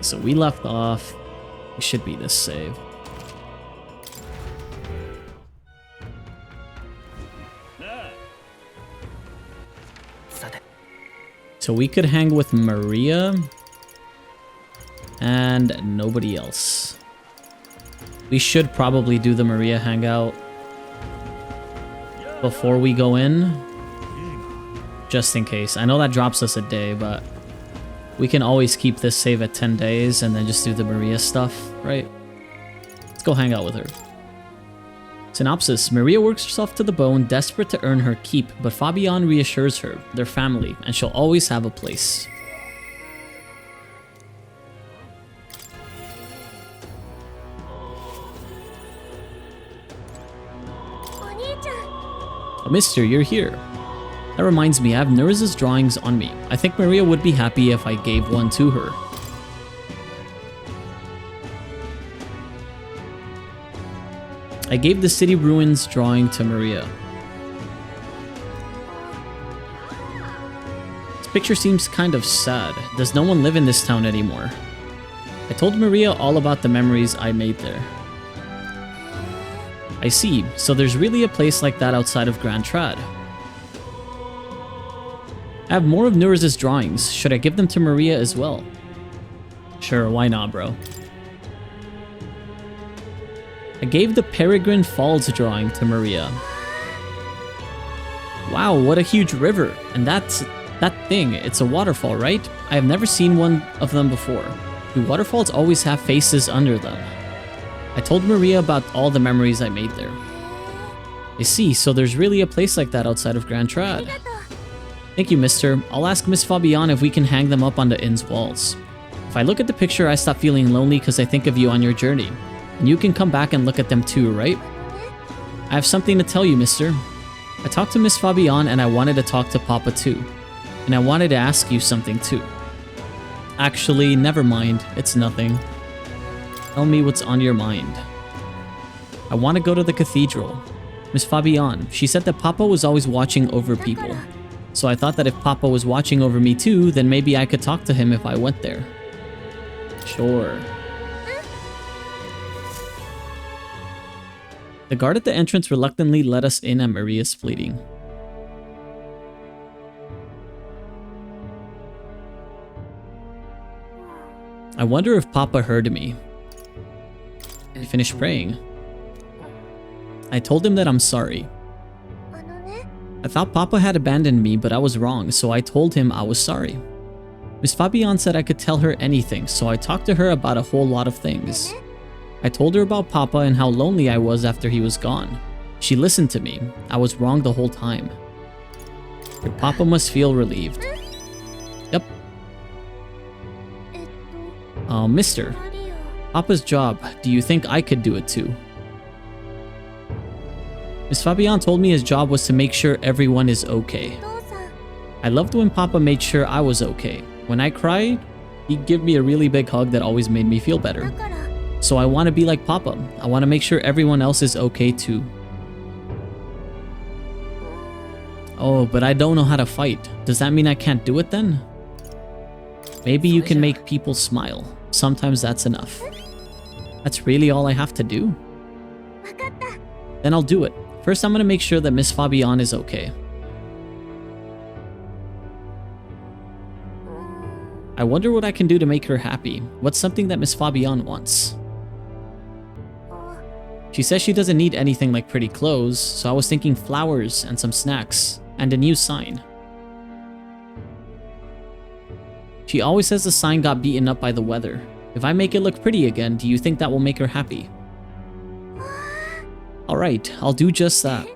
so we left off. We should be this save. So we could hang with Maria and nobody else. We should probably do the Maria hangout before we go in, just in case. I know that drops us a day, but we can always keep this save at 10 days and then just do the Maria stuff, right? Let's go hang out with her. Synopsis: Maria works herself to the bone, desperate to earn her keep, but Fabian reassures her, they're family, and she'll always have a place. Oh, mister, you're here. That reminds me, I have Nurse's drawings on me. I think Maria would be happy if I gave one to her. I gave the city ruins drawing to Maria. This picture seems kind of sad. Does no one live in this town anymore? I told Maria all about the memories I made there. I see, so there's really a place like that outside of Grand Trad. I have more of Nurse's drawings. Should I give them to Maria as well? Sure, why not, bro? I gave the Peregrine Falls drawing to Maria. Wow, what a huge river. And that thing, it's a waterfall, right? I have never seen one of them before. Do waterfalls always have faces under them? I told Maria about all the memories I made there. I see, so there's really a place like that outside of Grand Trad. Thank you, mister. I'll ask Miss Fabian if we can hang them up on the inn's walls. If I look at the picture, I stop feeling lonely because I think of you on your journey. And you can come back and look at them too, right? I have something to tell you, mister. I talked to Miss Fabian and I wanted to talk to Papa too. And I wanted to ask you something too. Actually, never mind. It's nothing. Tell me what's on your mind. I want to go to the cathedral. Miss Fabian, she said that Papa was always watching over people. So I thought that if Papa was watching over me too, then maybe I could talk to him if I went there. Sure. The guard at the entrance reluctantly let us in at Maria's pleading. I wonder if Papa heard me. I finished praying. I told him that I'm sorry. I thought Papa had abandoned me, but I was wrong, so I told him I was sorry. Miss Fabian said I could tell her anything, so I talked to her about a whole lot of things. I told her about Papa and how lonely I was after he was gone. She listened to me. I was wrong the whole time. Your Papa must feel relieved. Yep. Mister. Papa's job. Do you think I could do it too? Miss Fabian told me his job was to make sure everyone is okay. I loved when Papa made sure I was okay. When I cried, he'd give me a really big hug that always made me feel better. So I want to be like Papa. I want to make sure everyone else is okay too. Oh, but I don't know how to fight. Does that mean I can't do it then? Maybe you can make people smile. Sometimes that's enough. That's really all I have to do? Then I'll do it. First, I'm going to make sure that Miss Fabian is okay. I wonder what I can do to make her happy. What's something that Miss Fabian wants? She says she doesn't need anything like pretty clothes, so I was thinking flowers and some snacks, and a new sign. She always says the sign got beaten up by the weather. If I make it look pretty again, do you think that will make her happy? Alright, I'll do just that.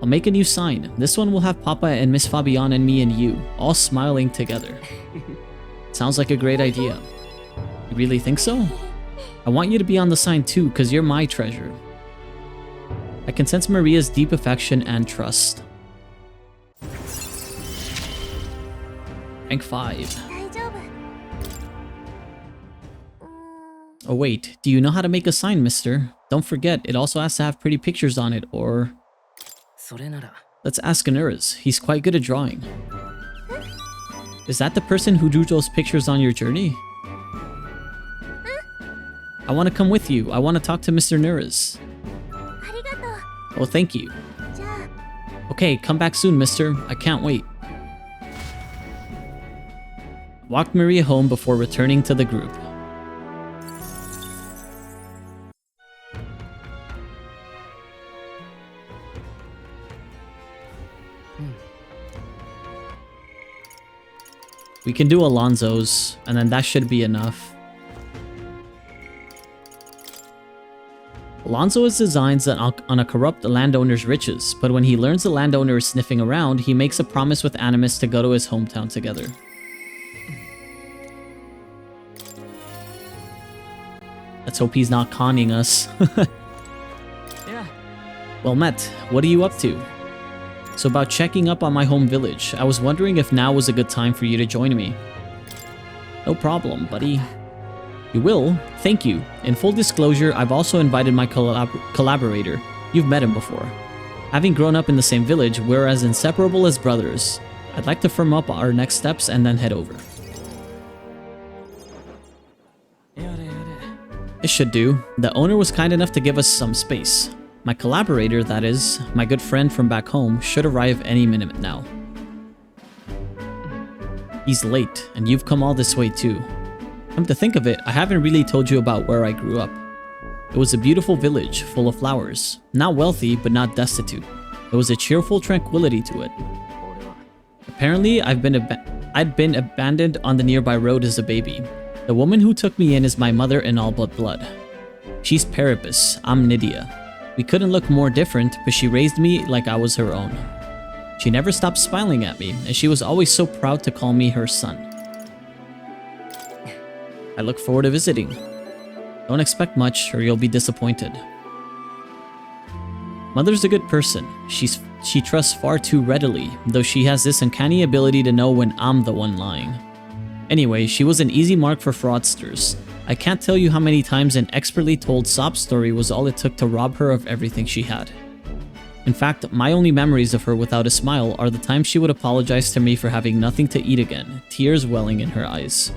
I'll make a new sign. This one will have Papa and Miss Fabian and me and you, all smiling together. Sounds like a great idea. You really think so? I want you to be on the sign too, because you're my treasure. I can sense Maria's deep affection and trust. Rank 5. Oh wait, do you know how to make a sign, mister? Don't forget, it also has to have pretty pictures on it, or... Let's ask Anurz. He's quite good at drawing. Is that the person who drew those pictures on your journey? I want to come with you. I want to talk to Mr. Nurse. Oh, thank you. Okay, come back soon, mister. I can't wait. Walked Maria home before returning to the group. We can do Alonso's, and then that should be enough. Alonso is designed on a corrupt landowner's riches, but when he learns the landowner is sniffing around, he makes a promise with Animus to go to his hometown together. Let's hope he's not conning us. Yeah. Well met, what are you up to? So about checking up on my home village, I was wondering if now was a good time for you to join me. No problem, buddy. You will? Thank you. In full disclosure, I've also invited my collaborator. You've met him before. Having grown up in the same village, we're as inseparable as brothers. I'd like to firm up our next steps and then head over. This should do. The owner was kind enough to give us some space. My collaborator, that is, my good friend from back home, should arrive any minute now. He's late, and you've come all this way too. Come to think of it, I haven't really told you about where I grew up. It was a beautiful village, full of flowers. Not wealthy, but not destitute. There was a cheerful tranquility to it. Apparently, I'd been abandoned on the nearby road as a baby. The woman who took me in is my mother in all but blood. She's Peripus, I'm Nydia. We couldn't look more different, but she raised me like I was her own. She never stopped smiling at me, and she was always so proud to call me her son. I look forward to visiting. Don't expect much, or you'll be disappointed. Mother's a good person. She trusts far too readily, though she has this uncanny ability to know when I'm the one lying. Anyway, she was an easy mark for fraudsters. I can't tell you how many times an expertly told sob story was all it took to rob her of everything she had. In fact, my only memories of her without a smile are the times she would apologize to me for having nothing to eat again, tears welling in her eyes.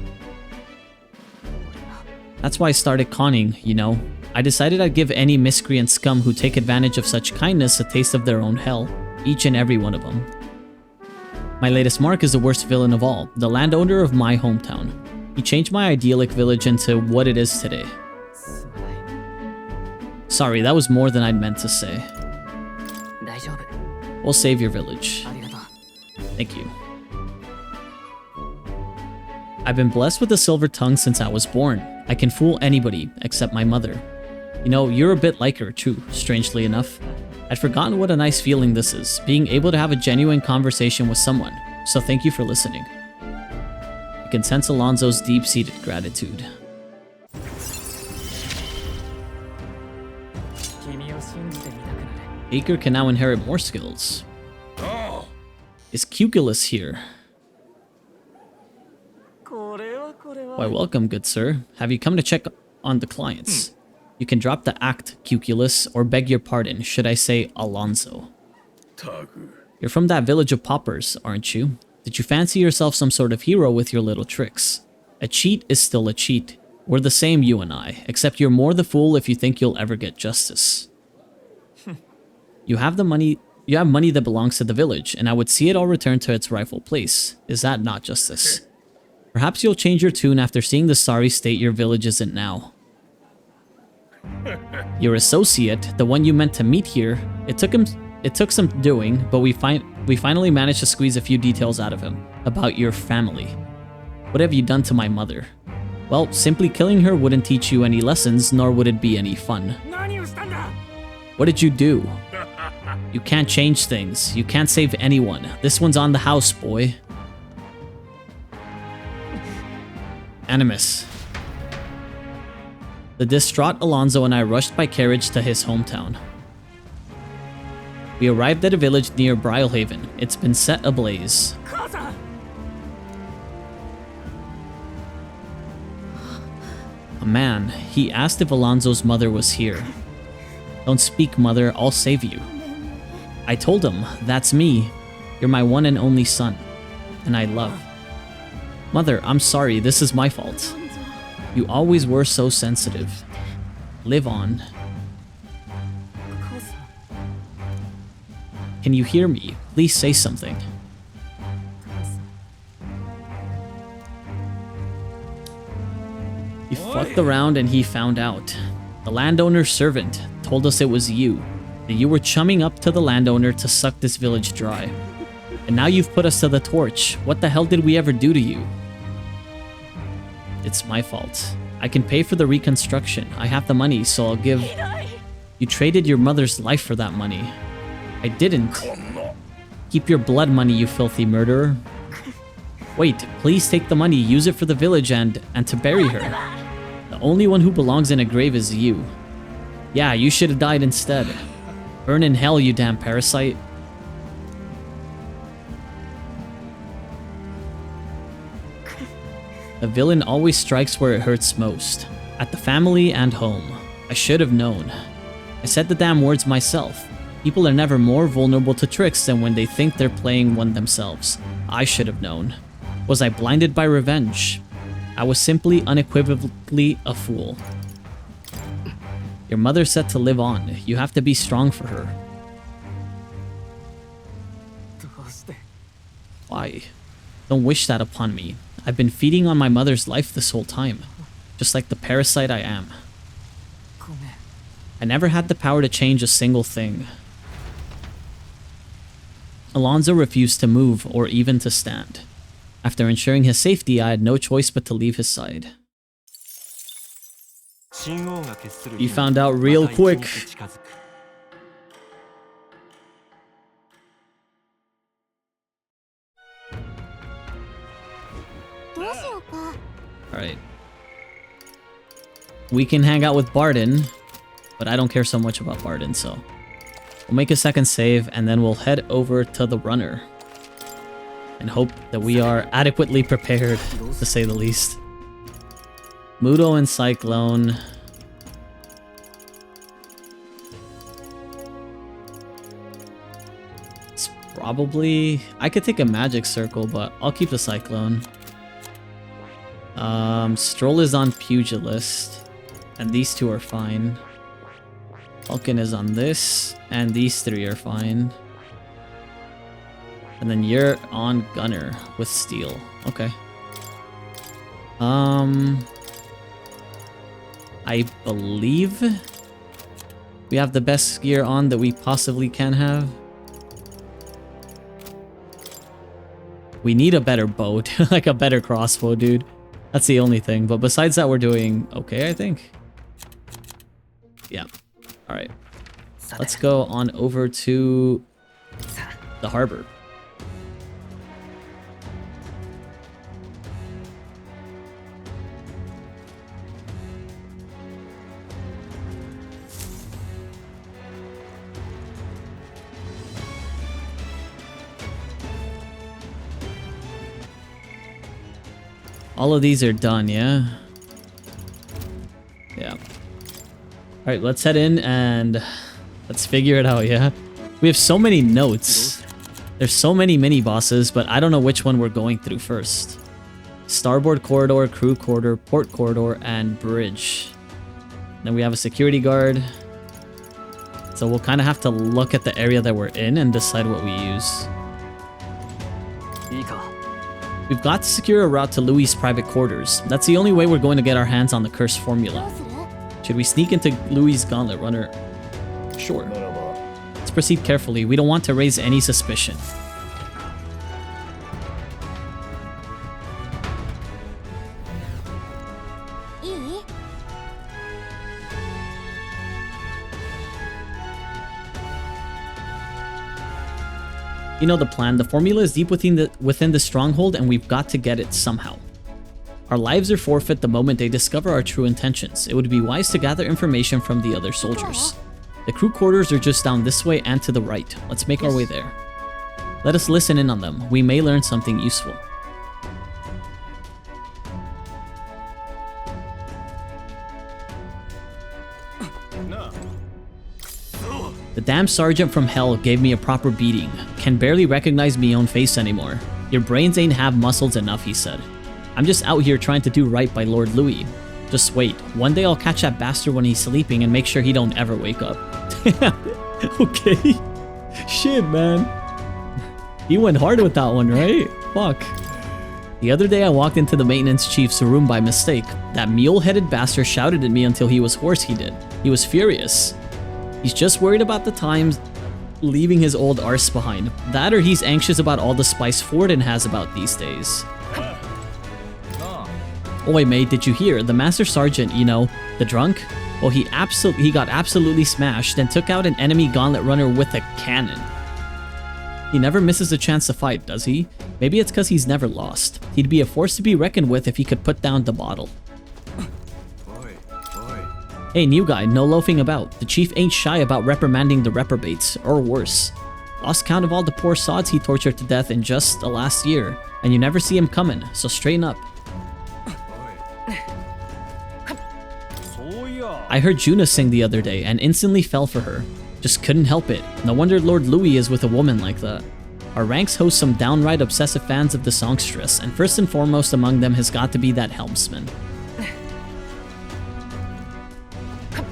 That's why I started conning, you know. I decided I'd give any miscreant scum who take advantage of such kindness a taste of their own hell, each and every one of them. My latest mark is the worst villain of all, the landowner of my hometown. He changed my idyllic village into what it is today. Sorry, that was more than I'd meant to say. We'll save your village. Thank you. I've been blessed with a silver tongue since I was born. I can fool anybody except my mother. You know, you're a bit like her too, strangely enough. I'd forgotten what a nice feeling this is, being able to have a genuine conversation with someone, so thank you for listening. I can sense Alonso's deep-seated gratitude. Baker can now inherit more skills. Is Cuculus here? Why, welcome, good sir. Have you come to check on the clients? You can drop the act, Cuculus, or beg your pardon, should I say Alonso. You're from that village of paupers, aren't you? Did you fancy yourself some sort of hero with your little tricks? A cheat is still a cheat. We're the same, you and I, except you're more the fool if you think you'll ever get justice. You have money that belongs to the village, and I would see it all return to its rightful place. Is that not justice? Perhaps you'll change your tune after seeing the sorry state your village is in now. Your associate, the one you meant to meet here, it took some doing, but we finally managed to squeeze a few details out of him about your family. What have you done to my mother? Well, simply killing her wouldn't teach you any lessons, nor would it be any fun. What did you do? You can't change things. You can't save anyone. This one's on the house, boy. Animus. The distraught Alonso and I rushed by carriage to his hometown. We arrived at a village near Brylehaven. It's been set ablaze. A man, he asked if Alonso's mother was here. Don't speak, mother, I'll save you. I told him, that's me. You're my one and only son. And I love. Mother, I'm sorry, this is my fault. You always were so sensitive. Live on. Can you hear me? Please say something. He fucked around and he found out. The landowner's servant told us it was you. That you were chumming up to the landowner to suck this village dry. And now you've put us to the torch. What the hell did we ever do to you? It's my fault. I can pay for the reconstruction. I have the money, so I'll give... You traded your mother's life for that money. I didn't. Keep your blood money, you filthy murderer. Wait, please take the money, use it for the village and to bury her. The only one who belongs in a grave is you. Yeah, you should have died instead. Burn in hell, you damn parasite. The villain always strikes where it hurts most. At the family and home. I should have known. I said the damn words myself. People are never more vulnerable to tricks than when they think they're playing one themselves. I should have known. Was I blinded by revenge? I was simply unequivocally a fool. Your mother said to live on. You have to be strong for her. Why? Don't wish that upon me. I've been feeding on my mother's life this whole time. Just like the parasite I am. I never had the power to change a single thing. Alonzo refused to move or even to stand. After ensuring his safety, I had no choice but to leave his side. He found out real quick. Alright. We can hang out with Barden, but I don't care so much about Barden, so... We'll make a second save, and then we'll head over to the runner. And hope that we are adequately prepared, to say the least. Mudo and Cyclone. It's probably... I could take a magic circle, but I'll keep the Cyclone. Stroll is on Pugilist, and these two are fine. Falcon is on this, and these three are fine. And then you're on Gunner with Steel. Okay. I believe we have the best gear on that we possibly can have. We need a better bow, like a better crossbow, dude. That's the only thing. But besides that, we're doing okay, I think. Yeah. Alright. Let's go on over to the harbor. All of these are done, yeah? Yeah. Alright, let's head in and let's figure it out, yeah? We have so many notes. There's so many mini-bosses, but I don't know which one we're going through first. Starboard corridor, crew corridor, port corridor, and bridge. Then we have a security guard. So we'll kind of have to look at the area that we're in and decide what we use. We've got to secure a route to Louis' private quarters. That's the only way we're going to get our hands on the cursed formula. Should we sneak into Louis' gauntlet runner? Sure. Let's proceed carefully. We don't want to raise any suspicion. You know the plan. The formula is deep within the stronghold, and we've got to get it somehow. Our lives are forfeit the moment they discover our true intentions. It would be wise to gather information from the other soldiers. The crew quarters are just down this way and to the right. Let's make our way there. Let us listen in on them. We may learn something useful. The damn sergeant from hell gave me a proper beating. Can barely recognize me own face anymore. Your brains ain't have muscles enough, he said. I'm just out here trying to do right by Lord Louis. Just wait. One day I'll catch that bastard when he's sleeping and make sure he don't ever wake up. Okay. Shit, man. He went hard with that one, right? Fuck. The other day I walked into the maintenance chief's room by mistake. That mule-headed bastard shouted at me until he was hoarse, he did. He was furious. He's just worried about the times leaving his old arse behind. That or he's anxious about all the spice Forden has about these days. Oi mate, did you hear? The Master Sergeant, you know, the drunk? Well, he got absolutely smashed and took out an enemy gauntlet runner with a cannon. He never misses a chance to fight, does he? Maybe it's because he's never lost. He'd be a force to be reckoned with if he could put down the bottle. Hey, new guy, no loafing about. The chief ain't shy about reprimanding the reprobates, or worse. Lost count of all the poor sods he tortured to death in just the last year, and you never see him coming, so straighten up. I heard Juna sing the other day and instantly fell for her. Just couldn't help it. No wonder Lord Louis is with a woman like that. Our ranks host some downright obsessive fans of the songstress, and first and foremost among them has got to be that helmsman.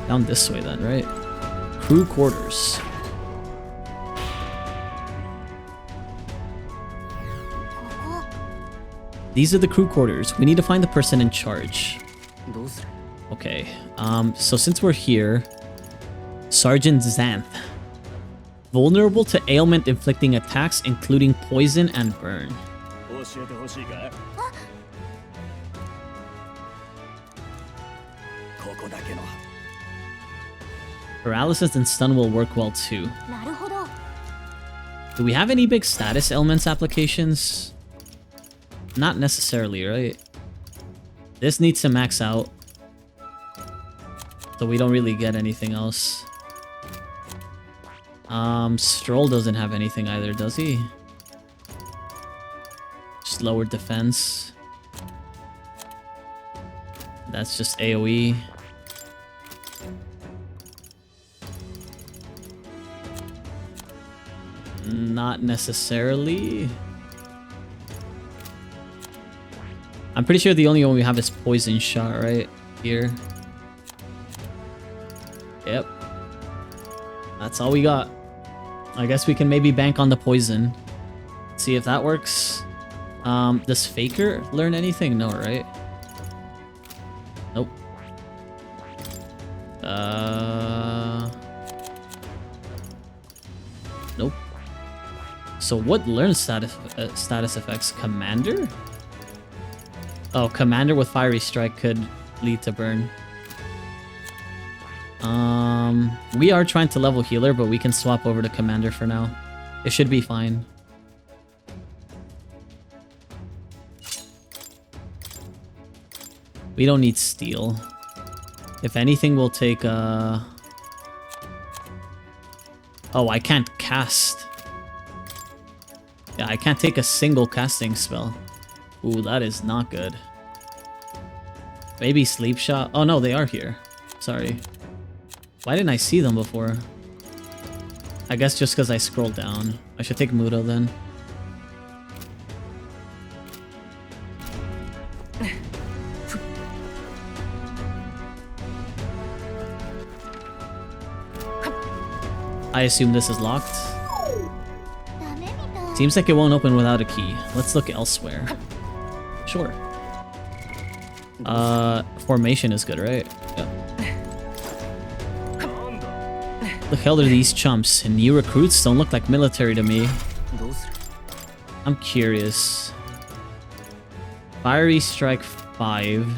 Down this way then, right? Crew quarters. These are the crew quarters. We need to find the person in charge. Okay, so since we're here, Sergeant Xanth. Vulnerable to ailment-inflicting attacks, including poison and burn. Paralysis and stun will work well too. Do we have any big status ailments applications? Not necessarily, right? This needs to max out, so we don't really get anything else. Stroll doesn't have anything either, does he? Just lower defense. That's just AoE. Not necessarily. I'm pretty sure the only one we have is poison shot right here. Yep. That's all we got. I guess we can maybe bank on the poison. See if that works. Does Faker learn anything? No, right? Nope. Nope. So what learns status effects? Commander? Oh, Commander with Fiery Strike could lead to burn. We are trying to level Healer, but we can swap over to Commander for now. It should be fine. We don't need Steel. If anything, we'll take Oh, I can't cast. Yeah, I can't take a single casting spell. Ooh, that is not good. Maybe Sleep Shot. Oh no, they are here. Sorry. Why didn't I see them before? I guess just because I scrolled down. I should take Mudo then. I assume this is locked. Seems like it won't open without a key. Let's look elsewhere. Sure. Formation is good, right? Yeah. The hell are these chumps? New recruits don't look like military to me. I'm curious. Fiery Strike 5. Do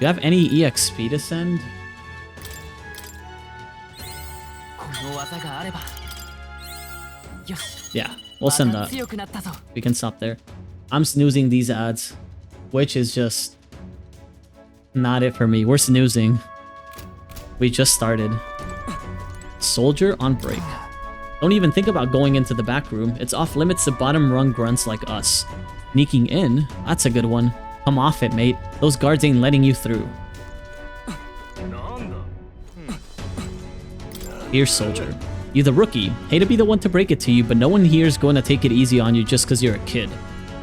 you have any EXP to send? Yeah, we'll send that. We can stop there. I'm snoozing these ads, which is just not it for me. We're snoozing. We just started. Soldier on break. Don't even think about going into the back room. It's off limits to bottom rung grunts like us. Sneaking in? That's a good one. Come off it, mate. Those guards ain't letting you through. Here, soldier. You're the rookie. Hate to be the one to break it to you, but no one here is going to take it easy on you just because you're a kid.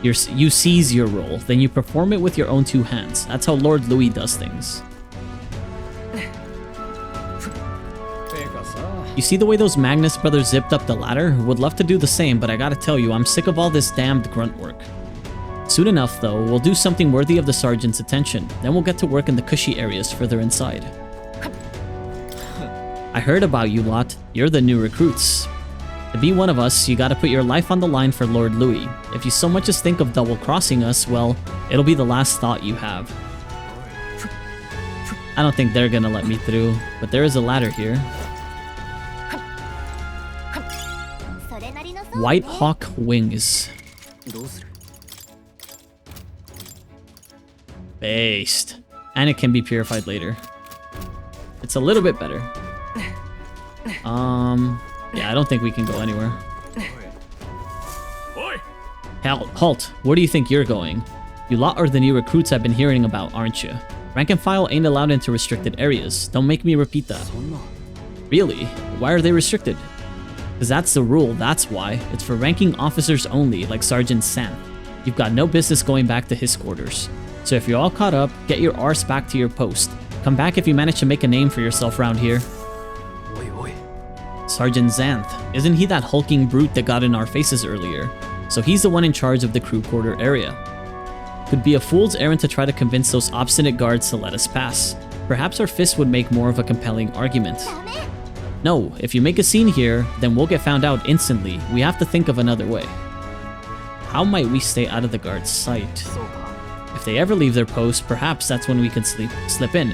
You seize your role, then you perform it with your own two hands. That's how Lord Louis does things. You see the way those Magnus brothers zipped up the ladder? Would love to do the same, but I gotta tell you, I'm sick of all this damned grunt work. Soon enough, though, we'll do something worthy of the sergeant's attention. Then we'll get to work in the cushy areas further inside. I heard about you lot. You're the new recruits. To be one of us, you gotta put your life on the line for Lord Louis. If you so much as think of double-crossing us, well, it'll be the last thought you have. I don't think they're gonna let me through, but there is a ladder here. White Hawk Wings. Based. And it can be purified later. It's a little bit better. Yeah, I don't think we can go anywhere. Halt. Where do you think you're going? You lot are the new recruits I've been hearing about, aren't you? Rank and file ain't allowed into restricted areas. Don't make me repeat that. Really? Why are they restricted? Because that's the rule, that's why. It's for ranking officers only, like Sergeant Santh. You've got no business going back to his quarters. So if you're all caught up, get your arse back to your post. Come back if you manage to make a name for yourself around here. Sergeant Xanth, isn't he that hulking brute that got in our faces earlier? So he's the one in charge of the crew quarter area. Could be a fool's errand to try to convince those obstinate guards to let us pass. Perhaps our fists would make more of a compelling argument. No, if you make a scene here, then we'll get found out instantly. We have to think of another way. How might we stay out of the guard's sight? If they ever leave their post, perhaps that's when we can slip in.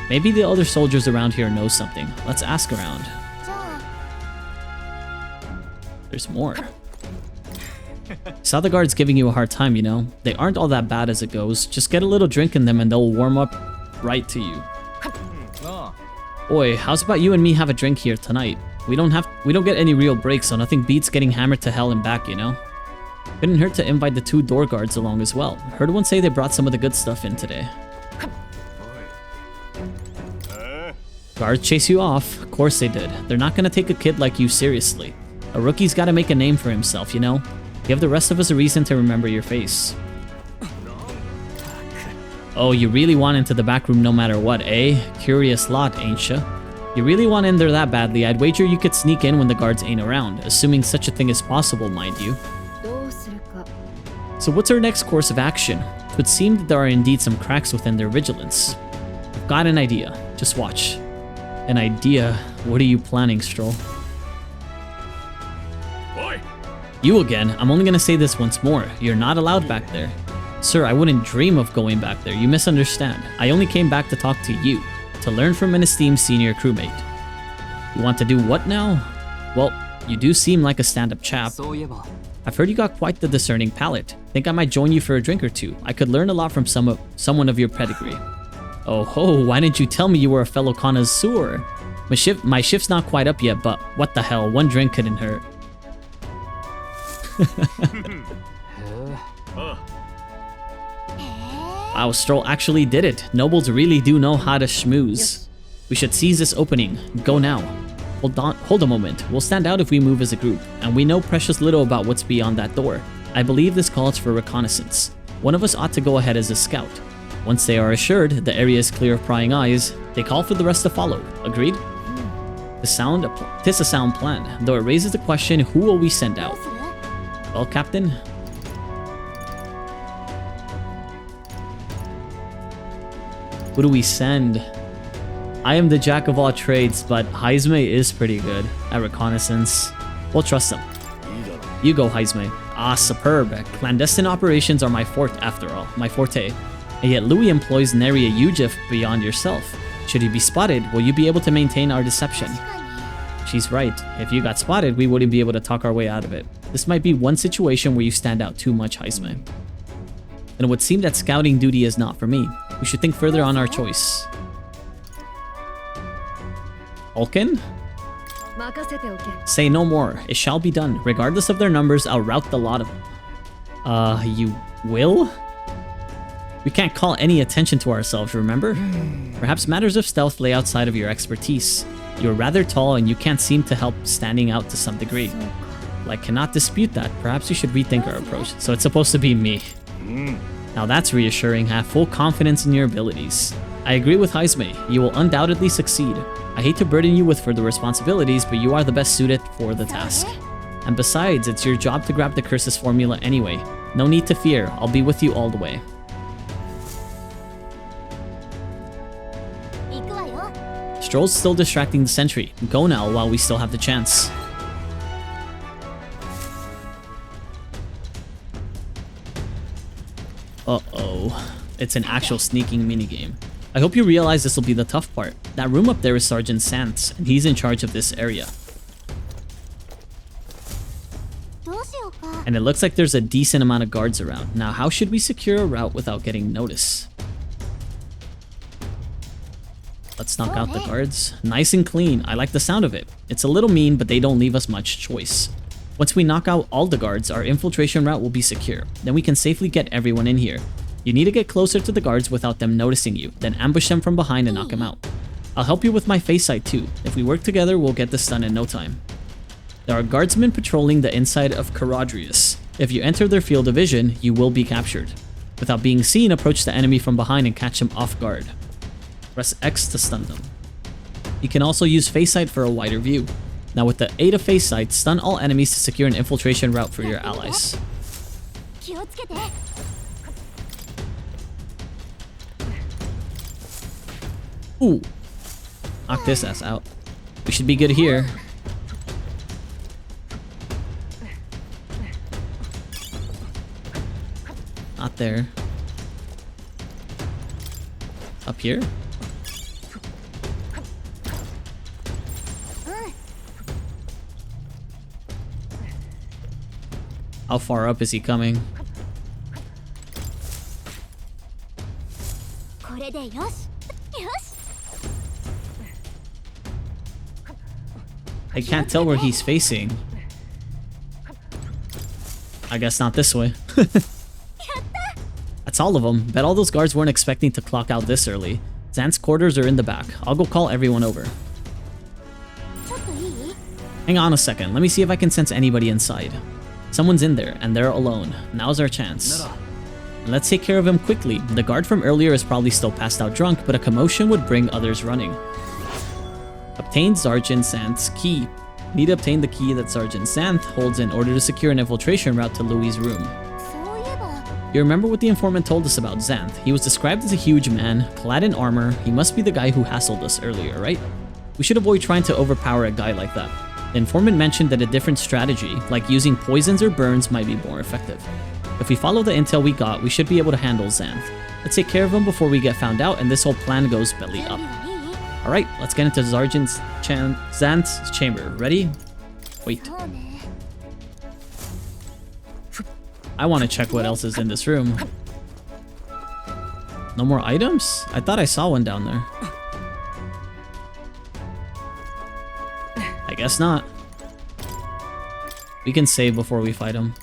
Maybe the other soldiers around here know something. Let's ask around. There's more. Saw the guards giving you a hard time, you know. They aren't all that bad as it goes. Just get a little drink in them and they'll warm up right to you. Boy, how's about you and me have a drink here tonight? We don't get any real breaks, so nothing beats getting hammered to hell and back, you know? Couldn't hurt to invite the two door guards along as well. Heard one say they brought some of the good stuff in today. Guards chase you off? Of course they did. They're not gonna take a kid like you seriously. A rookie's gotta make a name for himself, you know? Give the rest of us a reason to remember your face. Oh, you really want into the back room no matter what, eh? Curious lot, ain't ya? You really want in there that badly, I'd wager you could sneak in when the guards ain't around, assuming such a thing is possible, mind you. So what's our next course of action? It would seem that there are indeed some cracks within their vigilance. I've got an idea. Just watch. An idea? What are you planning, Stroll? Boy. You again. I'm only gonna say this once more. You're not allowed back there. Sir, I wouldn't dream of going back there. You misunderstand. I only came back to talk to you, to learn from an esteemed senior crewmate. You want to do what now? Well, you do seem like a stand-up chap. I've heard you got quite the discerning palate. Think I might join you for a drink or two. I could learn a lot from someone of your pedigree. Oh ho, why didn't you tell me you were a fellow connoisseur? My shift's not quite up yet, but what the hell, one drink couldn't hurt. Wow, Stroll actually did it. Nobles really do know how to schmooze. We should seize this opening. Go now. Hold a moment. We'll stand out if we move as a group, and we know precious little about what's beyond that door. I believe this calls for reconnaissance. One of us ought to go ahead as a scout. Once they are assured the area is clear of prying eyes, they call for the rest to follow. Agreed? Tis a sound plan, though it raises the question, who will we send out? Well, Captain? Who do we send? I am the jack of all trades, but Heisme is pretty good at reconnaissance. We'll trust him. You go, Heisme. Ah, superb. Clandestine operations are my forte after all, my forte. And yet Louis employs nary a UGIF beyond yourself. Should you be spotted, will you be able to maintain our deception? She's right. If you got spotted, we wouldn't be able to talk our way out of it. This might be one situation where you stand out too much, Heisme. And it would seem that scouting duty is not for me. We should think further on our choice. Vulcan? Say no more. It shall be done. Regardless of their numbers, I'll rout the lot of them. You will? We can't call any attention to ourselves, remember? Perhaps matters of stealth lay outside of your expertise. You're rather tall and you can't seem to help standing out to some degree. Like, cannot dispute that. Perhaps you should rethink our approach. So it's supposed to be me. Now that's reassuring. Have full confidence in your abilities. I agree with Heisme. You will undoubtedly succeed. I hate to burden you with further responsibilities, but you are the best suited for the task. And besides, it's your job to grab the curse's formula anyway. No need to fear. I'll be with you all the way. Stroll's still distracting the sentry. Go now while we still have the chance. Uh-oh. It's an actual sneaking minigame. I hope you realize this will be the tough part. That room up there is Sergeant Sands, and he's in charge of this area. And it looks like there's a decent amount of guards around. Now, how should we secure a route without getting notice? Let's knock out the guards. Nice and clean. I like the sound of it. It's a little mean, but they don't leave us much choice. Once we knock out all the guards, our infiltration route will be secure. Then we can safely get everyone in here. You need to get closer to the guards without them noticing you, then ambush them from behind and knock them out. I'll help you with my face sight too. If we work together, we'll get this done in no time. There are guardsmen patrolling the inside of Caradrius. If you enter their field of vision, you will be captured. Without being seen, approach the enemy from behind and catch them off guard. Press X to stun them. You can also use face sight for a wider view. Now with the aid of face sight, stun all enemies to secure an infiltration route for your allies. Ooh. Knock this ass out. We should be good here. Not there. Up here? How far up is he coming? I can't tell where he's facing. I guess not this way. That's all of them. Bet all those guards weren't expecting to clock out this early. Zant's quarters are in the back. I'll go call everyone over. Hang on a second. Let me see if I can sense anybody inside. Someone's in there, and they're alone. Now's our chance. And let's take care of him quickly. The guard from earlier is probably still passed out drunk, but a commotion would bring others running. Obtain Sergeant Santh's key. Need to obtain the key that Sergeant Santh holds in order to secure an infiltration route to Louis' room. You remember what the informant told us about Xanth? He was described as a huge man, clad in armor. He must be the guy who hassled us earlier, right? We should avoid trying to overpower a guy like that. The informant mentioned that a different strategy, like using poisons or burns, might be more effective. If we follow the intel we got, we should be able to handle Xanth. Let's take care of him before we get found out and this whole plan goes belly up. Alright, let's get into Sergeant Xanth's chamber. Ready? Wait. I want to check what else is in this room. No more items? I thought I saw one down there. I guess not. We can save before we fight him.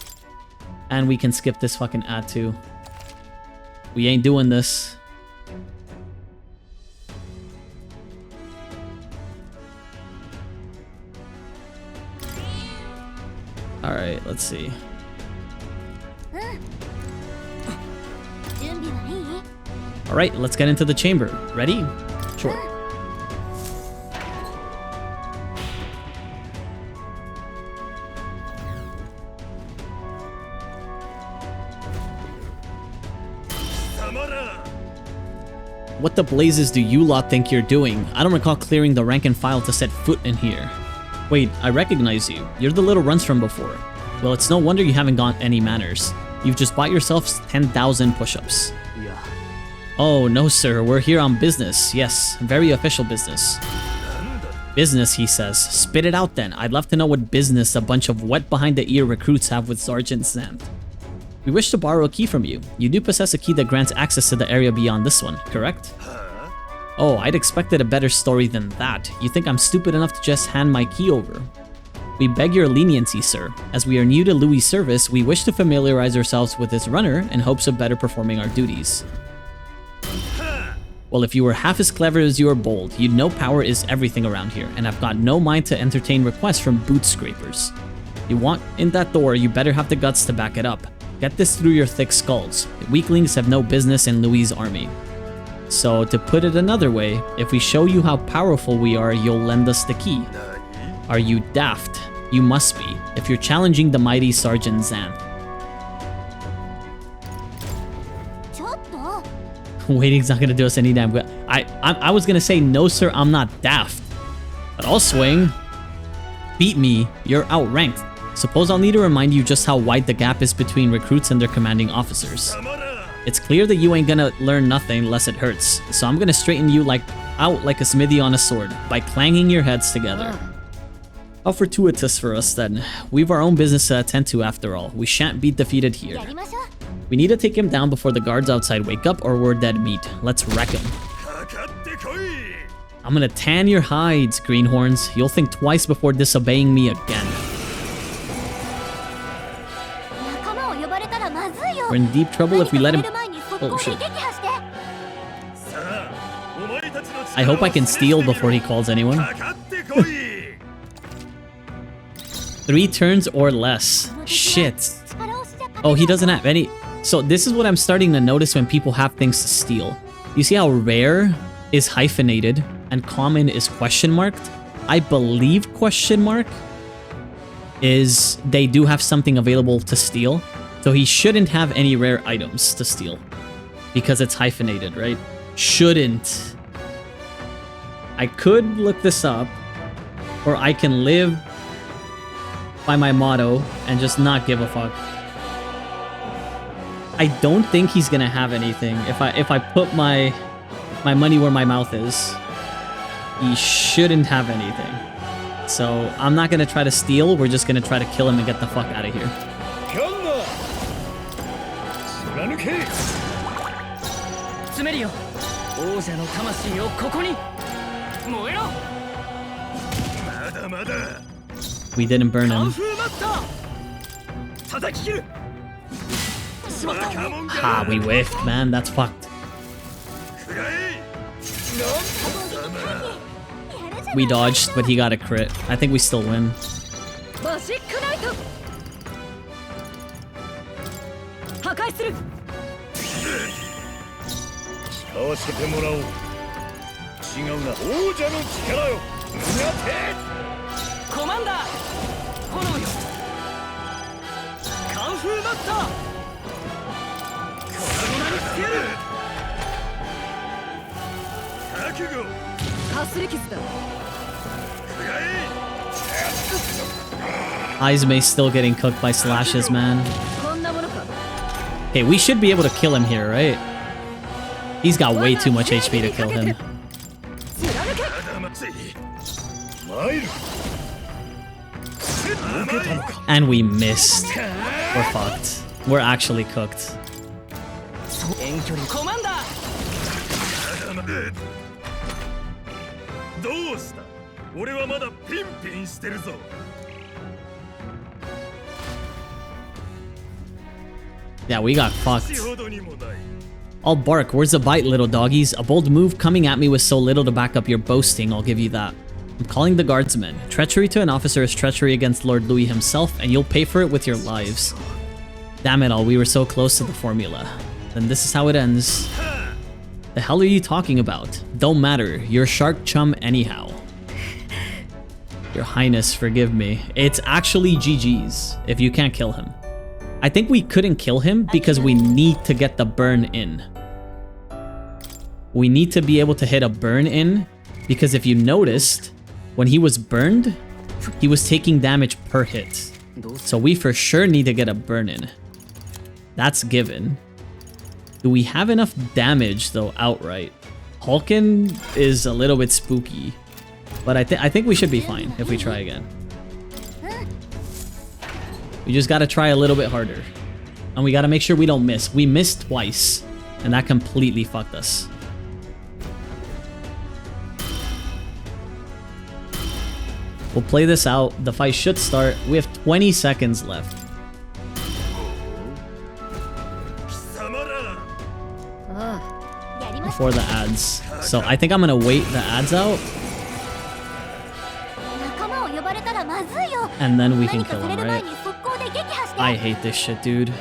And we can skip this fucking ad too. We ain't doing this. Alright, let's see. Alright, let's get into the chamber. Ready? Sure. What the blazes do you lot think you're doing? I don't recall clearing the rank and file to set foot in here. Wait, I recognize you. You're the little runs from before. Well, it's no wonder you haven't got any manners. You've just bought yourselves 10,000 push-ups. Yeah. Oh, no sir, we're here on business. Yes, very official business. Business, he says. Spit it out then. I'd love to know what business a bunch of wet-behind-the-ear recruits have with Sergeant Xanth. We wish to borrow a key from you. You do possess a key that grants access to the area beyond this one, correct? Oh, I'd expected a better story than that. You think I'm stupid enough to just hand my key over? We beg your leniency, sir. As we are new to Louis' service, we wish to familiarize ourselves with his runner in hopes of better performing our duties. Well, if you were half as clever as you are bold, you'd know power is everything around here, and I've got no mind to entertain requests from boot scrapers. You want in that door, you better have the guts to back it up. Get this through your thick skulls. The weaklings have no business in Louis' army. So, to put it another way, if we show you how powerful we are, you'll lend us the key. Are you daft? You must be, if you're challenging the mighty Sergeant Xanth. Waiting's not gonna do us any damn good. I was gonna say, no sir, I'm not daft. But I'll swing. Beat me, you're outranked. Suppose I'll need to remind you just how wide the gap is between recruits and their commanding officers. It's clear that you ain't gonna learn nothing unless it hurts, so I'm gonna straighten you out like a smithy on a sword, by clanging your heads together. How fortuitous for us then. We've our own business to attend to after all. We shan't be defeated here. We need to take him down before the guards outside wake up or we're dead meat. Let's wreck him. I'm gonna tan your hides, greenhorns. You'll think twice before disobeying me again. We're in deep trouble if we let him... Oh shit. I hope I can steal before he calls anyone. 3 turns or less. Shit. Oh, he doesn't have any... So this is what I'm starting to notice when people have things to steal. You see how rare is hyphenated and common is question marked? I believe question mark is they do have something available to steal. So he shouldn't have any rare items to steal because it's hyphenated, right? Shouldn't. I could look this up, or I can live by my motto and just not give a fuck. I don't think he's gonna have anything. If I put my money where my mouth is, he shouldn't have anything. So I'm not gonna try to steal. We're just gonna try to kill him and get the fuck out of here. We didn't burn him. Ah, we whiffed, man. That's fucked. We dodged, but he got a crit. I think we still win. Aizume's still getting cooked by slashes, man. Okay, we should be able to kill him here, right? He's got way too much HP to kill him. And we missed. We're fucked. We're actually cooked. Yeah, we got fucked. I'll bark. Where's the bite, little doggies? A bold move coming at me with so little to back up your boasting, I'll give you that. I'm calling the guardsmen. Treachery to an officer is treachery against Lord Louis himself, and you'll pay for it with your lives. Damn it all, we were so close to the formula. Then this is how it ends. The hell are you talking about? Don't matter. You're shark chum anyhow. Your Highness, forgive me. It's actually GG's if you can't kill him. I think we couldn't kill him because we need to get the burn in. We need to be able to hit a burn in because if you noticed, when he was burned, he was taking damage per hit. So we for sure need to get a burn in. That's given. Do we have enough damage though outright? Hulkin is a little bit spooky. But I think we should be fine if we try again. We just gotta try a little bit harder. And we gotta make sure we don't miss. We missed twice. And that completely fucked us. We'll play this out. The fight should start. We have 20 seconds left. Before the ads. So I think I'm gonna wait the ads out. and then we can kill him, right? I hate this shit, dude.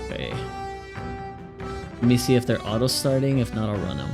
Okay. Let me see if they're auto-starting. If not, I'll run them.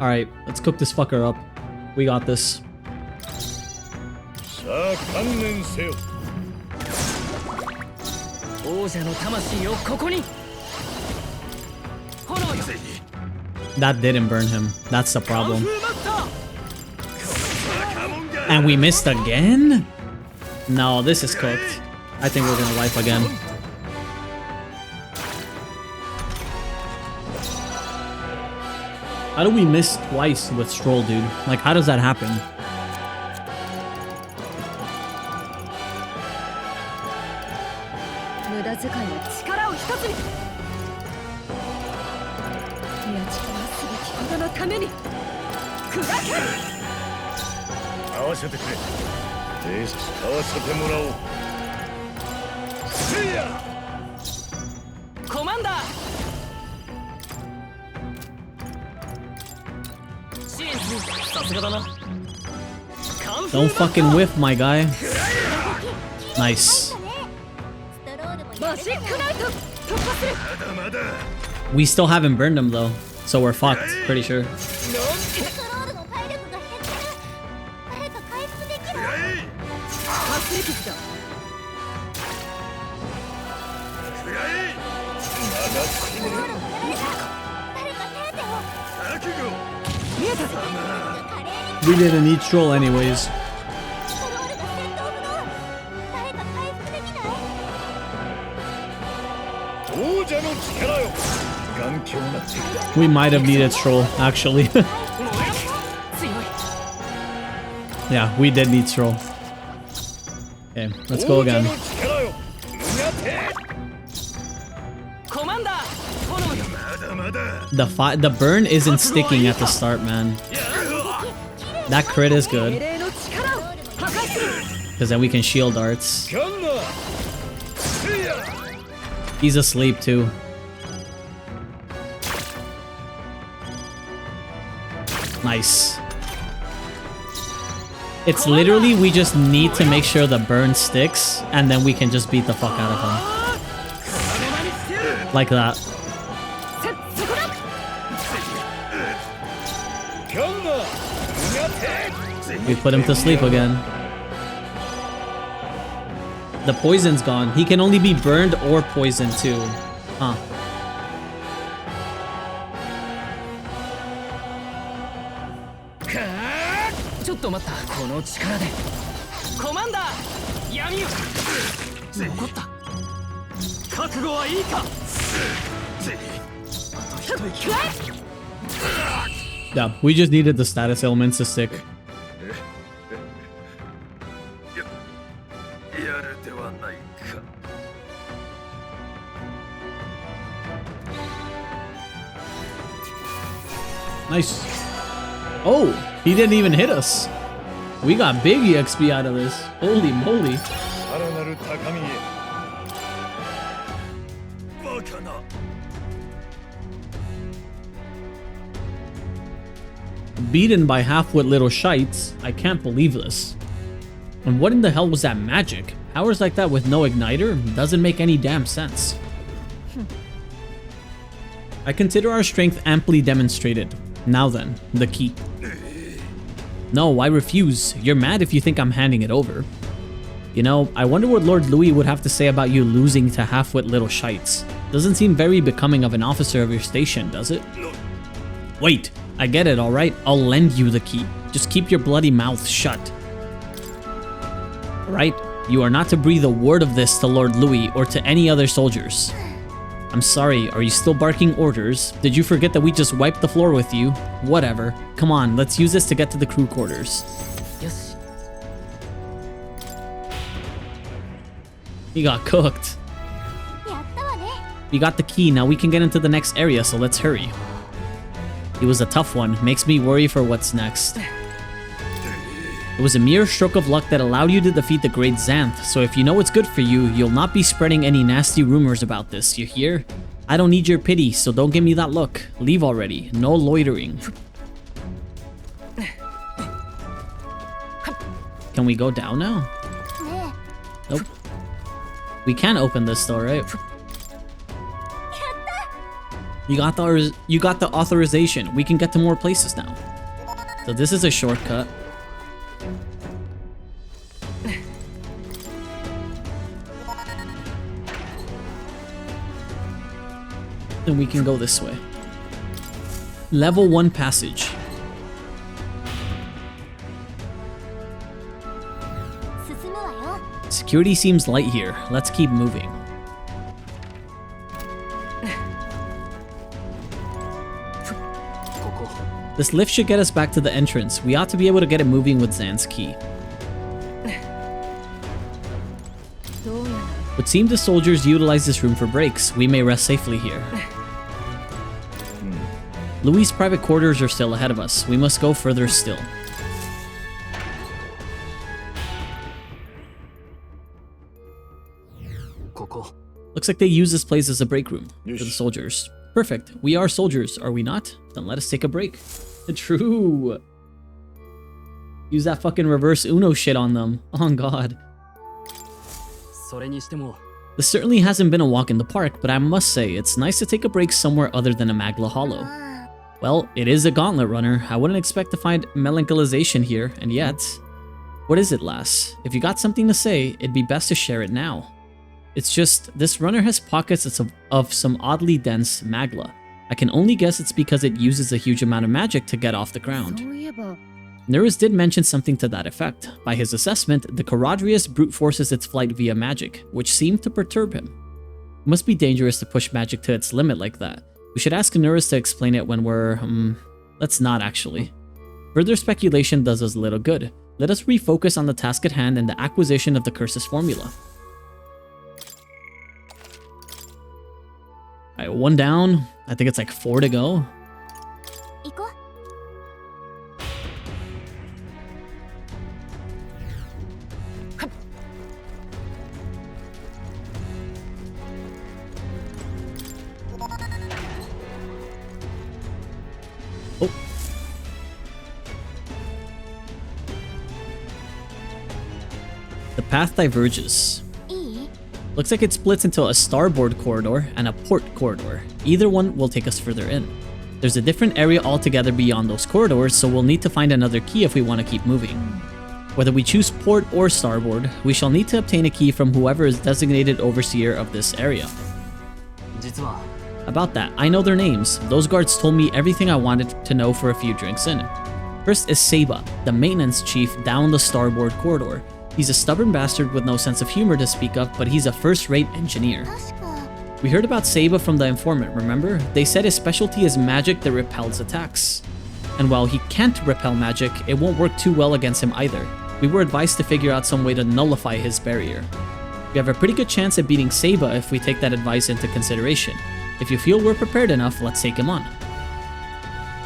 Alright, let's cook this fucker up. We got this. That didn't burn him. That's the problem. And we missed again? No, this is cooked. I think we're gonna wipe again. How do we miss twice with Stroll, dude? Like, how does that happen? Commander! さすがだな。Don't fucking whiff, my guy. Nice. We still haven't burned him though, so we're fucked, pretty sure. We didn't need troll anyways. We might have needed troll, actually. Yeah, we did need troll. Okay, let's go again. The burn isn't sticking at the start, man. That crit is good. Because then we can shield darts. He's asleep too. Nice. It's literally, we just need to make sure the burn sticks, and then we can just beat the fuck out of him. Like that. We put him to sleep again. The poison's gone. He can only be burned or poisoned too. Huh. Yeah, we just needed the status elements to stick. Nice. Oh, he didn't even hit us. We got big EXP out of this. Holy moly. Beaten by half-wit little shites. I can't believe this. And what in the hell was that magic? Powers like that with no igniter doesn't make any damn sense. I consider our strength amply demonstrated. Now then, the key. No, I refuse. You're mad if you think I'm handing it over. You know, I wonder what Lord Louis would have to say about you losing to half-wit little shites. Doesn't seem very becoming of an officer of your station, does it? Wait, I get it, alright? I'll lend you the key. Just keep your bloody mouth shut. Alright? You are not to breathe a word of this to Lord Louis or to any other soldiers. I'm sorry, are you still barking orders? Did you forget that we just wiped the floor with you? Whatever. Come on, let's use this to get to the crew quarters. Yes. He got cooked. We got the key, now we can get into the next area, so let's hurry. It was a tough one, makes me worry for what's next. It was a mere stroke of luck that allowed you to defeat the great Xanth, so if you know what's good for you, you'll not be spreading any nasty rumors about this, you hear? I don't need your pity, so don't give me that look. Leave already. No loitering. Can we go down now? Nope. We can open this though, right? You got the authorization. We can get to more places now. So this is a shortcut. Then we can go this way. Level 1 passage. Security seems light here. Let's keep moving. This lift should get us back to the entrance. We ought to be able to get it moving with Zan's key. Would seem the soldiers utilize this room for breaks. We may rest safely here. Louis' private quarters are still ahead of us. We must go further still. Looks like they use this place as a break room for the soldiers. Perfect. We are soldiers, are we not? Then let us take a break. True. Use that fucking reverse Uno shit on them. Oh god. それにしても This certainly hasn't been a walk in the park, but I must say, it's nice to take a break somewhere other than a Magla Hollow. Well, it is a gauntlet runner. I wouldn't expect to find melancholisation here, and yet... What is it, lass? If you got something to say, it'd be best to share it now. It's just, this runner has pockets of some oddly dense Magla. I can only guess it's because it uses a huge amount of magic to get off the ground. Nerus did mention something to that effect. By his assessment, the Caradrius brute forces its flight via magic, which seemed to perturb him. It must be dangerous to push magic to its limit like that. We should ask Nerus to explain it when we're... let's not actually. Further speculation does us little good. Let us refocus on the task at hand and the acquisition of the Curse's formula. Alright, 1 down. I think it's like 4 to go. Oh. The path diverges. Looks like it splits into a starboard corridor and a port corridor. Either one will take us further in. There's a different area altogether beyond those corridors, so we'll need to find another key if we want to keep moving. Whether we choose port or starboard, we shall need to obtain a key from whoever is designated overseer of this area. About that, I know their names. Those guards told me everything I wanted to know for a few drinks in. First is Seiba, the maintenance chief down the starboard corridor. He's a stubborn bastard with no sense of humor to speak of, but he's a first-rate engineer. We heard about Seiba from the informant, remember? They said his specialty is magic that repels attacks. And while he can't repel magic, it won't work too well against him either. We were advised to figure out some way to nullify his barrier. We have a pretty good chance at beating Seiba if we take that advice into consideration. If you feel we're prepared enough, let's take him on.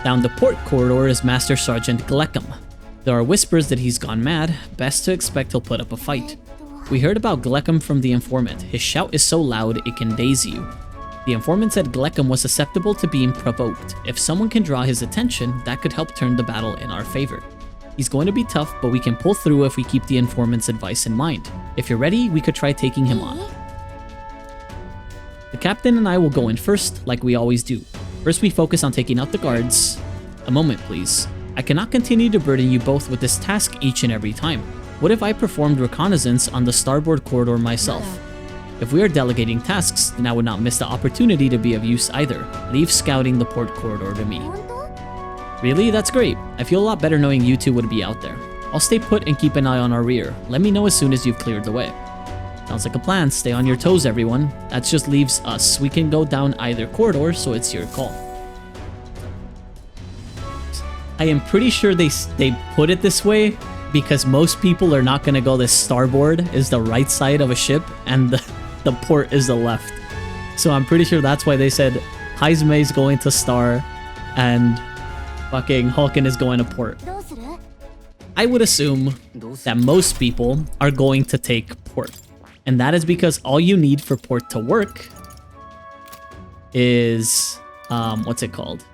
Down the port corridor is Master Sergeant Gleckham. There are whispers that he's gone mad. Best to expect he'll put up a fight. We heard about Gleckham from the informant. His shout is so loud it can daze you. The informant said Gleckham was susceptible to being provoked. If someone can draw his attention, that could help turn the battle in our favor. He's going to be tough, but we can pull through if we keep the informant's advice in mind. If you're ready, we could try taking him on. The captain and I will go in first, like we always do. First we focus on taking out the guards. A moment, please. I cannot continue to burden you both with this task each and every time. What if I performed reconnaissance on the starboard corridor myself? If we are delegating tasks, then I would not miss the opportunity to be of use either. Leave scouting the port corridor to me. Really? That's great. I feel a lot better knowing you two would be out there. I'll stay put and keep an eye on our rear. Let me know as soon as you've cleared the way. Sounds like a plan. Stay on your toes, everyone. That just leaves us. We can go down either corridor, so it's your call. I am pretty sure they put it this way because most people are not going to go this starboard is the right side of a ship and the port is the left. So I'm pretty sure that's why they said Heizme is going to star and fucking Hulken is going to port. I would assume that most people are going to take port. And that is because all you need for port to work is... what's it called?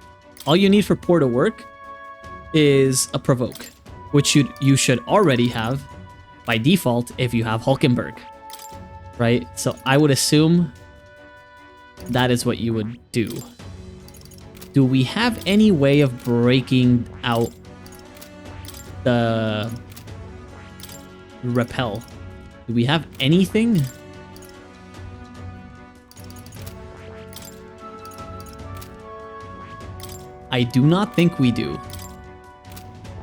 All you need for port to work is a provoke, which you should already have by default if you have Hulkenberg, right? So I would assume that is what you would do. Do we have any way of breaking out the repel? Do we have anything? I do not think we do.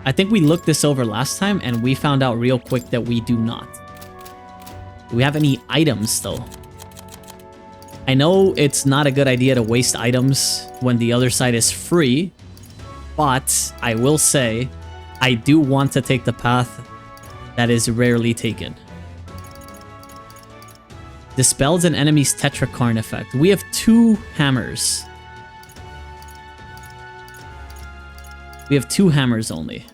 I think we looked this over last time and we found out real quick that we do not. Do we have any items though? I know it's not a good idea to waste items when the other side is free, but I will say I do want to take the path that is rarely taken. Dispels an enemy's Tetrakarn effect. We have 2 hammers. We have 2 hammers only.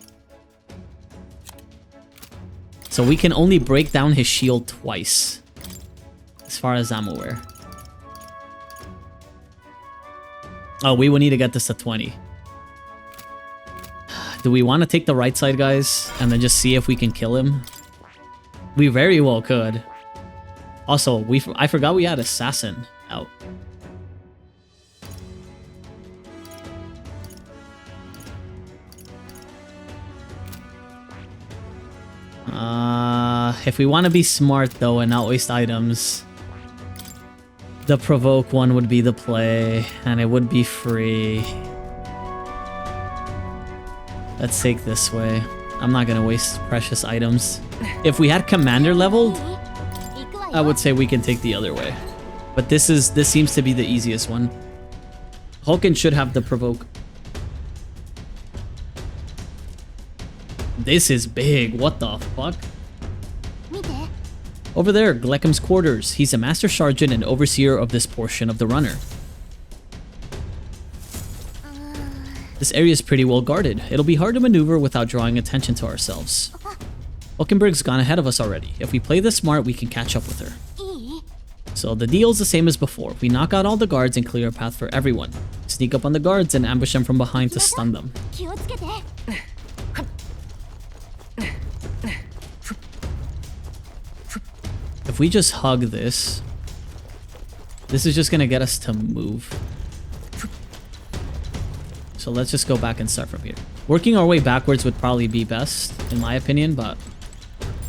So we can only break down his shield twice, as far as I'm aware. Oh, we will need to get this to 20. Do we want to take the right side, guys, and then just see if we can kill him? We very well could. Also, I forgot we had Assassin out. If we want to be smart, though, and not waste items, the provoke one would be the play, and it would be free. Let's take this way. I'm not gonna waste precious items. If we had commander leveled, I would say we can take the other way. But this seems to be the easiest one. Hulken should have the provoke. This is big. What the fuck? Over there, Gleckham's quarters. He's a master sergeant and overseer of this portion of the runner. This area is pretty well guarded. It'll be hard to maneuver without drawing attention to ourselves. Hulkenberg's gone ahead of us already. If we play this smart, we can catch up with her. So the deal's the same as before. We knock out all the guards and clear a path for everyone. Sneak up on the guards and ambush them from behind to stun them. If we just hug this, this is just gonna get us to move. So let's just go back and start from here. Working our way backwards would probably be best, in my opinion, but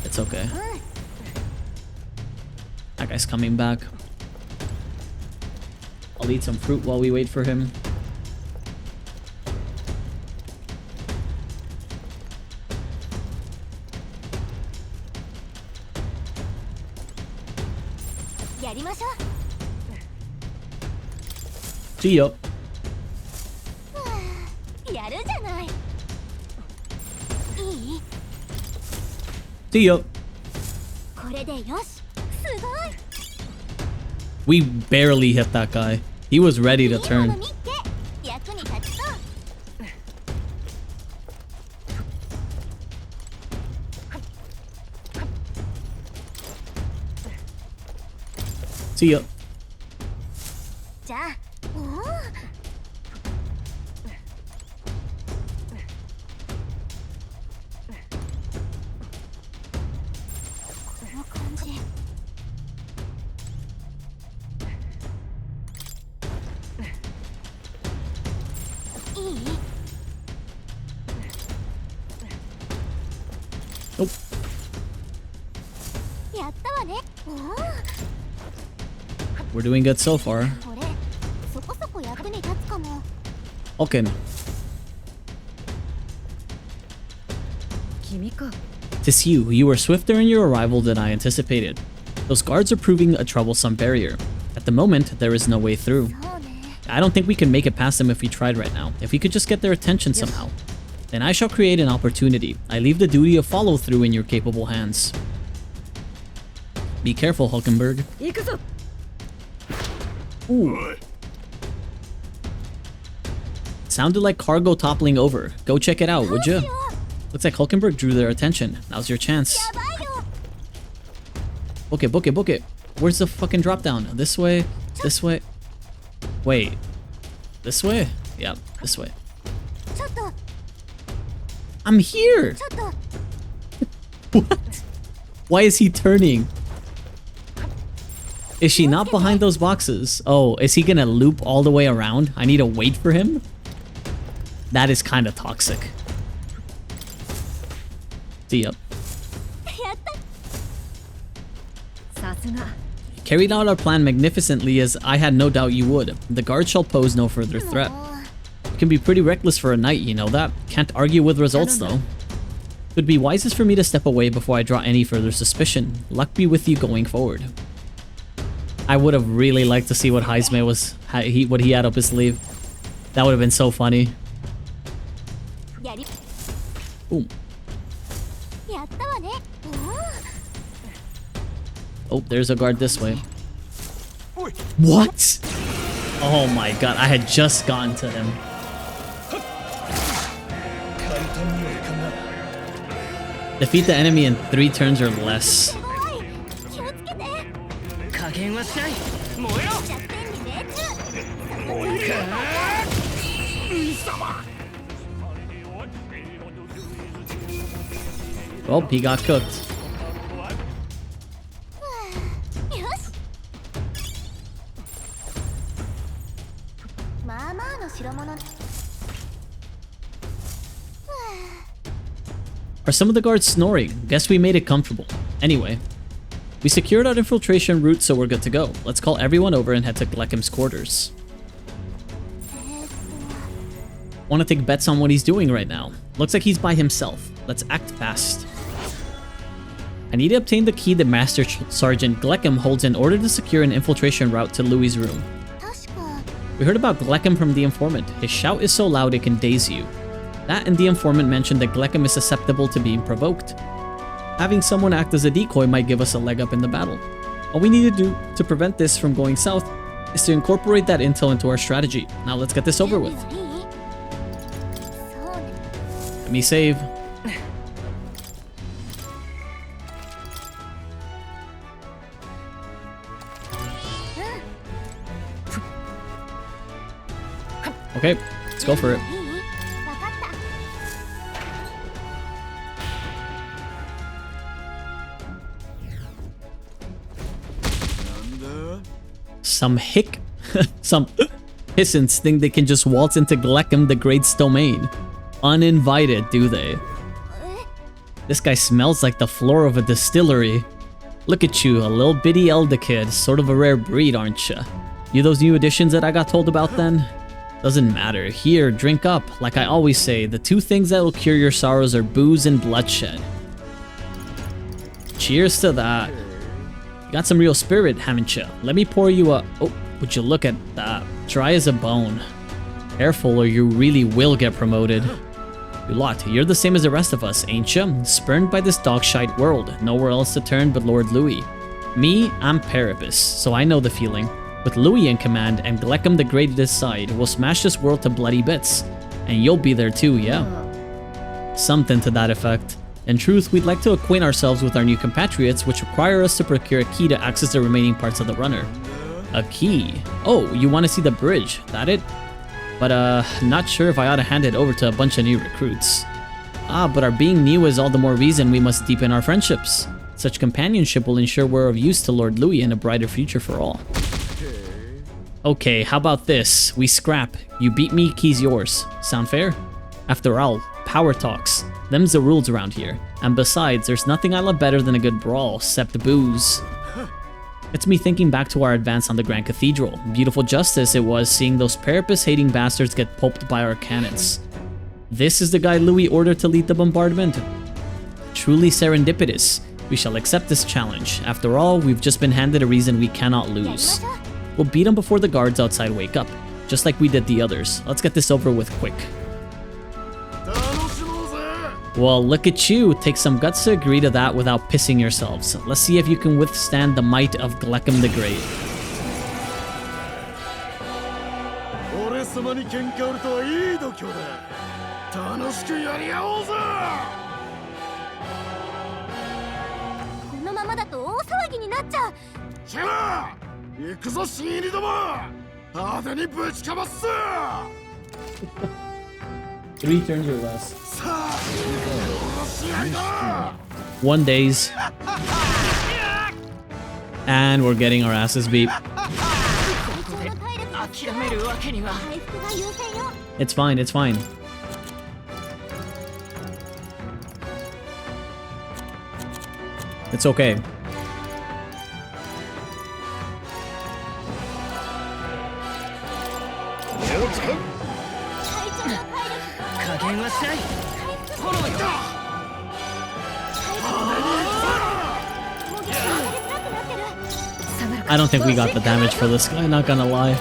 it's okay. That guy's coming back. I'll eat some fruit while we wait for him. See ya. See ya. We barely hit that guy. He was ready to turn. See ya. Nope. We're doing good so far. Okay. Tis you. You were swifter in your arrival than I anticipated. Those guards are proving a troublesome barrier. At the moment, there is no way through. I don't think we can make it past them if we tried right now. If we could just get their attention somehow. Then I shall create an opportunity. I leave the duty of follow-through in your capable hands. Be careful, Hulkenberg. Ooh. Sounded like cargo toppling over. Go check it out, would you? Looks like Hulkenberg drew their attention. Now's your chance. Book it, book it, book it. Where's the fucking drop down? This way? This way? Wait. This way? Yeah, this way. I'm here! What? Why is he turning? Is she not behind those boxes? Oh, is he gonna loop all the way around? I need to wait for him? That is kind of toxic. See ya. You carried out our plan magnificently, as I had no doubt you would. The guard shall pose no further threat. You can be pretty reckless for a knight, you know that. Can't argue with results though. It would be wisest for me to step away before I draw any further suspicion. Luck be with you going forward. I would have really liked to see what Heisme was, what he had up his sleeve. That would have been so funny. Boom. Oh, there's a guard this way. What? Oh my god, I had just gotten to him. Defeat the enemy in 3 turns or less. Well, he got cooked. Are some of the guards snoring? Guess we made it comfortable. Anyway, we secured our infiltration route, so we're good to go. Let's call everyone over and head to Glekim's quarters. Want to take bets on what he's doing right now. Looks like he's by himself. Let's act fast. I need to obtain the key that Master Sergeant Glekim holds in order to secure an infiltration route to Louis' room. We heard about Glekim from the informant. His shout is so loud it can daze you. That and the informant mentioned that Glekim is susceptible to being provoked. Having someone act as a decoy might give us a leg up in the battle. All we need to do to prevent this from going south is to incorporate that intel into our strategy. Now let's get this over with. Let me save. Okay, let's go for it. Some some pissants think they can just waltz into Glekim the Great's domain. Uninvited, do they? This guy smells like the floor of a distillery. Look at you, a little bitty elder kid, sort of a rare breed, aren't ya? You those new additions that I got told about then? Doesn't matter. Here, drink up. Like I always say, the two things that will cure your sorrows are booze and bloodshed. Cheers to that. You got some real spirit, haven't you? Let me pour you a... Oh, would you look at that? Dry as a bone. Careful or you really will get promoted. You lot, you're the same as the rest of us, ain't you? Spurned by this dog-shite world. Nowhere else to turn but Lord Louis. Me, I'm Paribus, so I know the feeling. With Louis in command and Glekim the Great at his side, we'll smash this world to bloody bits. And you'll be there too, yeah? Something to that effect. In truth, we'd like to acquaint ourselves with our new compatriots, which require us to procure a key to access the remaining parts of the runner. A key? Oh, you want to see the bridge, that it? But not sure if I ought to hand it over to a bunch of new recruits. Ah, but our being new is all the more reason we must deepen our friendships. Such companionship will ensure we're of use to Lord Louis and a brighter future for all. Okay, how about this? We scrap. You beat me, key's yours. Sound fair? After all, power talks. Them's the rules around here. And besides, there's nothing I love better than a good brawl, except booze. It's me thinking back to our advance on the Grand Cathedral. Beautiful justice it was seeing those Paripus-hating bastards get pulped by our cannons. This is the guy Louis ordered to lead the bombardment? Truly serendipitous. We shall accept this challenge. After all, we've just been handed a reason we cannot lose. We'll beat them before the guards outside wake up, just like we did the others. Let's get this over with quick. Well, look at you. Take some guts to agree to that without pissing yourselves. Let's see if you can withstand the might of Glekim the Great. Three turns or less. 1 days. And we're getting our asses beat. It's fine, it's fine. It's okay. I don't think we got the damage for this guy, not gonna lie.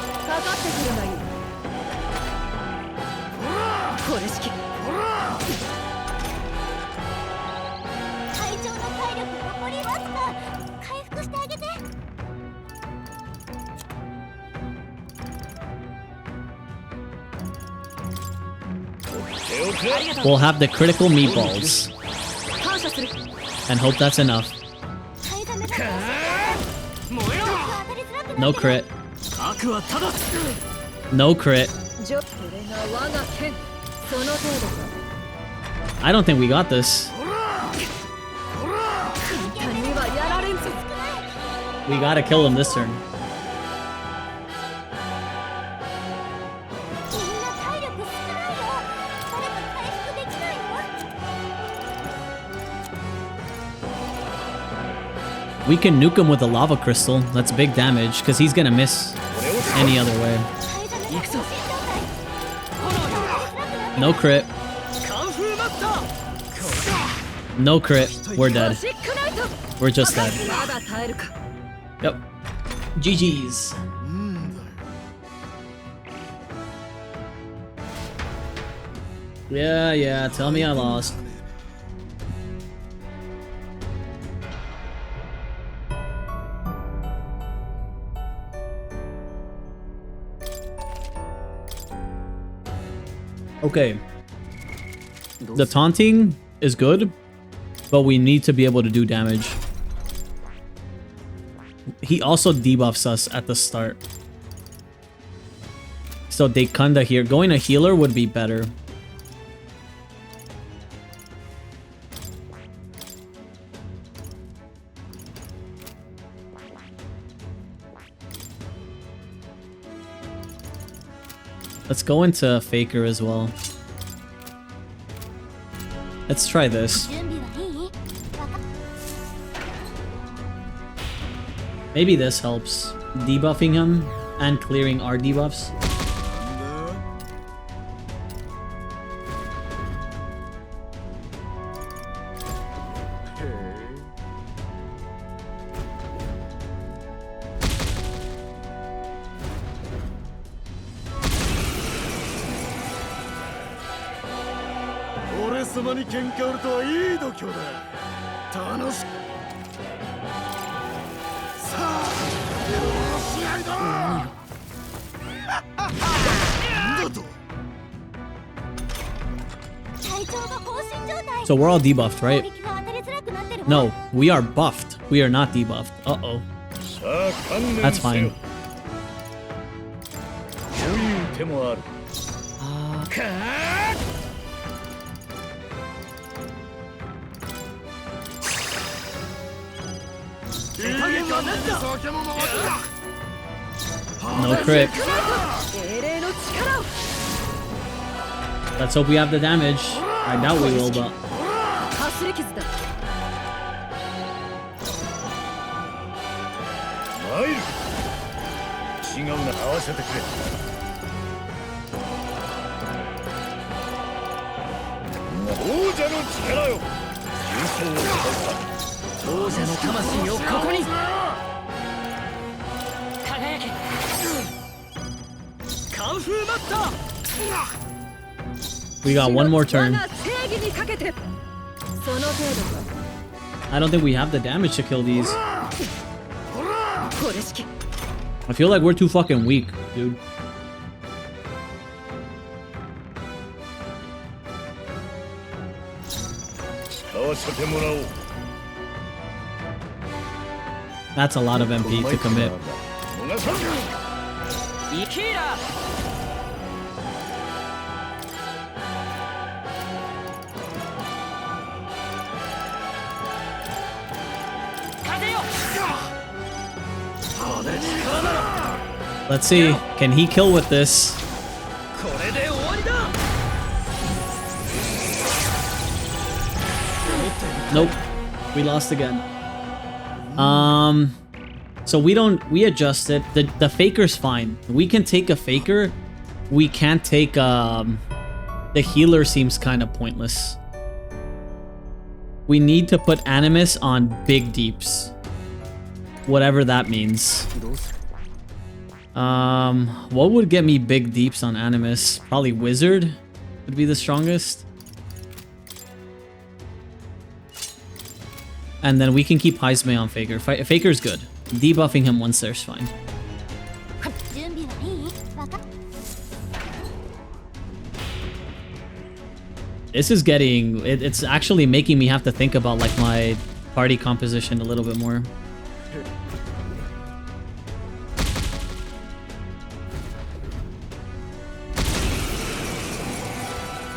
We'll have the critical meatballs. And hope that's enough. No crit. No crit. I don't think we got this. We gotta kill him this turn. We can nuke him with a lava crystal. That's big damage, because he's gonna miss any other way. No crit. No crit. We're dead. We're just dead. Yep. GG's. Yeah, tell me I lost. Okay. The taunting is good, but we need to be able to do damage. He also debuffs us at the start. So Dekanda here. Going a healer would be better. Let's go into Faker as well. Let's try this. Maybe this helps. Debuffing him and clearing our debuffs. So we're all debuffed, right? No, we are buffed. We are not debuffed. Uh-oh. That's fine. No crit. Let's hope we have the damage. I doubt we will, but... We got one more turn. I don't think we have the damage to kill these. I feel like we're too fucking weak, dude. That's a lot of MP to commit. Let's see, can he kill with this? Nope, we lost again. So we adjusted. The Faker's fine. We can take a Faker. We can't take the healer seems kind of pointless. We need to put Animus on big deeps. Whatever that means. What would get me big deeps on Animus? Probably Wizard would be the strongest. And then we can keep Heismei on Faker. Faker's good. Debuffing him once there's fine. This is getting... It's actually making me have to think about like my party composition a little bit more.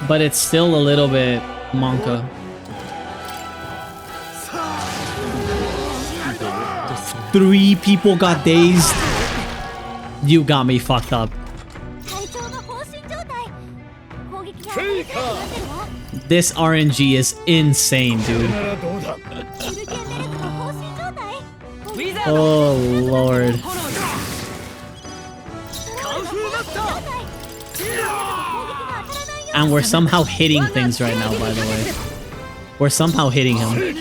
But it's still a little bit Monka. 3 people got dazed. You got me fucked up. This RNG is insane, dude. Oh, Lord. And we're somehow hitting things right now, by the way. We're somehow hitting him.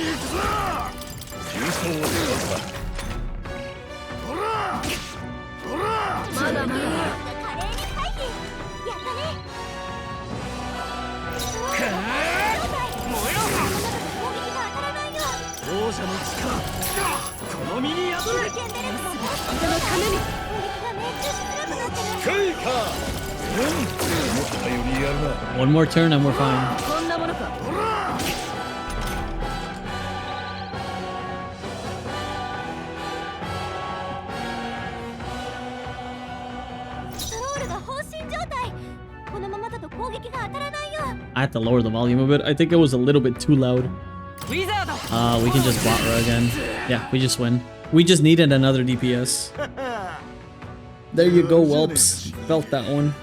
One more turn and we're fine. I had to lower the volume a bit. I think it was a little bit too loud. We can just Batra again. Yeah, we just win. We just needed another DPS. There you go, whelps. Felt that one.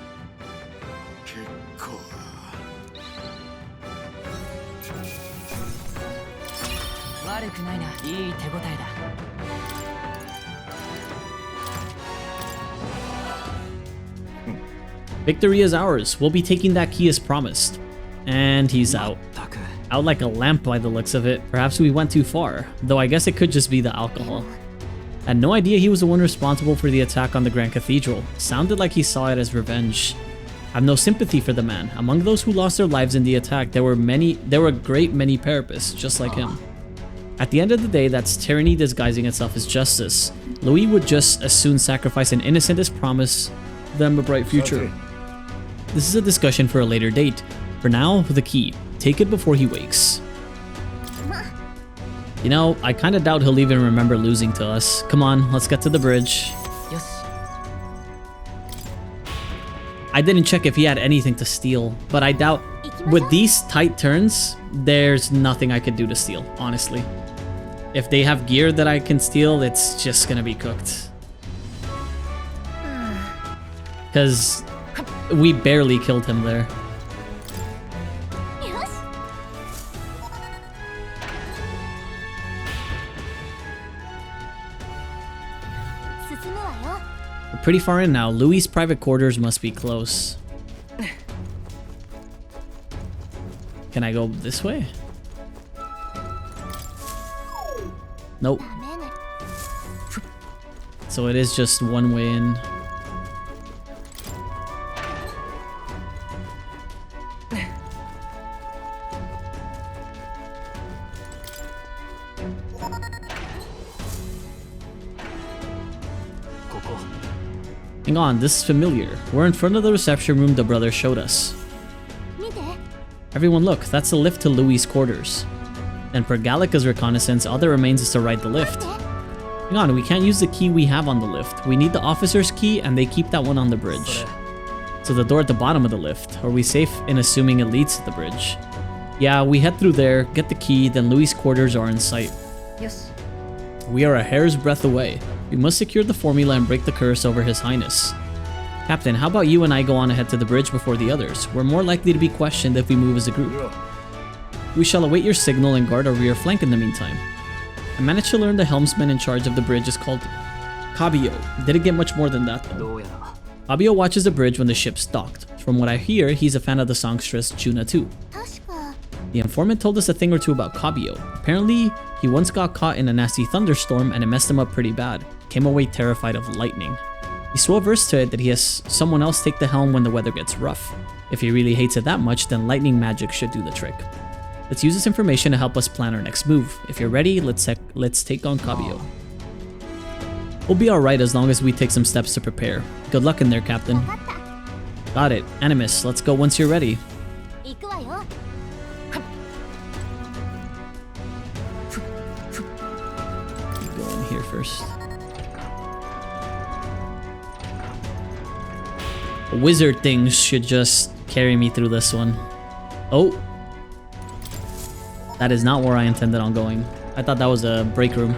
Victory is ours. We'll be taking that key as promised. And he's out. Out like a lamp by the looks of it. Perhaps we went too far, though I guess it could just be the alcohol. Had no idea he was the one responsible for the attack on the Grand Cathedral. Sounded like he saw it as revenge. I have no sympathy for the man. Among those who lost their lives in the attack, there were a great many Parapists, just like him. At the end of the day, that's tyranny disguising itself as justice. Louis would just as soon sacrifice an innocent as promise them a bright future. This is a discussion for a later date. For now, the key. Take it before he wakes. You know, I kind of doubt he'll even remember losing to us. Come on, let's get to the bridge. Yes. I didn't check if he had anything to steal, but I doubt with these tight turns, there's nothing I could do to steal, honestly. If they have gear that I can steal, it's just gonna be cooked. Because we barely killed him there. We're pretty far in now. Louis' private quarters must be close. Can I go this way? Nope. So it is just one way in. Hang on, this is familiar. We're in front of the reception room the brother showed us. Everyone look, that's the lift to Louis' quarters. And per Gallica's reconnaissance, all that remains is to ride the lift. Hang on, we can't use the key we have on the lift. We need the officer's key and they keep that one on the bridge. So the door at the bottom of the lift. Are we safe in assuming it leads to the bridge? Yeah, we head through there, get the key, then Louis' quarters are in sight. Yes. We are a hair's breadth away. We must secure the formula and break the curse over His Highness. Captain, how about you and I go on ahead to the bridge before the others? We're more likely to be questioned if we move as a group. We shall await your signal and guard our rear flank in the meantime. I managed to learn the helmsman in charge of the bridge is called Kabio. Didn't get much more than that though. Kabio watches the bridge when the ship's docked. From what I hear, he's a fan of the songstress Juna too. The informant told us a thing or two about Kabio. Apparently, he once got caught in a nasty thunderstorm and it messed him up pretty bad. Came away terrified of lightning. He's so averse to it that he has someone else take the helm when the weather gets rough. If he really hates it that much, then lightning magic should do the trick. Let's use this information to help us plan our next move. If you're ready, let's take on Kabio. We'll be alright as long as we take some steps to prepare. Good luck in there, Captain. Got it. Animus, let's go once you're ready. Going here first. Wizard things should just carry me through this one. Oh. That is not where I intended on going. I thought that was a break room.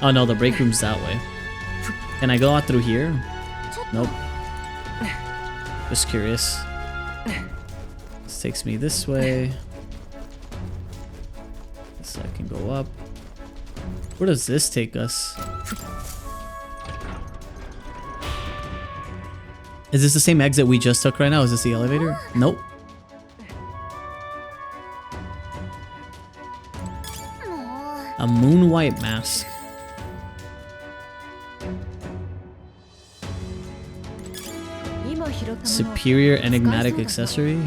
Oh no, the break room's that way. Can I go out through here? Nope. Just curious. This takes me this way. So I can go up. Where does this take us? Is this the same exit we just took right now? Is this the elevator? Nope. A moon white mask. Superior enigmatic accessory.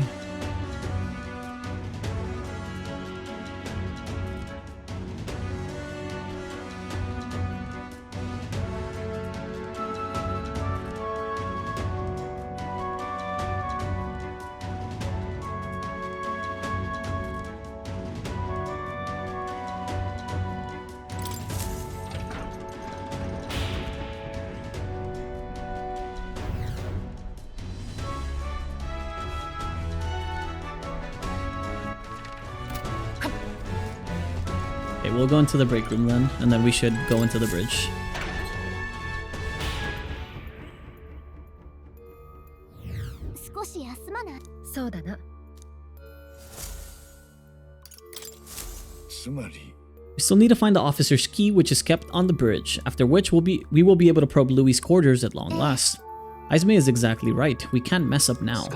Okay, we'll go into the break room then, and then we should go into the bridge. We still need to find the officer's key, which is kept on the bridge, after which we will be able to probe Louis' quarters at long last. Izme is exactly right, we can't mess up now.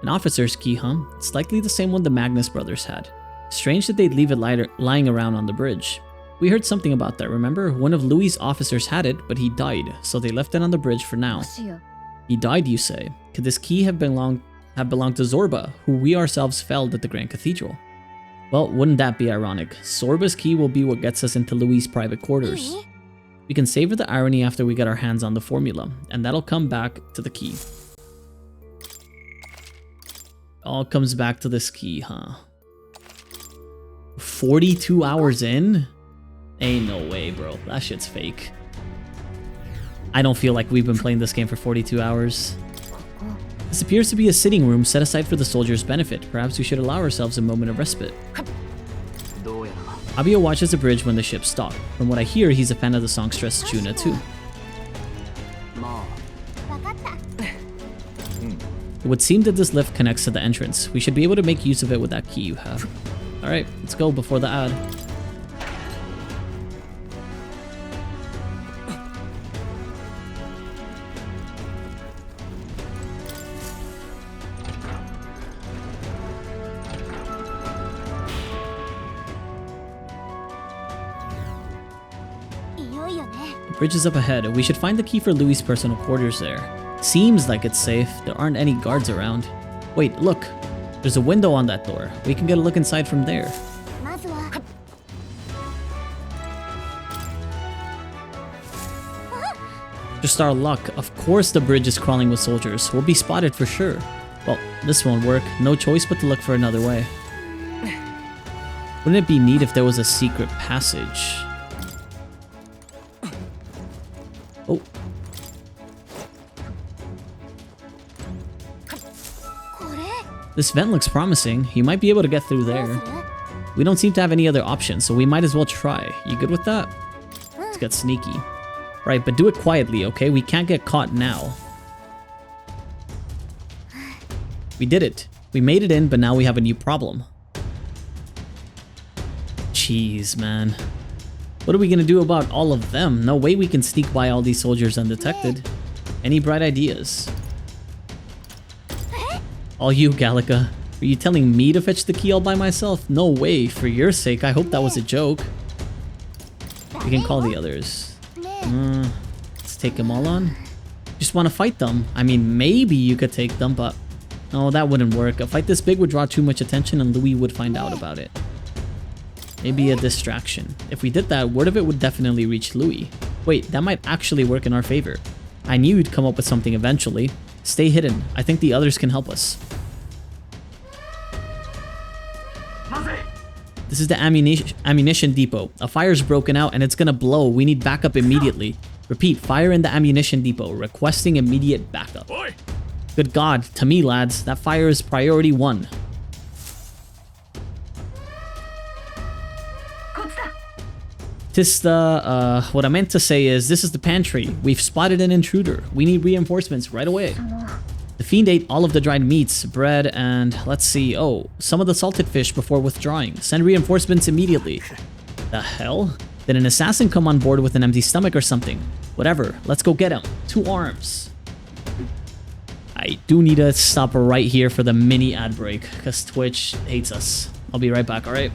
An officer's key, huh? It's likely the same one the Magnus brothers had. Strange that they'd leave it lying around on the bridge. We heard something about that, remember? One of Louis' officers had it, but he died, so they left it on the bridge for now. He died, you say? Could this key have belonged to Zorba, who we ourselves felled at the Grand Cathedral? Well, wouldn't that be ironic? Zorba's key will be what gets us into Louis' private quarters. We can savor the irony after we get our hands on the formula, and that'll come back to the key. All comes back to this key, huh? 42 hours in? Ain't no way, bro. That shit's fake. I don't feel like we've been playing this game for 42 hours. This appears to be a sitting room set aside for the soldiers' benefit. Perhaps we should allow ourselves a moment of respite. Abio watches the bridge when the ships stop. From what I hear, he's a fan of the song Stress Tuna too. It would seem that this lift connects to the entrance. We should be able to make use of it with that key you have. Alright, let's go before the ad. The bridge is up ahead. We should find the key for Louis' personal quarters there. Seems like it's safe. There aren't any guards around. Wait, look. There's a window on that door. We can get a look inside from there. Just our luck. Of course the bridge is crawling with soldiers. We'll be spotted for sure. Well, this won't work. No choice but to look for another way. Wouldn't it be neat if there was a secret passage? Oh. This vent looks promising. You might be able to get through there. We don't seem to have any other options, so we might as well try. You good with that? Let's get sneaky. Right, but do it quietly, okay? We can't get caught now. We did it. We made it in, but now we have a new problem. Jeez, man. What are we gonna do about all of them? No way we can sneak by all these soldiers undetected. Any bright ideas? All you, Gallica. Are you telling me to fetch the key all by myself? No way. For your sake, I hope that was a joke. We can call the others. Let's take them all on. Just want to fight them. I mean, maybe you could take them, but no, that wouldn't work. A fight this big would draw too much attention and Louis would find out about it. Maybe a distraction. If we did that, word of it would definitely reach Louis. Wait, that might actually work in our favor. I knew you'd come up with something eventually. Stay hidden. I think the others can help us. This is the ammunition depot. A fire's broken out and it's gonna blow. We need backup immediately. Repeat, fire in the ammunition depot. Requesting immediate backup. Good God, to me, lads, that fire is priority 1. Batista, what I meant to say is, this is the pantry. We've spotted an intruder. We need reinforcements right away. The fiend ate all of the dried meats, bread, and let's see. Oh, some of the salted fish before withdrawing. Send reinforcements immediately. The hell? Did an assassin come on board with an empty stomach or something? Whatever, let's go get him. 2 arms. I do need to stop right here for the mini ad break, because Twitch hates us. I'll be right back, alright?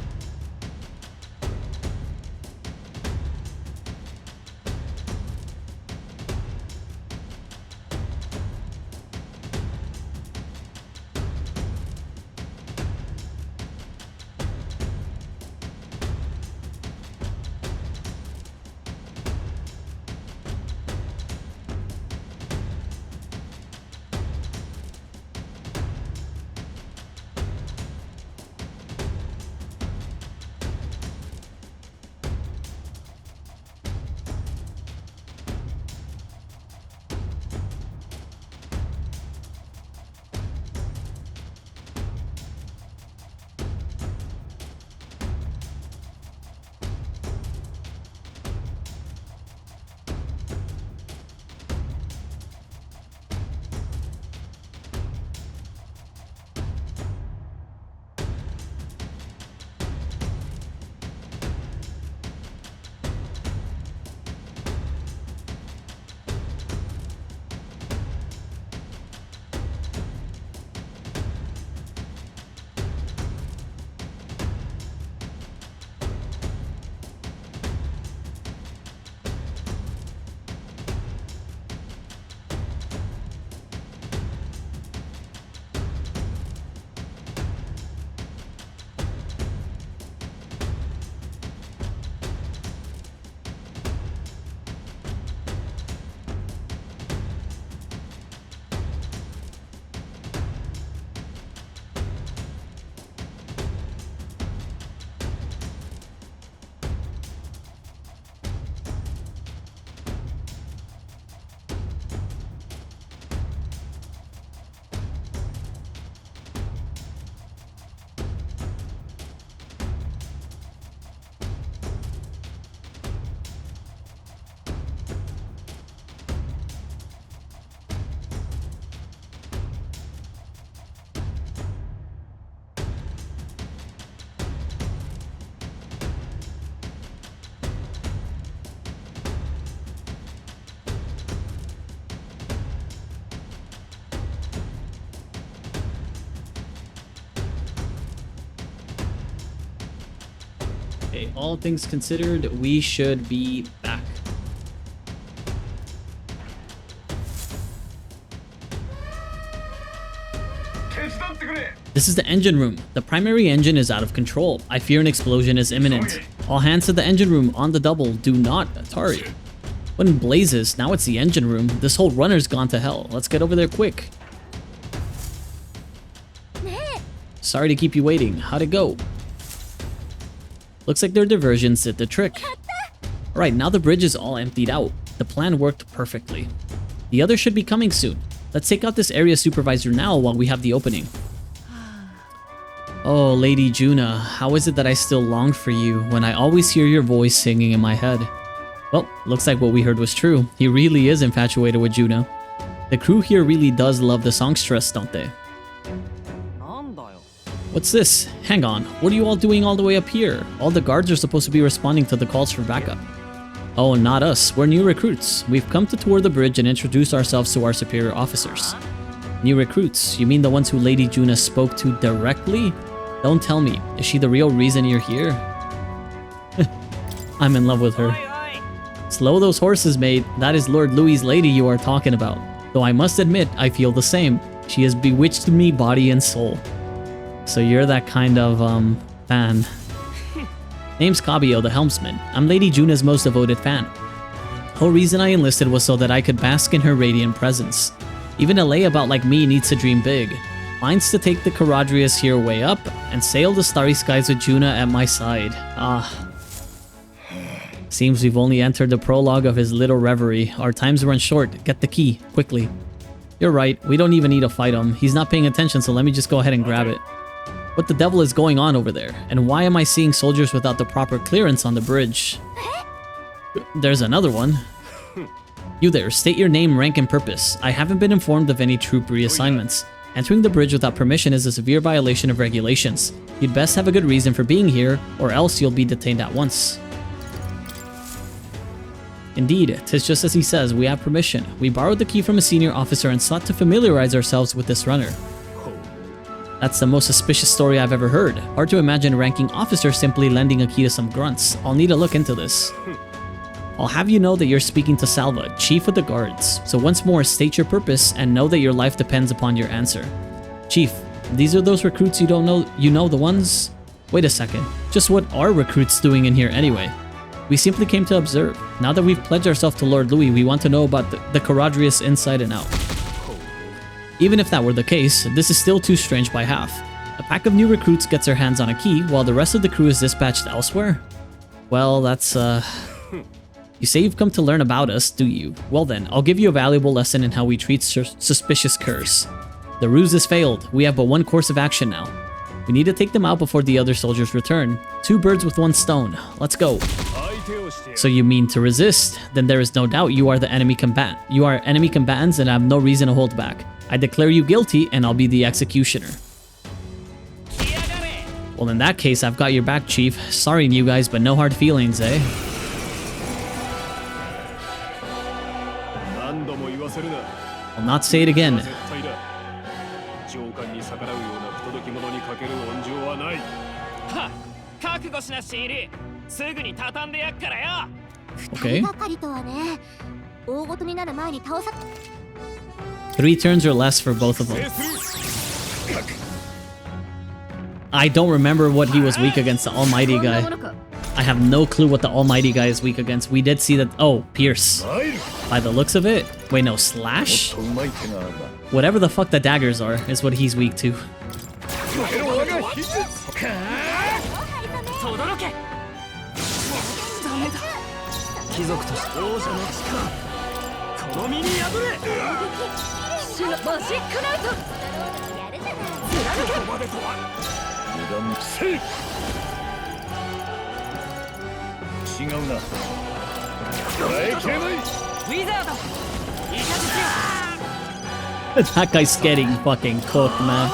Okay, all things considered, we should be back. This is the engine room. The primary engine is out of control. I fear an explosion is imminent. All hands to the engine room on the double. Do not Atari. What in blazes? Now it's the engine room. This whole runner's gone to hell. Let's get over there quick. Sorry to keep you waiting. How'd it go? Looks like their diversions did the trick. Alright, now the bridge is all emptied out. The plan worked perfectly. The others should be coming soon. Let's take out this area supervisor now while we have the opening. Oh, Lady Juna, how is it that I still long for you when I always hear your voice singing in my head? Well, looks like what we heard was true. He really is infatuated with Juna. The crew here really does love the songstress, don't they? What's this? Hang on, what are you all doing all the way up here? All the guards are supposed to be responding to the calls for backup. Oh, not us. We're new recruits. We've come to tour the bridge and introduce ourselves to our superior officers. New recruits? You mean the ones who Lady Juna spoke to directly? Don't tell me. Is she the real reason you're here? I'm in love with her. Slow those horses, mate. That is Lord Louis's lady you are talking about. Though I must admit, I feel the same. She has bewitched me body and soul. So you're that kind of, fan. Name's Cabio, the helmsman. I'm Lady Juna's most devoted fan. Whole reason I enlisted was so that I could bask in her radiant presence. Even a layabout like me needs to dream big. Mine's to take the Caradrius here way up and sail the starry skies with Juna at my side. Ah. Seems we've only entered the prologue of his little reverie. Our times run short. Get the key, quickly. You're right, we don't even need to fight him. He's not paying attention, so let me just go ahead and grab it. What the devil is going on over there? And why am I seeing soldiers without the proper clearance on the bridge? There's another one. You there, state your name, rank, and purpose. I haven't been informed of any troop reassignments. Entering the bridge without permission is a severe violation of regulations. You'd best have a good reason for being here, or else you'll be detained at once. Indeed, 'tis just as he says, we have permission. We borrowed the key from a senior officer and sought to familiarize ourselves with this runner. That's the most suspicious story I've ever heard. Hard to imagine a ranking officer simply lending a key to some grunts. I'll need to look into this. I'll have you know that you're speaking to Salva, Chief of the Guards. So once more, state your purpose and know that your life depends upon your answer. Chief, these are those recruits you don't know, you know the ones? Wait a second, just what are recruits doing in here anyway? We simply came to observe. Now that we've pledged ourselves to Lord Louis, we want to know about the Caradrius inside and out. Even if that were the case, this is still too strange by half. A pack of new recruits gets their hands on a key, while the rest of the crew is dispatched elsewhere? Well, that's, You say you've come to learn about us, do you? Well then, I'll give you a valuable lesson in how we treat suspicious curs. The ruse has failed. We have but one course of action now. We need to take them out before the other soldiers return. 2 birds with 1 stone. Let's go. So you mean to resist? Then there is no doubt you are the enemy combatant. You are enemy combatants and I have no reason to hold back. I declare you guilty and I'll be the executioner. Well, in that case, I've got your back, Chief. Sorry, you guys, but no hard feelings, eh? I'll not say it again. Okay. 3 turns or less for both of them. I don't remember what he was weak against, the Almighty guy. I have no clue what the Almighty guy is weak against. We did see that. Oh, Pierce. By the looks of it. Wait, no, Slash? Whatever the fuck the daggers are is what he's weak to. That guy's getting fucking cooked, man.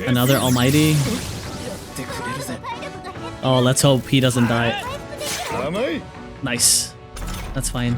Another Almighty. Oh, let's hope he doesn't die. Nice. That's fine.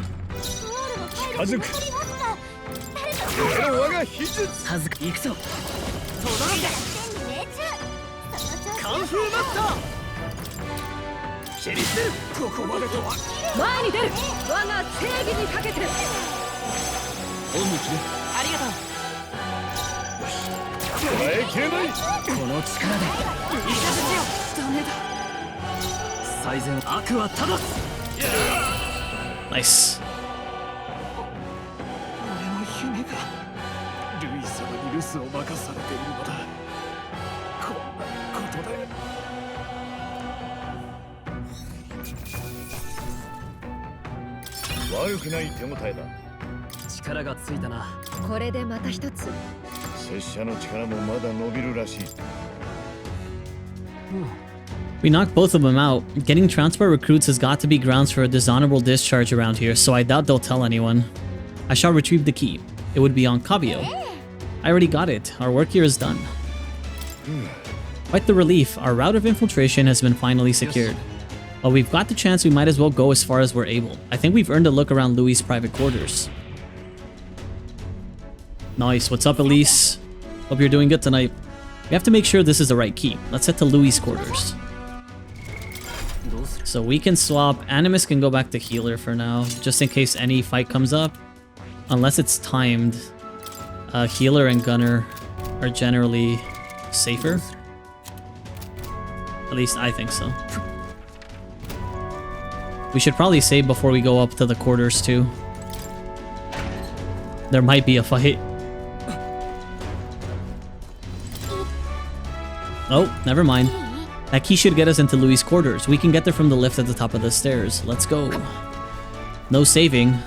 Nice. We knocked both of them out. Getting transport recruits has got to be grounds for a dishonorable discharge around here, so I doubt they'll tell anyone. I shall retrieve the key. It would be on Cabio. I already got it. Our work here is done. Quite the relief. Our route of infiltration has been finally secured. While we've got the chance, we might as well go as far as we're able. I think we've earned a look around Louis' private quarters. Nice. What's up, Elise? Hope you're doing good tonight. We have to make sure this is the right key. Let's head to Louis' quarters. So we can swap. Animus can go back to healer for now, just in case any fight comes up. Unless it's timed. Healer and gunner are generally safer. At least I think so. We should probably save before we go up to the quarters too. There might be a fight. Oh, never mind. That key should get us into Louis' quarters. We can get there from the lift at the top of the stairs. Let's go. No saving.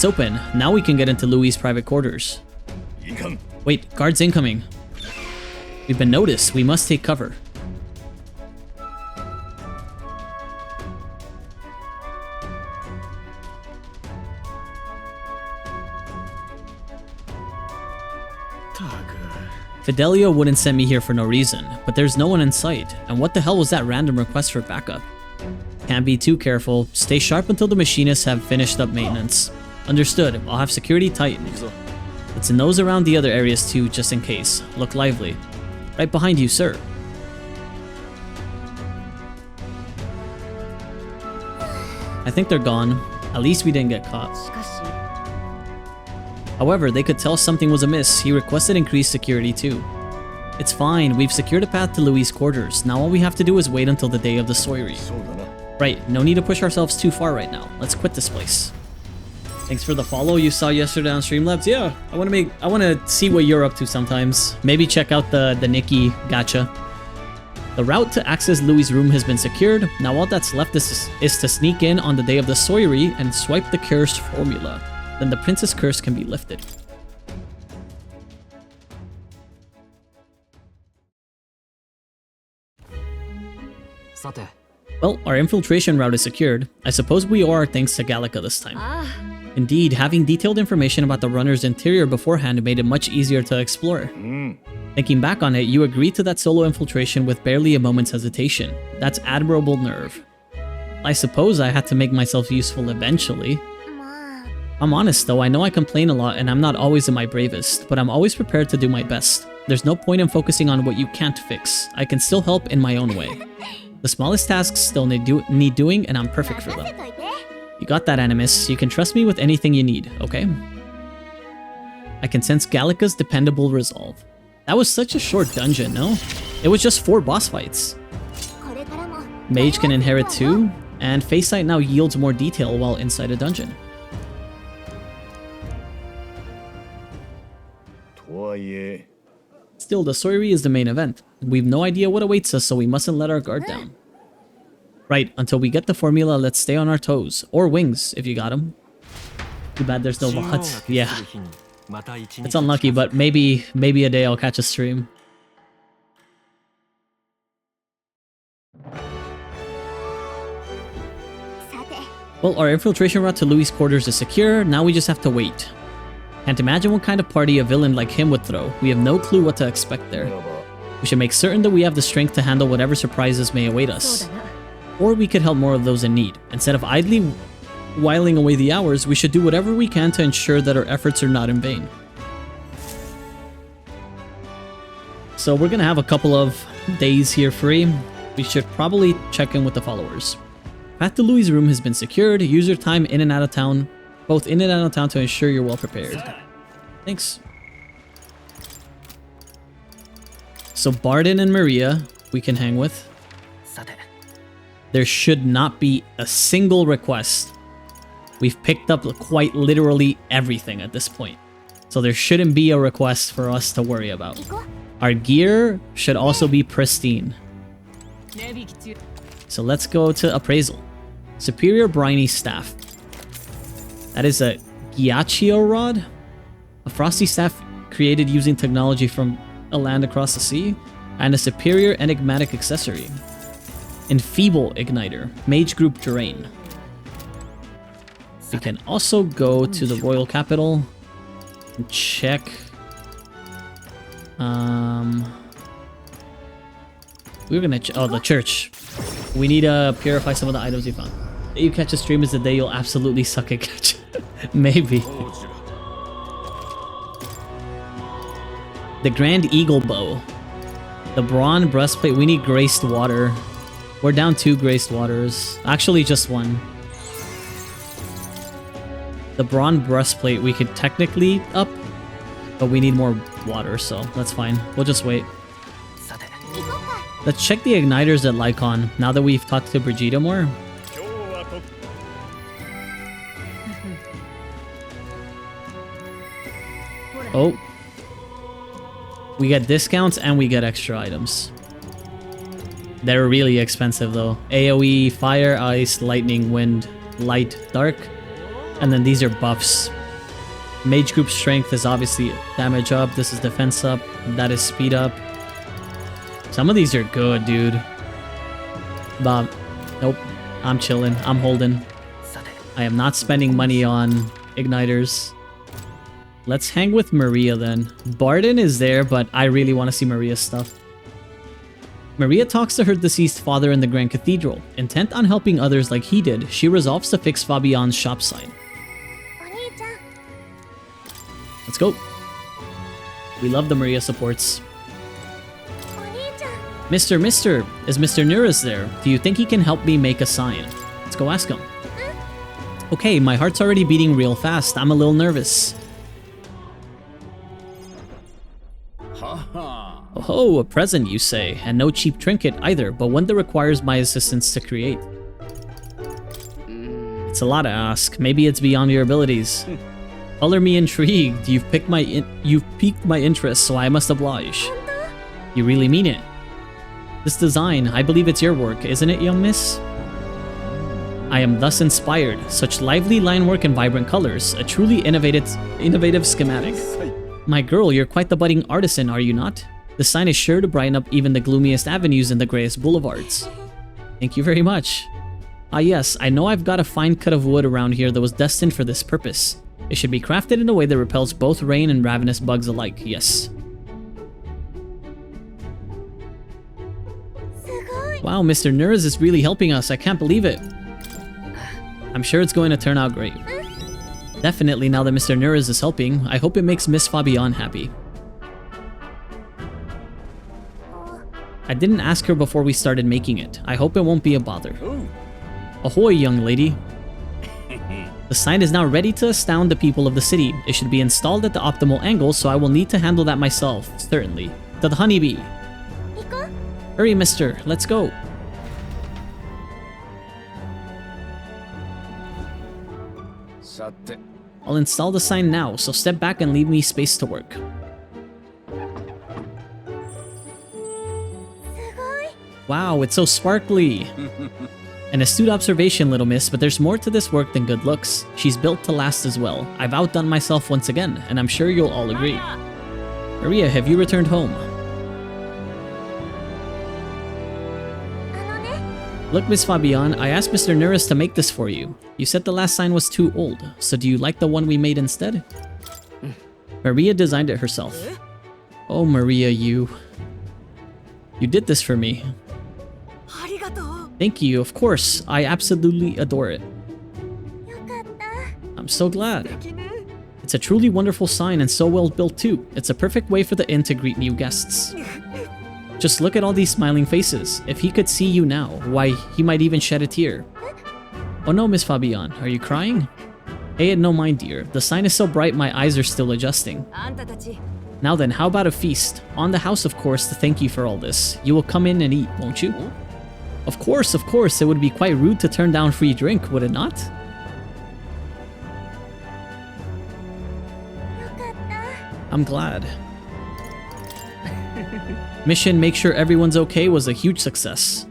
It's open. Now we can get into Louis' private quarters. Wait, guards incoming. We've been noticed. We must take cover. Fidelio wouldn't send me here for no reason, but there's no one in sight. And what the hell was that random request for backup? Can't be too careful. Stay sharp until the machinists have finished up maintenance. Understood. I'll have security tightened. Let's nose around the other areas too, just in case. Look lively. Right behind you, sir. I think they're gone. At least we didn't get caught. However, they could tell something was amiss. He requested increased security too. It's fine. We've secured a path to Louis' quarters. Now all we have to do is wait until the day of the soiree. Right, no need to push ourselves too far right now. Let's quit this place. Thanks for the follow you saw yesterday on Streamlabs. Yeah, I want to see what you're up to sometimes. Maybe check out the Nikki gacha. The route to access Louis' room has been secured. Now all that's left is to sneak in on the day of the soiree and swipe the cursed formula. Then the princess curse can be lifted. Well, our infiltration route is secured. I suppose we owe our thanks to Gallica this time. Indeed, having detailed information about the runner's interior beforehand made it much easier to explore. Thinking back on it, you agreed to that solo infiltration with barely a moment's hesitation. That's admirable nerve. I suppose I had to make myself useful eventually. I'm honest though, I know I complain a lot and I'm not always at my bravest, but I'm always prepared to do my best. There's no point in focusing on what you can't fix. I can still help in my own way. The smallest tasks still need doing, and I'm perfect for them. You got that, Animus. You can trust me with anything you need, okay? I can sense Gallica's dependable resolve. That was such a short dungeon, no? It was just 4 boss fights. Mage can inherit too, and Face Sight now yields more detail while inside a dungeon. Still, the soiree is the main event. We've no idea what awaits us, so we mustn't let our guard down. Right, until we get the formula, let's stay on our toes. Or wings, if you got them. Too bad there's no VODs. Yeah. It's unlucky, but maybe a day I'll catch a stream. Well, our infiltration route to Louis' quarters is secure. Now we just have to wait. Can't imagine what kind of party a villain like him would throw. We have no clue what to expect there. We should make certain that we have the strength to handle whatever surprises may await us. Or we could help more of those in need. Instead of idly whiling away the hours, we should do whatever we can to ensure that our efforts are not in vain. So we're gonna have a couple of days here free. We should probably check in with the followers. Path to Louis' room has been secured. Use your time in and out of town. Both in and out of town to ensure you're well prepared. Thanks. So Barden and Maria, we can hang with. There should not be a single request. We've picked up quite literally everything at this point. So there shouldn't be a request for us to worry about. Our gear should also be pristine. So let's go to appraisal. Superior briny staff. That is a Ghiaccio rod, a frosty staff created using technology from a land across the sea, and a superior enigmatic accessory. Enfeeble igniter, mage group terrain. We can also go to the royal capital and check. We're gonna the church. We need to purify some of the items we found. The day you catch a stream is the day you'll absolutely suck at catch. Maybe. The Grand Eagle Bow. The Brawn Breastplate. We need Graced Water. We're down 2 Graced Waters. Actually, just 1. The Brawn Breastplate we could technically up, but we need more water, so that's fine. We'll just wait. Let's check the igniters at Lycon, now that we've talked to Brigitte more. Oh. We get discounts and we get extra items. They're really expensive though. AoE, fire, ice, lightning, wind, light, dark. And then these are buffs. Mage group strength is obviously damage up. This is defense up. That is speed up. Some of these are good, dude. But nope. I'm chilling. I'm holding. I am not spending money on igniters. Let's hang with Maria then. Barden is there, but I really want to see Maria's stuff. Maria talks to her deceased father in the Grand Cathedral. Intent on helping others like he did, she resolves to fix Fabian's shop sign. Let's go. We love the Maria supports. Mister, is Mr. Nurus there? Do you think he can help me make a sign? Let's go ask him. Okay, my heart's already beating real fast. I'm a little nervous. Oh, a present, you say, and no cheap trinket either, but one that requires my assistance to create. It's a lot to ask. Maybe it's beyond your abilities. Color me intrigued. You've piqued my interest, so I must oblige. You really mean it? This design, I believe it's your work, isn't it, young miss? I am thus inspired. Such lively line work and vibrant colors, a truly innovative schematic. My girl, you're quite the budding artisan, are you not? The sign is sure to brighten up even the gloomiest avenues and the grayest boulevards. Thank you very much. Ah yes, I know I've got a fine cut of wood around here that was destined for this purpose. It should be crafted in a way that repels both rain and ravenous bugs alike, yes. Wow, Mr. Nurse is really helping us, I can't believe it. I'm sure it's going to turn out great. Definitely, now that Mr. Nurse is helping, I hope it makes Miss Fabian happy. I didn't ask her before we started making it. I hope it won't be a bother. Ahoy, young lady. The sign is now ready to astound the people of the city. It should be installed at the optimal angle, so I will need to handle that myself, certainly. To the honeybee. Hurry, mister. Let's go. I'll install the sign now, so step back and leave me space to work. Wow, it's so sparkly. An astute observation, little miss, but there's more to this work than good looks. She's built to last as well. I've outdone myself once again, and I'm sure you'll all agree. Maria, have you returned home? Look, Miss Fabian, I asked Mr. Nurse to make this for you. You said the last sign was too old, so do you like the one we made instead? Maria designed it herself. Oh, Maria, you did this for me. Thank you, of course. I absolutely adore it. I'm so glad. It's a truly wonderful sign and so well built too. It's a perfect way for the inn to greet new guests. Just look at all these smiling faces. If he could see you now, why, he might even shed a tear. Oh no, Miss Fabian, are you crying? Hey, no mind, dear. The sign is so bright my eyes are still adjusting. Now then, how about a feast? On the house, of course, to thank you for all this. You will come in and eat, won't you? Of course, it would be quite rude to turn down free drink, would it not? I'm glad. Mission make sure everyone's okay was a huge success.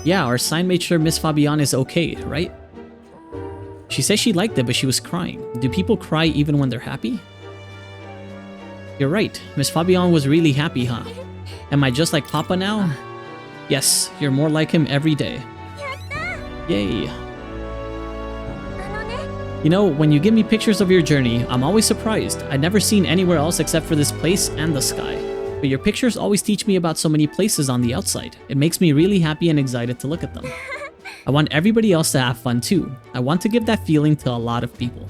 Yeah, our sign made sure Miss Fabian is okay, right? She says she liked it, but she was crying. Do people cry even when they're happy? You're right, Miss Fabian was really happy, huh? Am I just like Papa now? Yes, you're more like him every day. Yay. You know, when you give me pictures of your journey, I'm always surprised. I'd never seen anywhere else except for this place and the sky. But your pictures always teach me about so many places on the outside. It makes me really happy and excited to look at them. I want everybody else to have fun too. I want to give that feeling to a lot of people.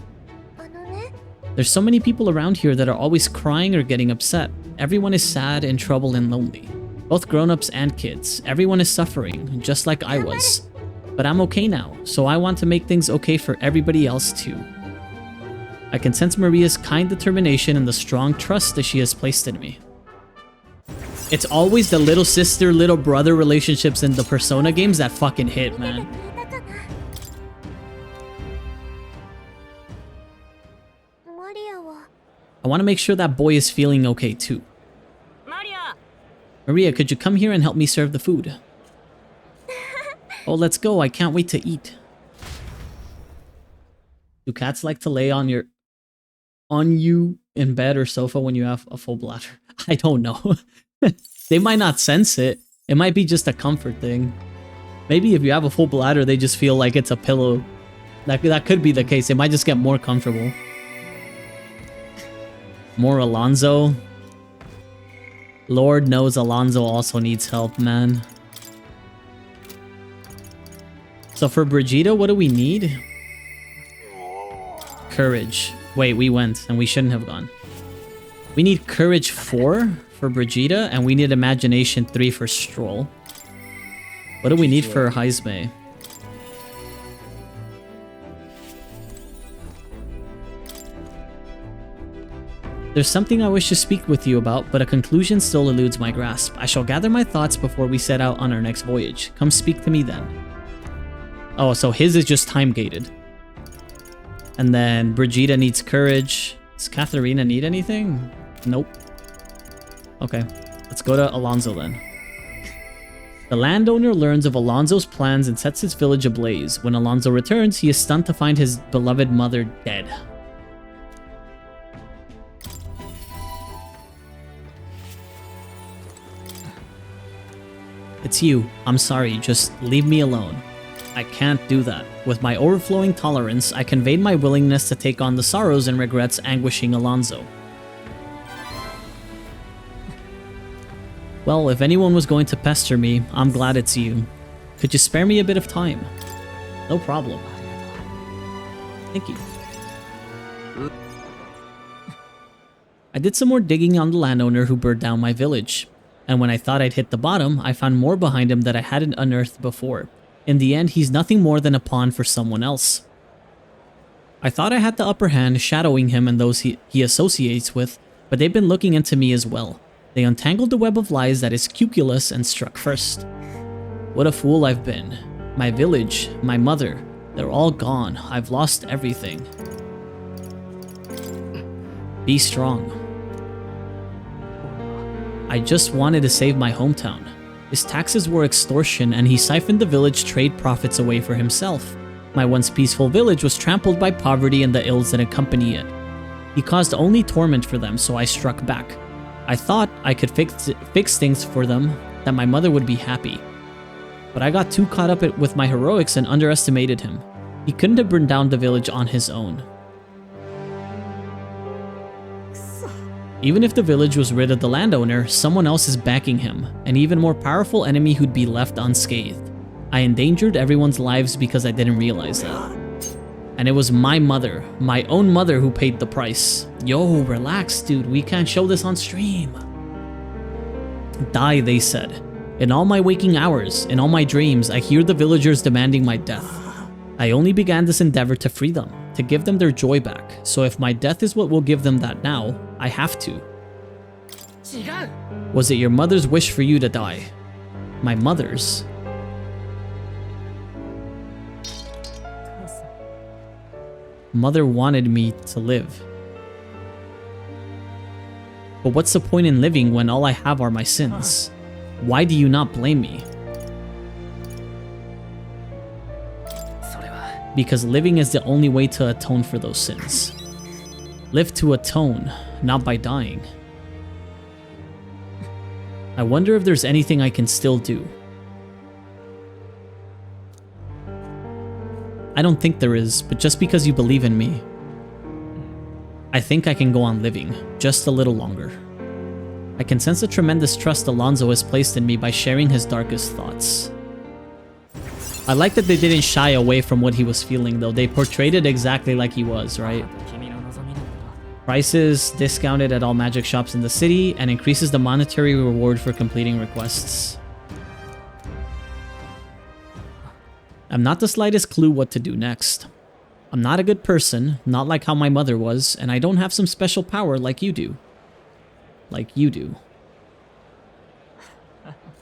There's so many people around here that are always crying or getting upset. Everyone is sad and troubled and lonely. Both grown-ups and kids. Everyone is suffering, just like I was. But I'm okay now, so I want to make things okay for everybody else too. I can sense Maria's kind determination and the strong trust that she has placed in me. It's always the little sister, little brother relationships in the Persona games that fucking hit, man. I want to make sure that boy is feeling okay too. Maria, could you come here and help me serve the food? Oh, let's go. I can't wait to eat. Do cats like to lay on you in bed or sofa when you have a full bladder? I don't know. They might not sense it. It might be just a comfort thing. Maybe if you have a full bladder, they just feel like it's a pillow. That could be the case. They might just get more comfortable. More Alonso. Lord knows Alonso also needs help, man. So for Brigida, what do we need? Courage. Wait, we went and we shouldn't have gone. We need Courage 4 for Brigida and we need Imagination 3 for Stroll. What do we need for Heisme? There's something I wish to speak with you about, but a conclusion still eludes my grasp. I shall gather my thoughts before we set out on our next voyage. Come speak to me then. Oh, so his is just time-gated. And then Brigida needs courage. Does Katharina need anything? Nope. Okay, let's go to Alonso then. The landowner learns of Alonso's plans and sets his village ablaze. When Alonso returns, he is stunned to find his beloved mother dead. It's you. I'm sorry, just leave me alone. I can't do that. With my overflowing tolerance, I conveyed my willingness to take on the sorrows and regrets anguishing Alonso. Well, if anyone was going to pester me, I'm glad it's you. Could you spare me a bit of time? No problem. Thank you. I did some more digging on the landowner who burned down my village. And when I thought I'd hit the bottom, I found more behind him that I hadn't unearthed before. In the end, he's nothing more than a pawn for someone else. I thought I had the upper hand, shadowing him and those he associates with, but they've been looking into me as well. They untangled the web of lies that is Cuculus and struck first. What a fool I've been. My village, my mother, they're all gone. I've lost everything. Be strong. I just wanted to save my hometown. His taxes were extortion and he siphoned the village trade profits away for himself. My once peaceful village was trampled by poverty and the ills that accompany it. He caused only torment for them, so I struck back. I thought I could fix things for them, that my mother would be happy. But I got too caught up with my heroics and underestimated him. He couldn't have burned down the village on his own. Even if the village was rid of the landowner, someone else is backing him, an even more powerful enemy who'd be left unscathed. I endangered everyone's lives because I didn't realize that. And it was my mother, my own mother, who paid the price. Yo, relax, dude, we can't show this on stream. Die, they said. In all my waking hours, in all my dreams, I hear the villagers demanding my death. I only began this endeavor to free them, to give them their joy back, so if my death is what will give them that now, I have to. Was it your mother's wish for you to die? My mother's? Mother wanted me to live. But what's the point in living when all I have are my sins? Why do you not blame me? Because living is the only way to atone for those sins. Live to atone, not by dying. I wonder if there's anything I can still do. I don't think there is, but just because you believe in me, I think I can go on living, just a little longer. I can sense the tremendous trust Alonso has placed in me by sharing his darkest thoughts. I like that they didn't shy away from what he was feeling though, they portrayed it exactly like he was, right? Prices discounted at all magic shops in the city and increases the monetary reward for completing requests. I'm not the slightest clue what to do next. I'm not a good person, not like how my mother was, and I don't have some special power like you do. Like you do.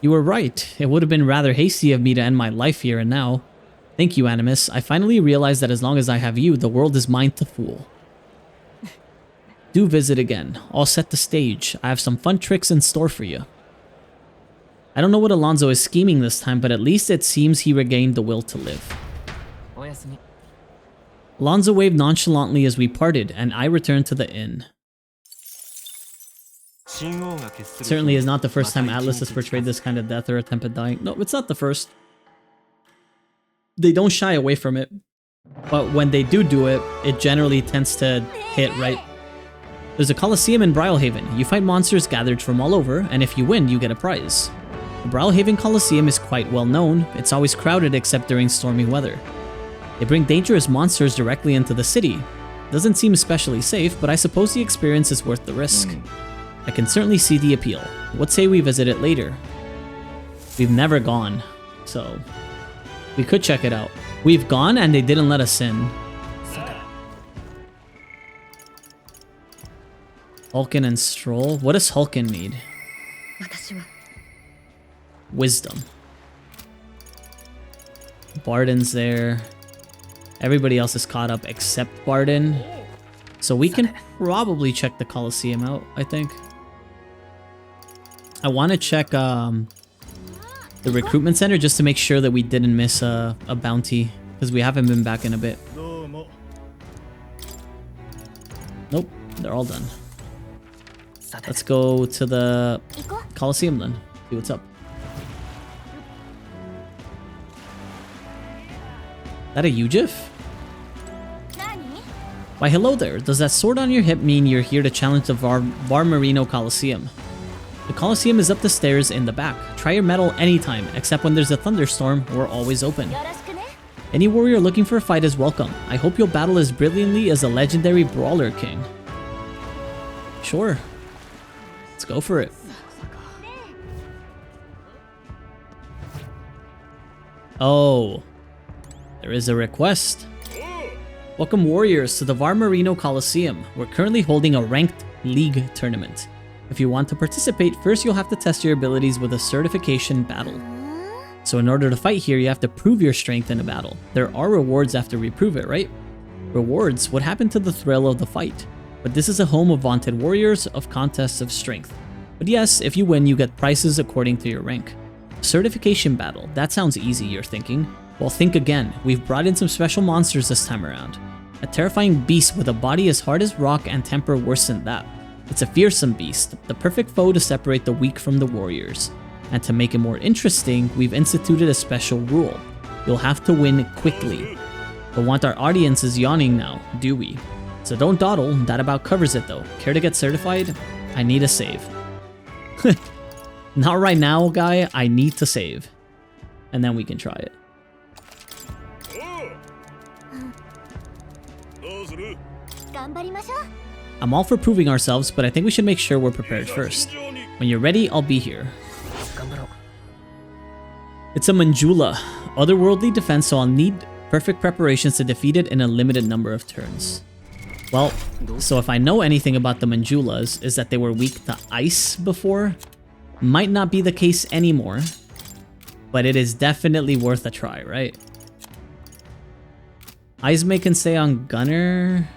You were right. It would have been rather hasty of me to end my life here and now. Thank you, Animus. I finally realized that as long as I have you, the world is mine to fool. Do visit again. I'll set the stage. I have some fun tricks in store for you. I don't know what Alonso is scheming this time, but at least it seems he regained the will to live. Alonzo waved nonchalantly as we parted, and I returned to the inn. Certainly is not the first time Atlas has portrayed this kind of death or attempt at dying. No, it's not the first. They don't shy away from it. But when they do it, it generally tends to hit right. There's a Coliseum in Brylehaven. You fight monsters gathered from all over, and if you win, you get a prize. The Brylehaven Coliseum is quite well known. It's always crowded except during stormy weather. They bring dangerous monsters directly into the city. Doesn't seem especially safe, but I suppose the experience is worth the risk. I can certainly see the appeal. What say we visit it later? We've never gone, so we could check it out. We've gone and they didn't let us in. Hulkin and Stroll? What does Hulkin need? Wisdom. Barden's there. Everybody else is caught up except Barden. So we can probably check the Coliseum out, I think. I want to check the recruitment center just to make sure that we didn't miss a bounty, because we haven't been back in a bit. Nope, they're all done. Let's go to the Coliseum then, see what's up. That a Ujif? Why hello there, does that sword on your hip mean you're here to challenge the Varmarino Coliseum? The Coliseum is up the stairs in the back. Try your metal anytime, except when there's a thunderstorm, we're always open. Any warrior looking for a fight is welcome. I hope you'll battle as brilliantly as the legendary Brawler King. Sure. Let's go for it. Oh. There is a request. Welcome warriors to the Varmarino Coliseum. We're currently holding a ranked league tournament. If you want to participate, first you'll have to test your abilities with a certification battle. So in order to fight here, you have to prove your strength in a battle. There are rewards after we prove it, right? Rewards? What happened to the thrill of the fight? But this is a home of vaunted warriors, of contests of strength. But yes, if you win, you get prizes according to your rank. Certification battle. That sounds easy, you're thinking. Well, think again. We've brought in some special monsters this time around. A terrifying beast with a body as hard as rock and temper worse than that. It's a fearsome beast, the perfect foe to separate the weak from the warriors. And to make it more interesting, we've instituted a special rule. You'll have to win quickly. But want our audiences yawning now, do we? So don't dawdle, that about covers it though. Care to get certified? I need a save. Not right now, guy, I need to save. And then we can try it. I'm all for proving ourselves, but I think we should make sure we're prepared first. When you're ready, I'll be here. It's a Manjula, otherworldly defense, so I'll need perfect preparations to defeat it in a limited number of turns. Well, so if I know anything about the Manjulas, is that they were weak to ice before. Might not be the case anymore, but it is definitely worth a try, right? Izme can stay on Gunner.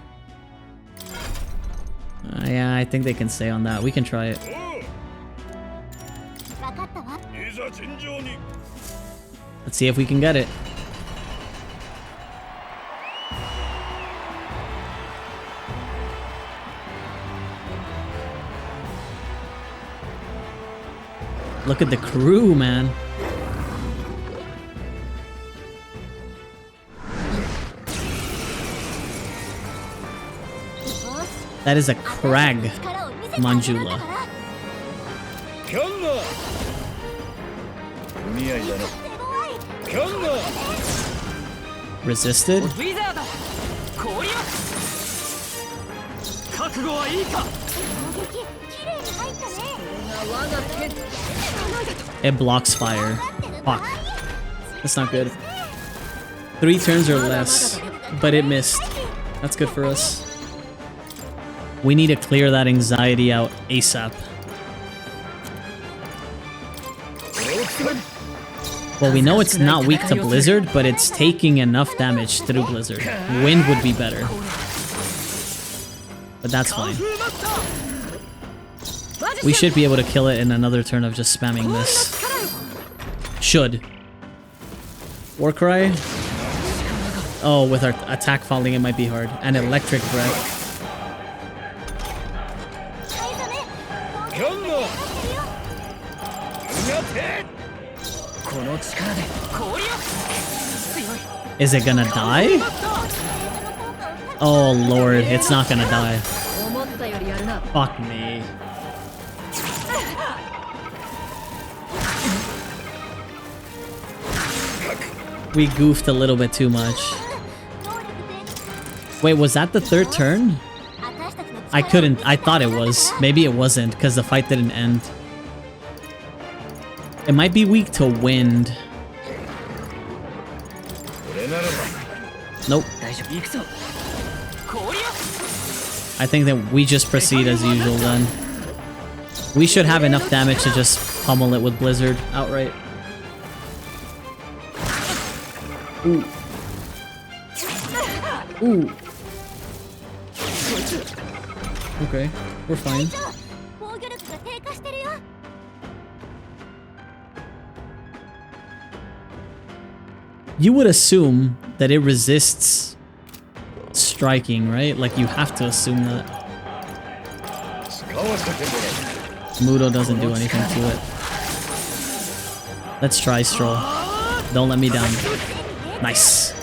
Yeah, I think they can stay on that. We can try it. Let's see if we can get it. Look at the crew, man. That is a Crag Manjula. Resisted? It blocks fire. Fuck. That's not good. 3 turns or less, but it missed. That's good for us. We need to clear that anxiety out ASAP. Well, we know it's not weak to Blizzard, but it's taking enough damage through Blizzard. Wind would be better. But that's fine. We should be able to kill it in another turn of just spamming this. Should. Warcry. Oh, with our attack falling, it might be hard. And electric breath. Is it gonna die? Oh lord, it's not gonna die. Fuck me. We goofed a little bit too much. Wait, was that the third turn? I thought it was. Maybe it wasn't, because the fight didn't end. It might be weak to wind. Nope. I think that we just proceed as usual then. We should have enough damage to just pummel it with Blizzard outright. Ooh. Ooh. Okay, we're fine. You would assume that it resists striking, right? Like, you have to assume that. Mudo doesn't do anything to it. Let's try Stroll. Don't let me down. Nice.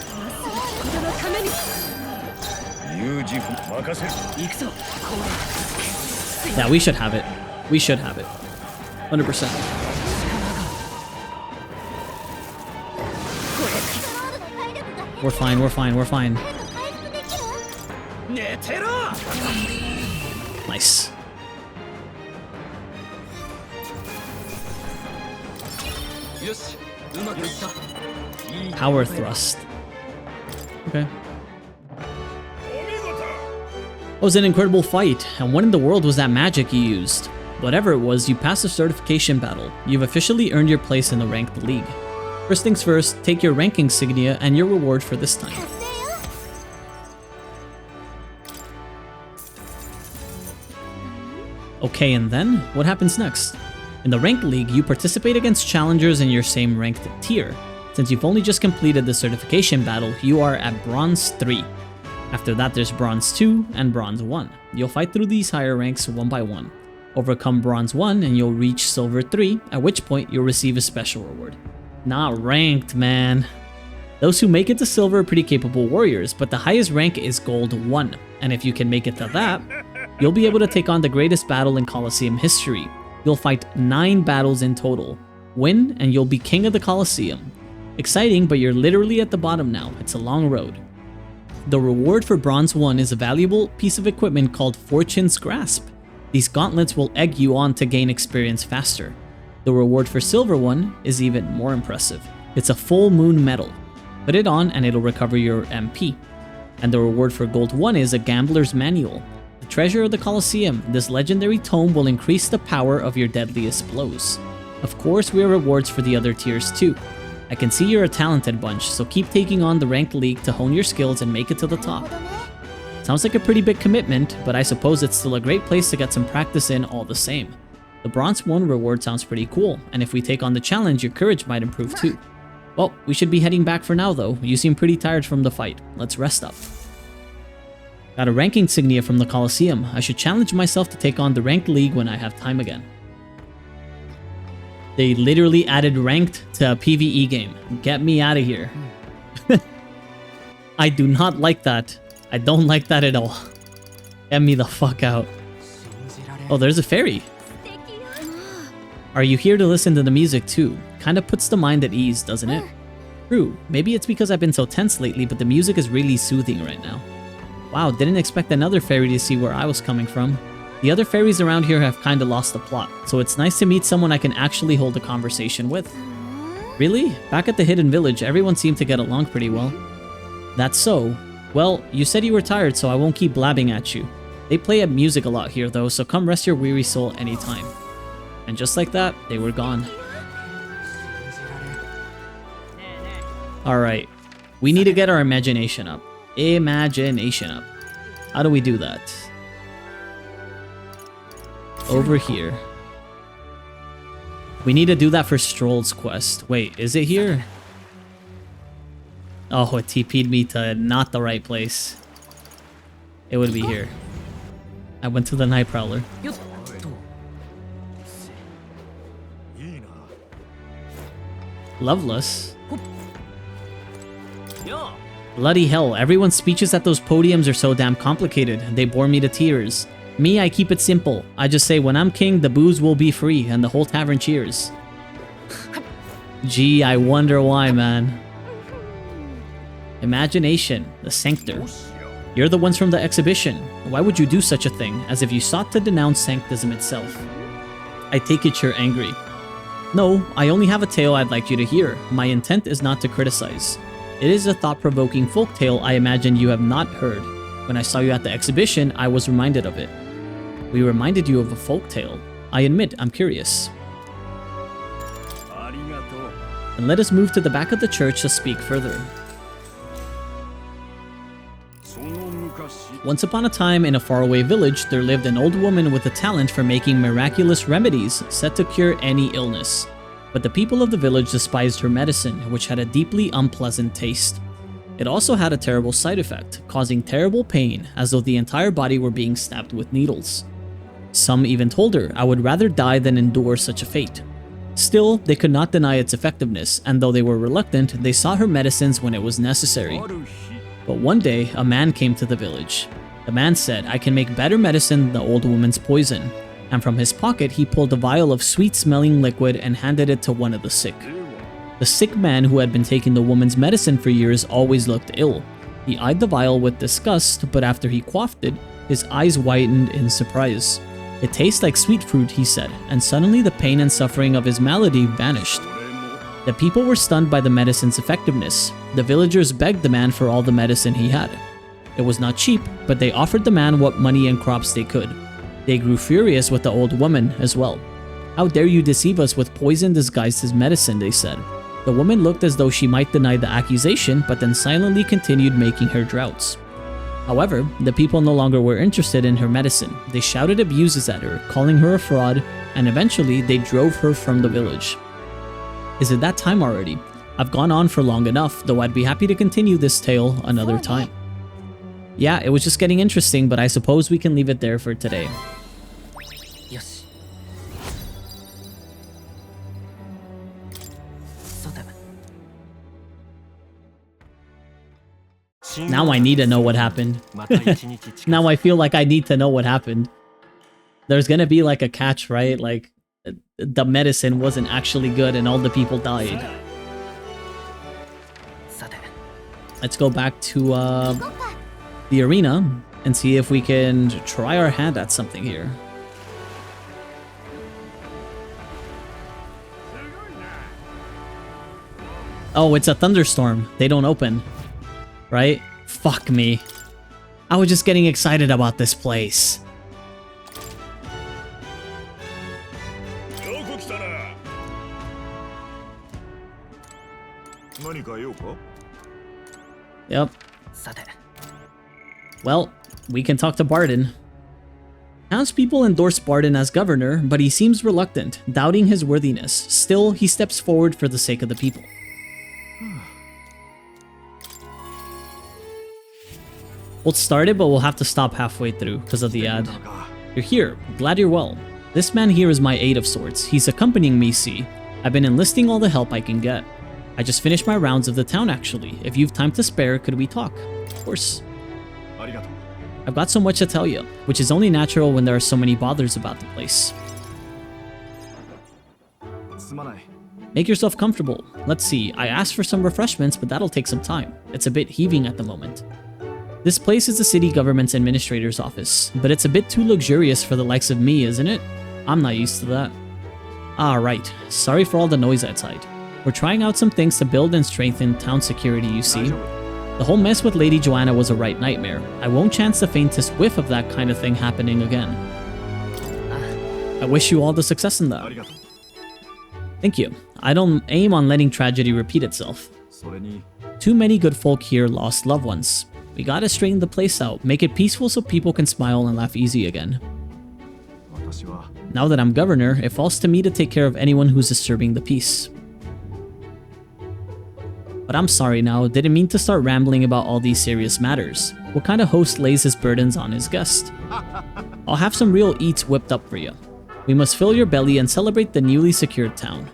Yeah, we should have it. We should have it. 100%. We're fine, we're fine, we're fine. Nice. Power thrust. Okay. That was an incredible fight, and what in the world was that magic you used? Whatever it was, you passed the certification battle. You've officially earned your place in the ranked league. First things first, take your rank insignia and your reward for this time. Okay, and then? What happens next? In the ranked league, you participate against challengers in your same ranked tier. Since you've only just completed the certification battle, you are at Bronze 3. After that, there's Bronze 2 and Bronze 1. You'll fight through these higher ranks one by one. Overcome Bronze 1 and you'll reach Silver 3, at which point you'll receive a special reward. Not ranked, man. Those who make it to Silver are pretty capable warriors, but the highest rank is Gold 1, and if you can make it to that, you'll be able to take on the greatest battle in Colosseum history. You'll fight 9 battles in total. Win, and you'll be king of the Colosseum. Exciting, but you're literally at the bottom now. It's a long road. The reward for Bronze 1 is a valuable piece of equipment called Fortune's Grasp. These gauntlets will egg you on to gain experience faster. The reward for Silver 1 is even more impressive. It's a full moon medal. Put it on and it'll recover your MP. And the reward for Gold 1 is a Gambler's Manual. The treasure of the Colosseum, this legendary tome will increase the power of your deadliest blows. Of course, we have rewards for the other tiers too. I can see you're a talented bunch, so keep taking on the ranked league to hone your skills and make it to the top. Sounds like a pretty big commitment, but I suppose it's still a great place to get some practice in all the same. The Bronze 1 reward sounds pretty cool, and if we take on the challenge, your courage might improve too. Well, we should be heading back for now though. You seem pretty tired from the fight. Let's rest up. Got a rank insignia from the Colosseum. I should challenge myself to take on the ranked league when I have time again. They literally added ranked to a PvE game. Get me out of here. I do not like that. I don't like that at all. Get me the fuck out. Oh, there's a fairy. Are you here to listen to the music too? Kinda puts the mind at ease, doesn't it? True, maybe it's because I've been so tense lately, but the music is really soothing right now. Wow, didn't expect another fairy to see where I was coming from. The other fairies around here have kinda lost the plot, so it's nice to meet someone I can actually hold a conversation with. Really? Back at the Hidden Village, everyone seemed to get along pretty well. That's so. Well, you said you were tired, so I won't keep blabbing at you. They play music a lot here though, so come rest your weary soul anytime. And just like that, they were gone. Alright, we need to get our imagination up. Imagination up. How do we do that? Over here. We need to do that for Stroll's quest. Wait, is it here? Oh, it TP'd me to not the right place. It would be here. I went to the Night Prowler. Loveless. Bloody hell, everyone's speeches at those podiums are so damn complicated. They bore me to tears. Me, I keep it simple. I just say when I'm king, the booze will be free and the whole tavern cheers. Gee, I wonder why, man. Imagination, the Sanctor. You're the ones from the exhibition. Why would you do such a thing, as if you sought to denounce sanctism itself? I take it you're angry. No, I only have a tale I'd like you to hear. My intent is not to criticize. It is a thought-provoking folktale I imagine you have not heard. When I saw you at the exhibition, I was reminded of it. We reminded you of a folktale. I admit, I'm curious. And let us move to the back of the church to speak further. Once upon a time, in a faraway village, there lived an old woman with a talent for making miraculous remedies set to cure any illness. But the people of the village despised her medicine, which had a deeply unpleasant taste. It also had a terrible side effect, causing terrible pain, as though the entire body were being stabbed with needles. Some even told her, I would rather die than endure such a fate. Still, they could not deny its effectiveness, and though they were reluctant, they sought her medicines when it was necessary. But one day, a man came to the village. The man said, I can make better medicine than the old woman's poison. And from his pocket, he pulled a vial of sweet-smelling liquid and handed it to one of the sick. The sick man, who had been taking the woman's medicine for years, always looked ill. He eyed the vial with disgust, but after he quaffed it, his eyes widened in surprise. It tastes like sweet fruit, he said, and suddenly the pain and suffering of his malady vanished. The people were stunned by the medicine's effectiveness. The villagers begged the man for all the medicine he had. It was not cheap, but they offered the man what money and crops they could. They grew furious with the old woman as well. How dare you deceive us with poison disguised as medicine, they said. The woman looked as though she might deny the accusation, but then silently continued making her draughts. However, the people no longer were interested in her medicine. They shouted abuses at her, calling her a fraud, and eventually they drove her from the village. Is it that time already? I've gone on for long enough, though I'd be happy to continue this tale another time. Yeah, it was just getting interesting, but I suppose we can leave it there for today. Now I need to know what happened. Now I feel like I need to know what happened. There's gonna be like a catch, right? Like, the medicine wasn't actually good and all the people died. Let's go back to the arena and see if we can try our hand at something here. Oh, it's a thunderstorm. They don't open. Right? Fuck me. I was just getting excited about this place. Yep. Well, we can talk to Barden. Townspeople endorse Barden as governor, but he seems reluctant, doubting his worthiness. Still, he steps forward for the sake of the people. We'll start it, but we'll have to stop halfway through because of the ad. You're here. Glad you're well. This man here is my aide of sorts. He's accompanying me, see. I've been enlisting all the help I can get. I just finished my rounds of the town, actually. If you've time to spare, could we talk? Of course. I've got so much to tell you, which is only natural when there are so many bothers about the place. Make yourself comfortable. Let's see, I asked for some refreshments, but that'll take some time. It's a bit heaving at the moment. This place is the city government's administrator's office, but it's a bit too luxurious for the likes of me, isn't it? I'm not used to that. Ah, right. Sorry for all the noise outside. We're trying out some things to build and strengthen town security, you see. The whole mess with Lady Joanna was a right nightmare. I won't chance the faintest whiff of that kind of thing happening again. I wish you all the success in that. Thank you. I don't aim on letting tragedy repeat itself. Too many good folk here lost loved ones. We gotta straighten the place out, make it peaceful so people can smile and laugh easy again. Now that I'm governor, it falls to me to take care of anyone who's disturbing the peace. But I'm sorry now, didn't mean to start rambling about all these serious matters. What kind of host lays his burdens on his guest? I'll have some real eats whipped up for you. We must fill your belly and celebrate the newly secured town.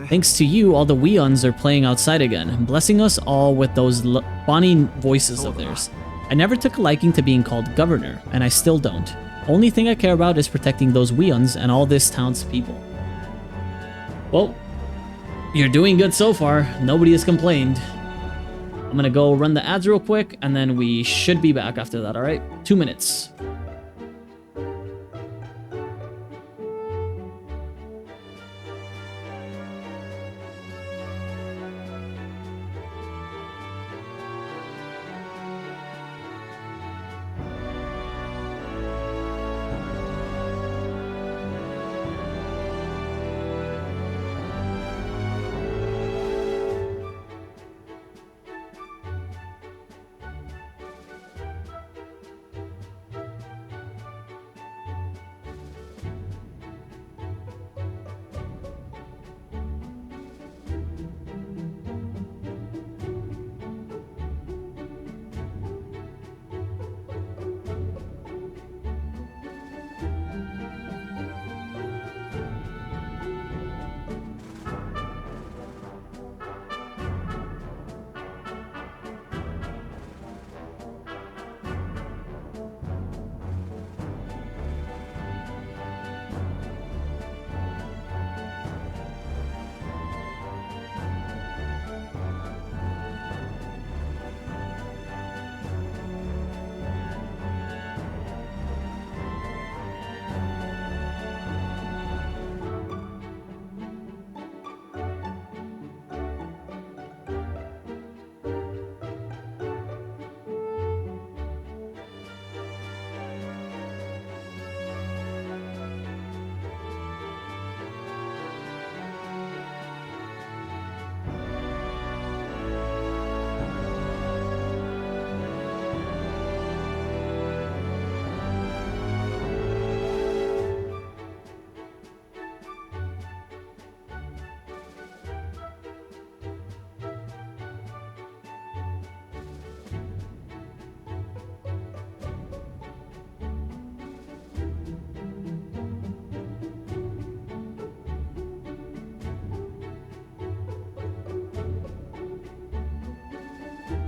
Thanks to you, all the Weons are playing outside again, blessing us all with those bonny voices of theirs. I never took a liking to being called governor, and I still don't. Only thing I care about is protecting those Weons and all this town's people. Well, you're doing good so far. Nobody has complained. I'm gonna go run the ads real quick, and then we should be back after that, alright? 2 minutes.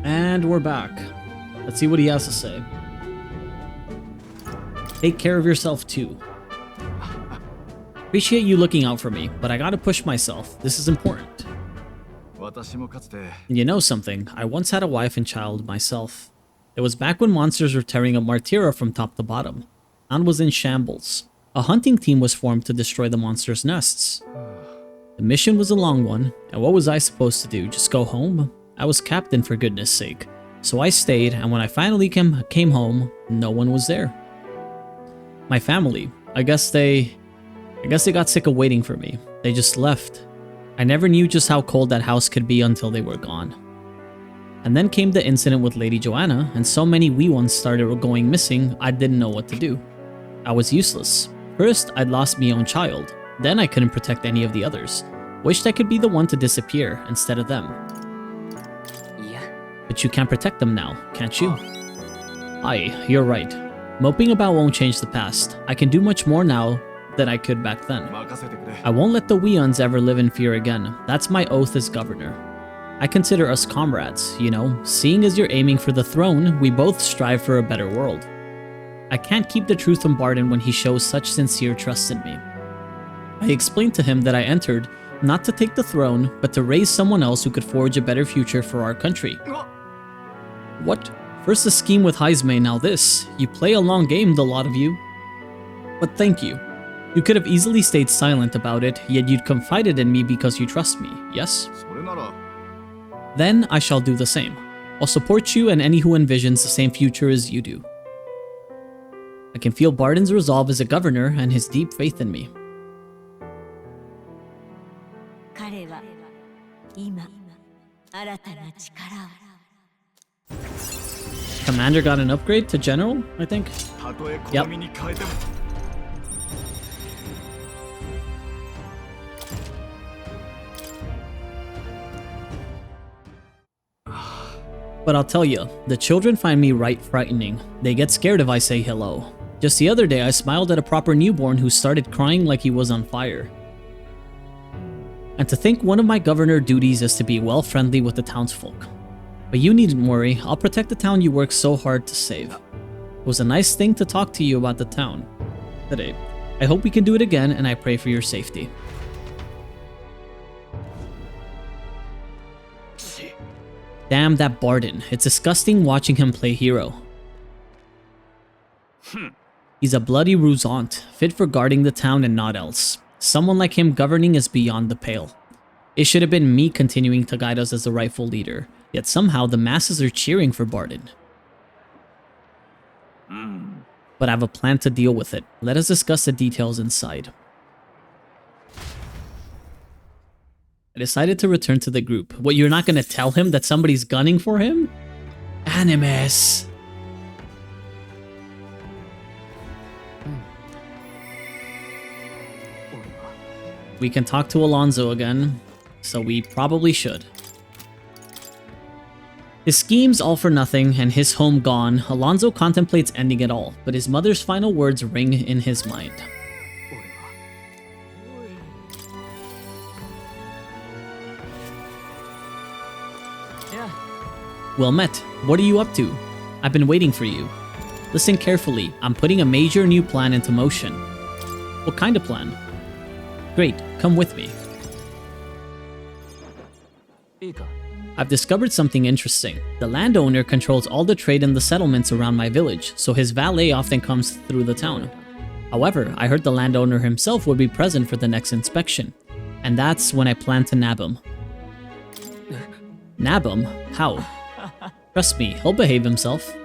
And we're back. Let's see what he has to say. Take care of yourself too. Appreciate you looking out for me, but I gotta push myself. This is important. You know something? I once had a wife and child myself. It was back when monsters were tearing up Martira from top to bottom. Town was in shambles. A hunting team was formed to destroy the monsters' nests. The mission was a long one, and what was I supposed to do? Just go home? I was captain for goodness sake. So I stayed, and when I finally came home, no one was there. My family, I guess they got sick of waiting for me. They just left. I never knew just how cold that house could be until they were gone. And then came the incident with Lady Joanna, and so many wee ones started going missing, I didn't know what to do. I was useless. First, I'd lost my own child. Then I couldn't protect any of the others. Wished I could be the one to disappear instead of them. But you can't protect them now, can't you? Aye, you're right. Moping about won't change the past. I can do much more now than I could back then. I won't let the Weons ever live in fear again. That's my oath as governor. I consider us comrades, you know. Seeing as you're aiming for the throne, we both strive for a better world. I can't keep the truth from Barden when he shows such sincere trust in me. I explained to him that I entered not to take the throne, but to raise someone else who could forge a better future for our country. What? First a scheme with Heisme, now this. You play a long game, the lot of you. But thank you. You could have easily stayed silent about it, yet you'd confided in me because you trust me, yes? Then I shall do the same. I'll support you and any who envisions the same future as you do. I can feel Barden's resolve as a governor and his deep faith in me. Commander got an upgrade to general, I think. Yep. But I'll tell you, the children find me right frightening. They get scared if I say hello. Just the other day, I smiled at a proper newborn who started crying like he was on fire. And to think one of my governor duties is to be well friendly with the townsfolk. But you needn't worry, I'll protect the town you worked so hard to save. It was a nice thing to talk to you about the town today. I hope we can do it again, and I pray for your safety. Damn that Barden. It's disgusting watching him play hero. He's a bloody rusant, fit for guarding the town and not else. Someone like him governing is beyond the pale. It should have been me continuing to guide us as the rightful leader, yet somehow the masses are cheering for Barden. But I have a plan to deal with it. Let us discuss the details inside. I decided to return to the group. What, you're not gonna tell him that somebody's gunning for him? Animus! We can talk to Alonso again, so we probably should. His schemes all for nothing and his home gone, Alonso contemplates ending it all, but his mother's final words ring in his mind. Well met. What are you up to? I've been waiting for you. Listen carefully. I'm putting a major new plan into motion. What kind of plan? Great. Come with me. I've discovered something interesting. The landowner controls all the trade in the settlements around my village, so his valet often comes through the town. However, I heard the landowner himself would be present for the next inspection, and that's when I plan to nab him. Nab him? How? Trust me, he'll behave himself.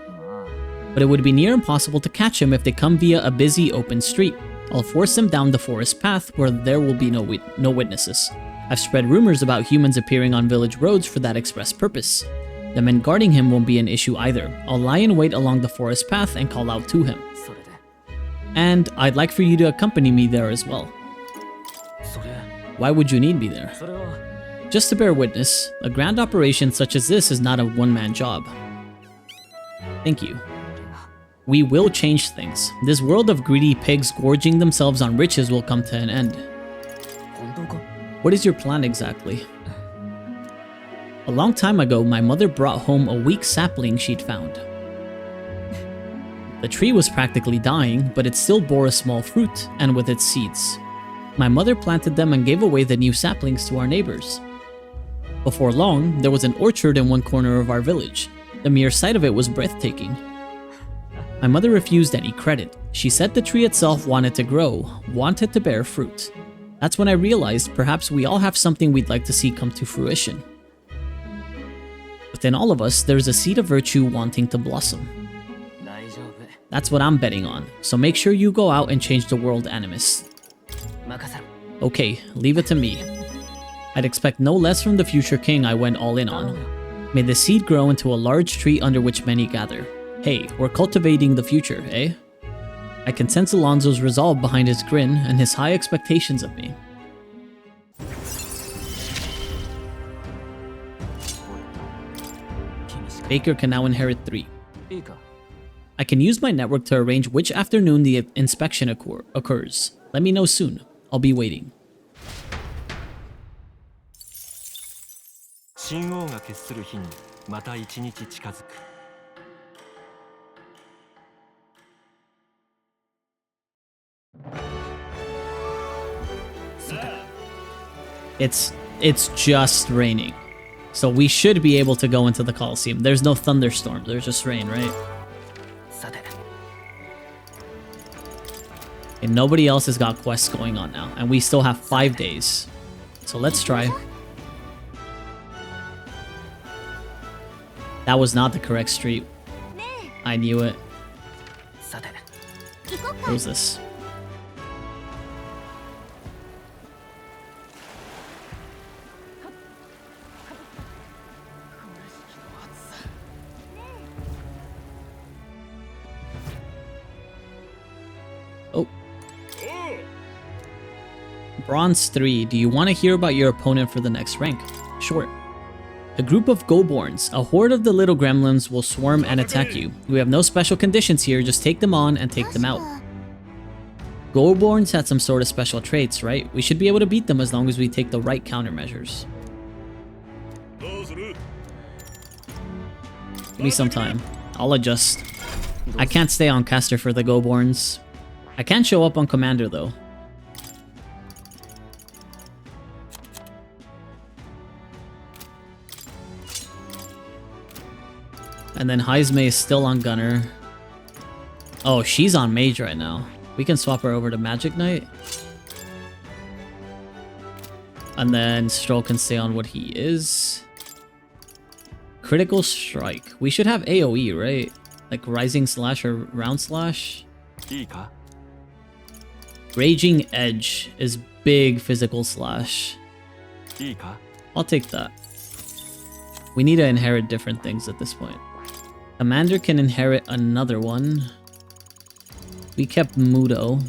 But it would be near impossible to catch him if they come via a busy open street. I'll force them down the forest path where there will be no witnesses. I've spread rumors about humans appearing on village roads for that express purpose. The men guarding him won't be an issue either. I'll lie in wait along the forest path and call out to him. And I'd like for you to accompany me there as well. Why would you need me there? Just to bear witness, a grand operation such as this is not a one-man job. Thank you. We will change things. This world of greedy pigs gorging themselves on riches will come to an end. What is your plan exactly? A long time ago, my mother brought home a weak sapling she'd found. The tree was practically dying, but it still bore a small fruit, and with its seeds. My mother planted them and gave away the new saplings to our neighbors. Before long, there was an orchard in one corner of our village. The mere sight of it was breathtaking. My mother refused any credit. She said the tree itself wanted to grow, wanted to bear fruit. That's when I realized perhaps we all have something we'd like to see come to fruition. Within all of us, there's a seed of virtue wanting to blossom. That's what I'm betting on, so make sure you go out and change the world, Animus. Okay, leave it to me. I'd expect no less from the future king I went all in on. May the seed grow into a large tree under which many gather. Hey, we're cultivating the future, eh? I can sense Alonso's resolve behind his grin and his high expectations of me. Baker can now inherit 3. I can use my network to arrange which afternoon the inspection occurs. Let me know soon. I'll be waiting. It's just raining. So we should be able to go into the Coliseum. There's no thunderstorm, there's just rain, right? And nobody else has got quests going on now, and we still have 5 days. So let's try. That was not the correct street. I knew it. What was this? Oh. Bronze 3. Do you want to hear about your opponent for the next rank? Sure. A group of Goborns, a horde of the little gremlins, will swarm and attack you. We have no special conditions here, just take them on and take them out. Goborns had some sort of special traits, right? We should be able to beat them as long as we take the right countermeasures. Give me some time. I'll adjust. I can't stay on caster for the Goborns. I can show up on commander though. And then Heisme is still on gunner. Oh, she's on mage right now. We can swap her over to Magic Knight. And then Stroll can stay on what he is. Critical Strike. We should have AoE, right? Like Rising Slash or Round Slash. Raging Edge is big physical slash. I'll take that. We need to inherit different things at this point. Commander can inherit another one. We kept Mudo.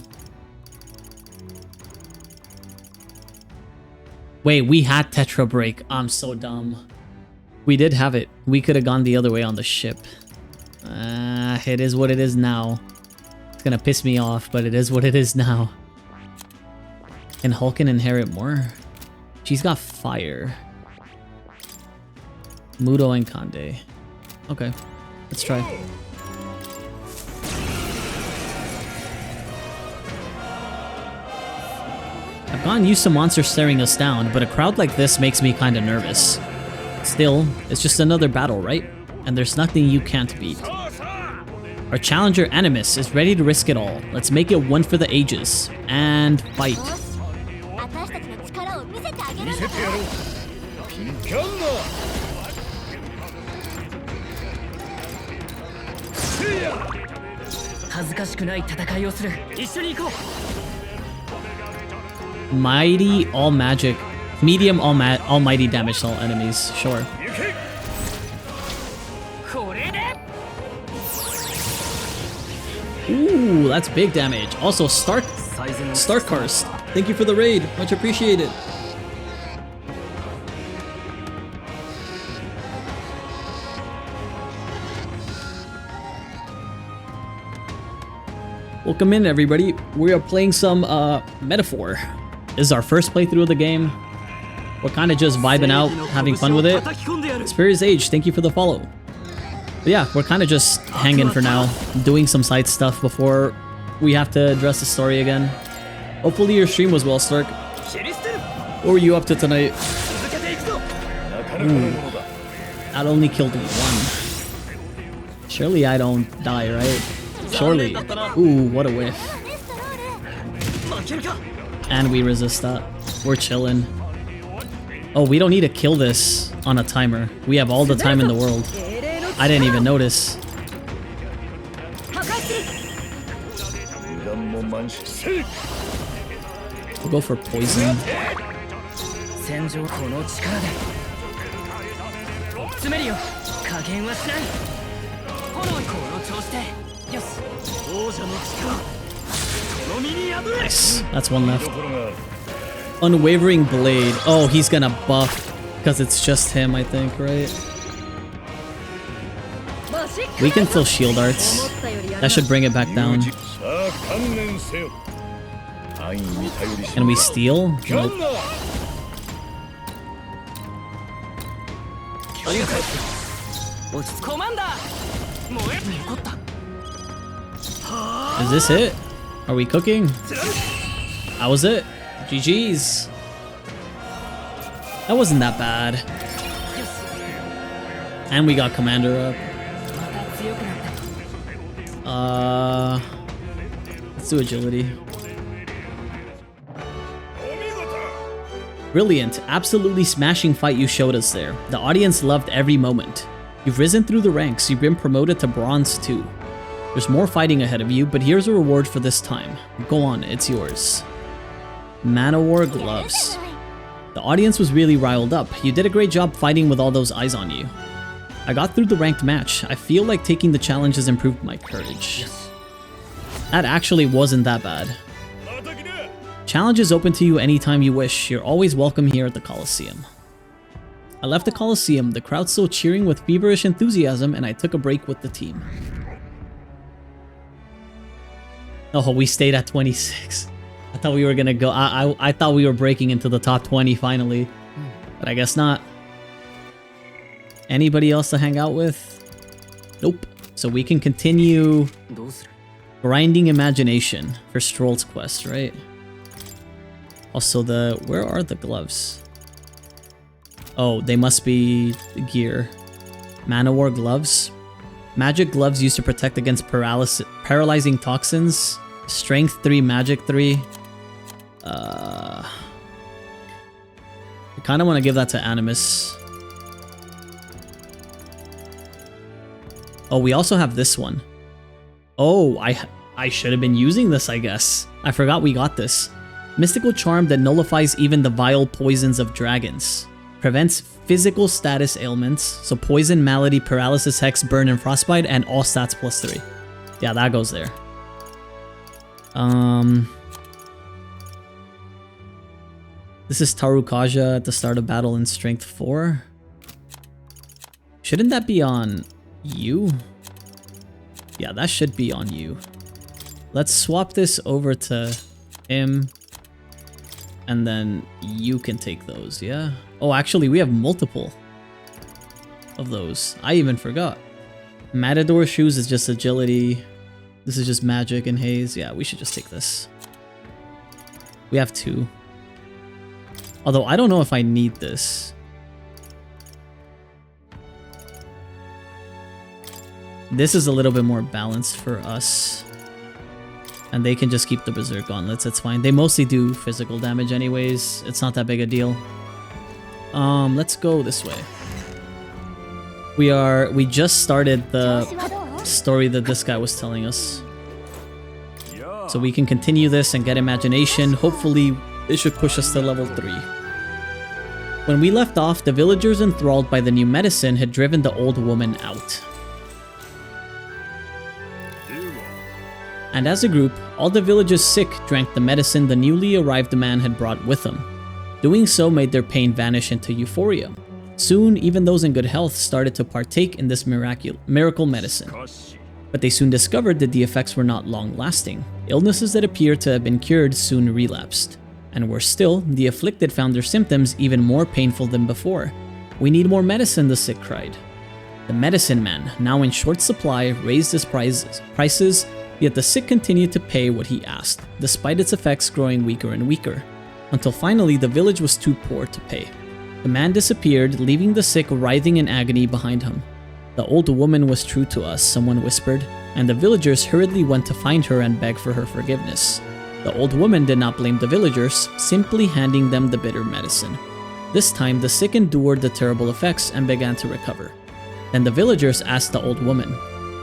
Wait, we had Tetra Break. I'm so dumb. We did have it. We could have gone the other way on the ship. It is what it is now. It's gonna piss me off, but it is what it is now. Can Hulkin inherit more? She's got fire. Mudo and Kande. Okay, let's try. I've gotten used to monsters staring us down, but a crowd like this makes me kinda nervous. Still, it's just another battle, right? And there's nothing you can't beat. Our challenger Animus is ready to risk it all. Let's make it one for the ages. And fight. Mighty all magic. Medium almighty damage to all enemies. Sure. Ooh, that's big damage. Also, Stark Karst. Thank you for the raid. Much appreciated. Welcome in, everybody. We are playing some Metaphor. This is our first playthrough of the game. We're kind of just vibing out, having fun with it. Spiri's Age, thank you for the follow. But yeah, we're kind of just hanging for now, doing some side stuff before we have to address the story again. Hopefully your stream was well, Stark. What were you up to tonight? Ooh, that only killed one. Surely I don't die, right? Surely. Ooh, what a whiff. And we resist that. We're chilling. Oh, we don't need to kill this on a timer. We have all the time in the world. I didn't even notice. We'll go for poison. Nice. That's one left. Unwavering Blade. Oh, he's gonna buff because it's just him, I think, right? We can fill shield arts. That should bring it back down. Can we steal? Nope. Is this it? Are we cooking? That was it. GG's. That wasn't that bad. And we got Commander up. Let's do agility. Brilliant. Absolutely smashing fight you showed us there. The audience loved every moment. You've risen through the ranks. You've been promoted to bronze too. There's more fighting ahead of you, but here's a reward for this time. Go on, it's yours. Manowar gloves. The audience was really riled up. You did a great job fighting with all those eyes on you. I got through the ranked match. I feel like taking the challenge has improved my courage. That actually wasn't that bad. Challenge is open to you anytime you wish. You're always welcome here at the Coliseum. I left the Coliseum, the crowd still cheering with feverish enthusiasm, and I took a break with the team. Oh, we stayed at 26. I thought we were gonna go. I thought we were breaking into the top 20 finally, but I guess not. Anybody else to hang out with? Nope. So we can continue grinding imagination for Stroll's quest, right? Also, where are the gloves? Oh, they must be the gear. Manowar gloves. Magic gloves used to protect against paralyzing toxins. Strength 3, magic 3. I kind of want to give that to Animus. Oh, we also have this one. Oh, I should have been using this, I guess. I forgot we got this. Mystical charm that nullifies even the vile poisons of dragons. Prevents physical status ailments, so poison, malady, paralysis, hex, burn, and frostbite, and all stats +3. Yeah, that goes there. This is Tarukaja at the start of battle in strength 4. Shouldn't that be on you? Yeah, that should be on you. Let's swap this over to him. And then you can take those, yeah? Oh, actually, we have multiple of those. I even forgot. Matador shoes is just agility. This is just magic and haze. Yeah, we should just take this. We have 2. Although, I don't know if I need this. This is a little bit more balanced for us. And they can just keep the Berserk Gauntlets, it's fine. They mostly do physical damage anyways. It's not that big a deal. Let's go this way. We just started the story that this guy was telling us. So we can continue this and get imagination. Hopefully, it should push us to level 3. When we left off, the villagers enthralled by the new medicine had driven the old woman out. And as a group, all the villagers sick drank the medicine the newly arrived man had brought with him. Doing so made their pain vanish into euphoria. Soon, even those in good health started to partake in this miracle medicine. But they soon discovered that the effects were not long-lasting. Illnesses that appeared to have been cured soon relapsed. And worse still, the afflicted found their symptoms even more painful than before. "We need more medicine," the sick cried. The medicine man, now in short supply, raised his prices, yet the sick continued to pay what he asked, despite its effects growing weaker and weaker. Until finally, the village was too poor to pay. The man disappeared, leaving the sick writhing in agony behind him. "The old woman was true to us," someone whispered, and the villagers hurriedly went to find her and beg for her forgiveness. The old woman did not blame the villagers, simply handing them the bitter medicine. This time, the sick endured the terrible effects and began to recover. Then the villagers asked the old woman,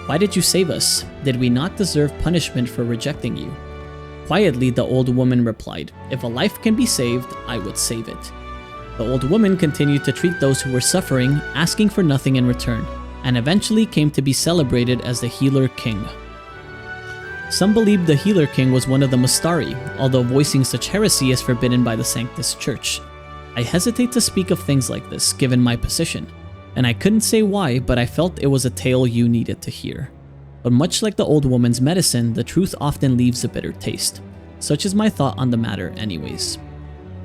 "Why did you save us? Did we not deserve punishment for rejecting you?" Quietly, the old woman replied, "If a life can be saved, I would save it." The old woman continued to treat those who were suffering, asking for nothing in return, and eventually came to be celebrated as the Healer King. Some believed the Healer King was one of the Mustari, although voicing such heresy is forbidden by the Sanctus Church. I hesitate to speak of things like this, given my position, and I couldn't say why, but I felt it was a tale you needed to hear. But much like the old woman's medicine, the truth often leaves a bitter taste. Such is my thought on the matter anyways.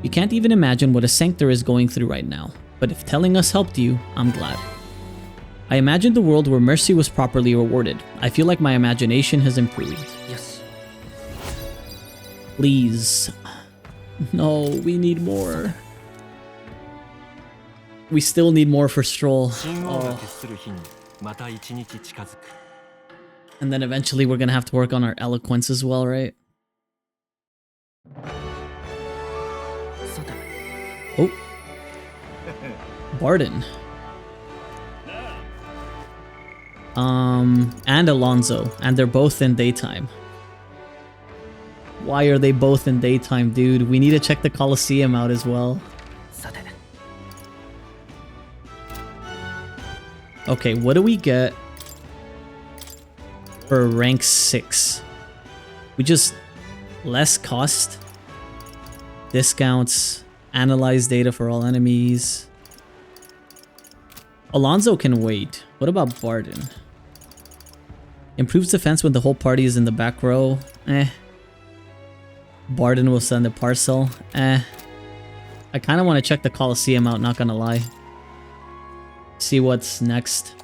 You can't even imagine what a Sanctor is going through right now, but if telling us helped you, I'm glad. I imagined a world where mercy was properly rewarded. I feel like my imagination has improved. Yes. Please. No, we need more. We still need more for Stroll. Oh. And then eventually we're gonna have to work on our eloquence as well, right? Oh. Barden. And Alonso. And they're both in daytime. Why are they both in daytime, dude? We need to check the Coliseum out as well. Okay, what do we get for rank 6? We just... less cost. Discounts. Analyze data for all enemies. Alonso can wait. What about Barden? Improves defense when the whole party is in the back row. Barden will send a parcel. I kind of want to check the Colosseum out, not gonna lie. See what's next.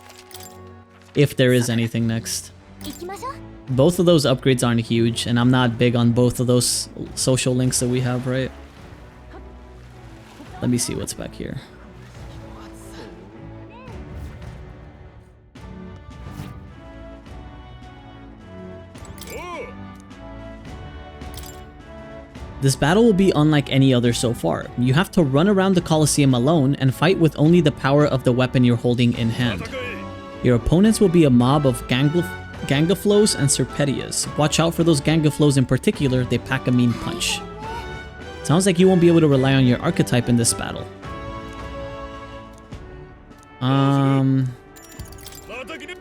If there is anything next. Both of those upgrades aren't huge, and I'm not big on both of those social links that we have, right? Let me see what's back here. This battle will be unlike any other so far. You have to run around the Colosseum alone and fight with only the power of the weapon you're holding in hand. Your opponents will be a mob of Gangaflows and Serpedias. Watch out for those Gangaflows in particular, they pack a mean punch. Sounds like you won't be able to rely on your archetype in this battle.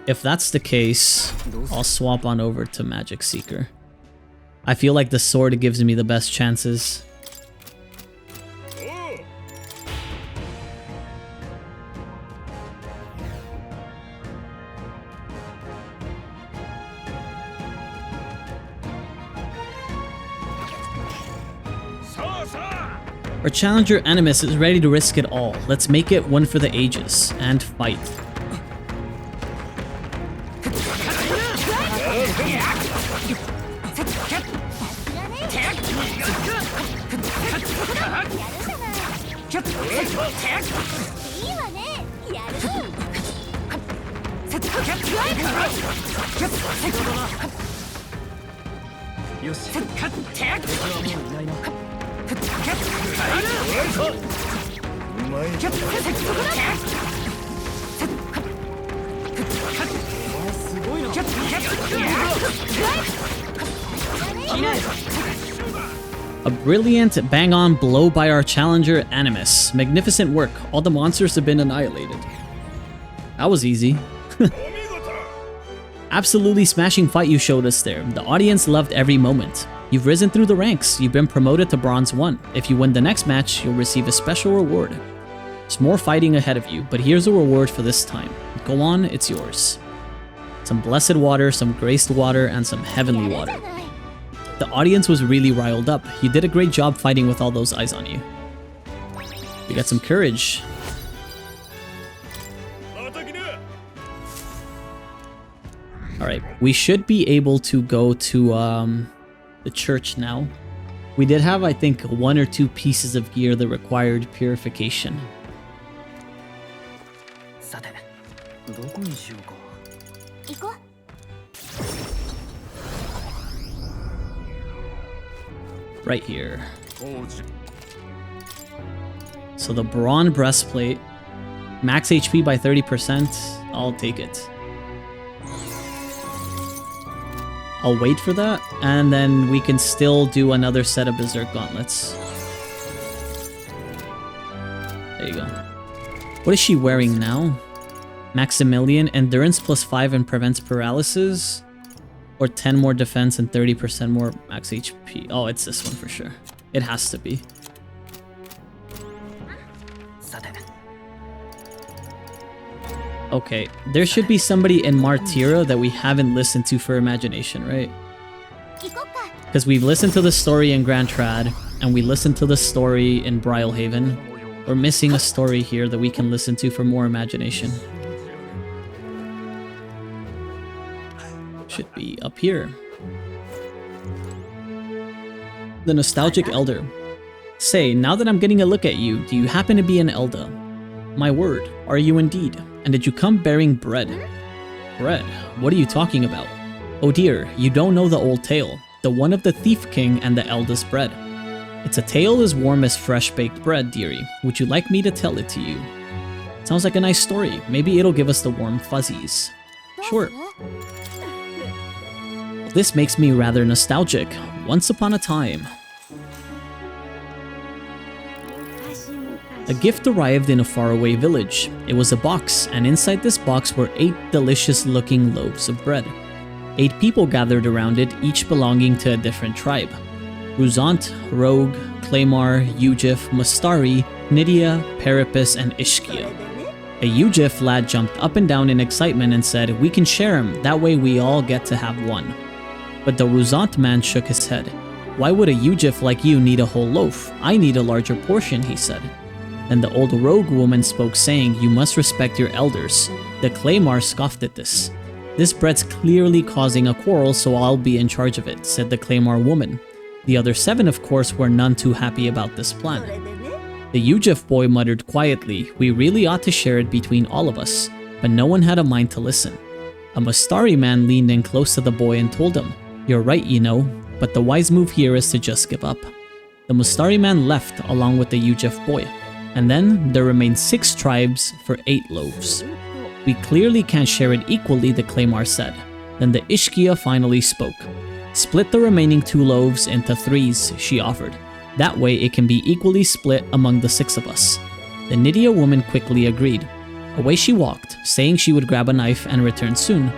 If that's the case, I'll swap on over to Magic Seeker. I feel like the sword gives me the best chances. Our challenger Animus is ready to risk it all. Let's make it one for the ages and fight. A brilliant bang-on blow by our challenger Animus. Magnificent work. All the monsters have been annihilated. That was easy. Absolutely smashing fight you showed us there. The audience loved every moment. You've risen through the ranks. You've been promoted to Bronze 1. If you win the next match, you'll receive a special reward. There's more fighting ahead of you, but here's a reward for this time. Go on, it's yours. Some blessed water, some graced water, and some heavenly water. The audience was really riled up. You did a great job fighting with all those eyes on you. You got some courage. Alright, we should be able to go to the church now. We did have, I think, 1 or 2 pieces of gear that required purification. Right here. So the Brawn Breastplate. Max HP by 30%. I'll take it. I'll wait for that, and then we can still do another set of Berserk Gauntlets. There you go. What is she wearing now? Maximilian, Endurance +5 and prevents paralysis? Or 10 more defense and 30% more max HP. Oh, it's this one for sure. It has to be. Okay, there should be somebody in Martyra that we haven't listened to for Imagination, right? Because we've listened to the story in Grand Trad, and we listened to the story in Brylehaven. We're missing a story here that we can listen to for more Imagination. Should be up here. The Nostalgic Elder. Say, now that I'm getting a look at you, do you happen to be an Elder? My word, are you indeed? And did you come bearing bread? Bread? What are you talking about? Oh dear, you don't know the old tale. The one of the Thief King and the eldest bread. It's a tale as warm as fresh baked bread, dearie. Would you like me to tell it to you? Sounds like a nice story. Maybe it'll give us the warm fuzzies. Sure. This makes me rather nostalgic. Once upon a time. A gift arrived in a faraway village. It was a box, and inside this box were 8 delicious-looking loaves of bread. 8 people gathered around it, each belonging to a different tribe. Ruzant, Rogue, Claymar, Ujif, Mustari, Nydia, Peripus, and Ishkia. A Ujif lad jumped up and down in excitement and said, "We can share him, that way we all get to have one." But the Ruzant man shook his head. "Why would a Ujif like you need a whole loaf? I need a larger portion," he said. Then the old rogue woman spoke, saying, "You must respect your elders." The Claymore scoffed at this. "This bread's clearly causing a quarrel, so I'll be in charge of it," said the Claymore woman. The other 7, of course, were none too happy about this plan. The Ujif boy muttered quietly, "We really ought to share it between all of us," but no one had a mind to listen. A Mustari man leaned in close to the boy and told him, "You're right, you know, but the wise move here is to just give up." The Mustari man left along with the Ujif boy, and then there remained 6 tribes for 8 loaves. "We clearly can't share it equally," the Claymore said. Then the Ishkia finally spoke. "Split the remaining 2 loaves into 3s, she offered. That way it can be equally split among the 6 of us. The Nydia woman quickly agreed. Away she walked, saying she would grab a knife and return soon.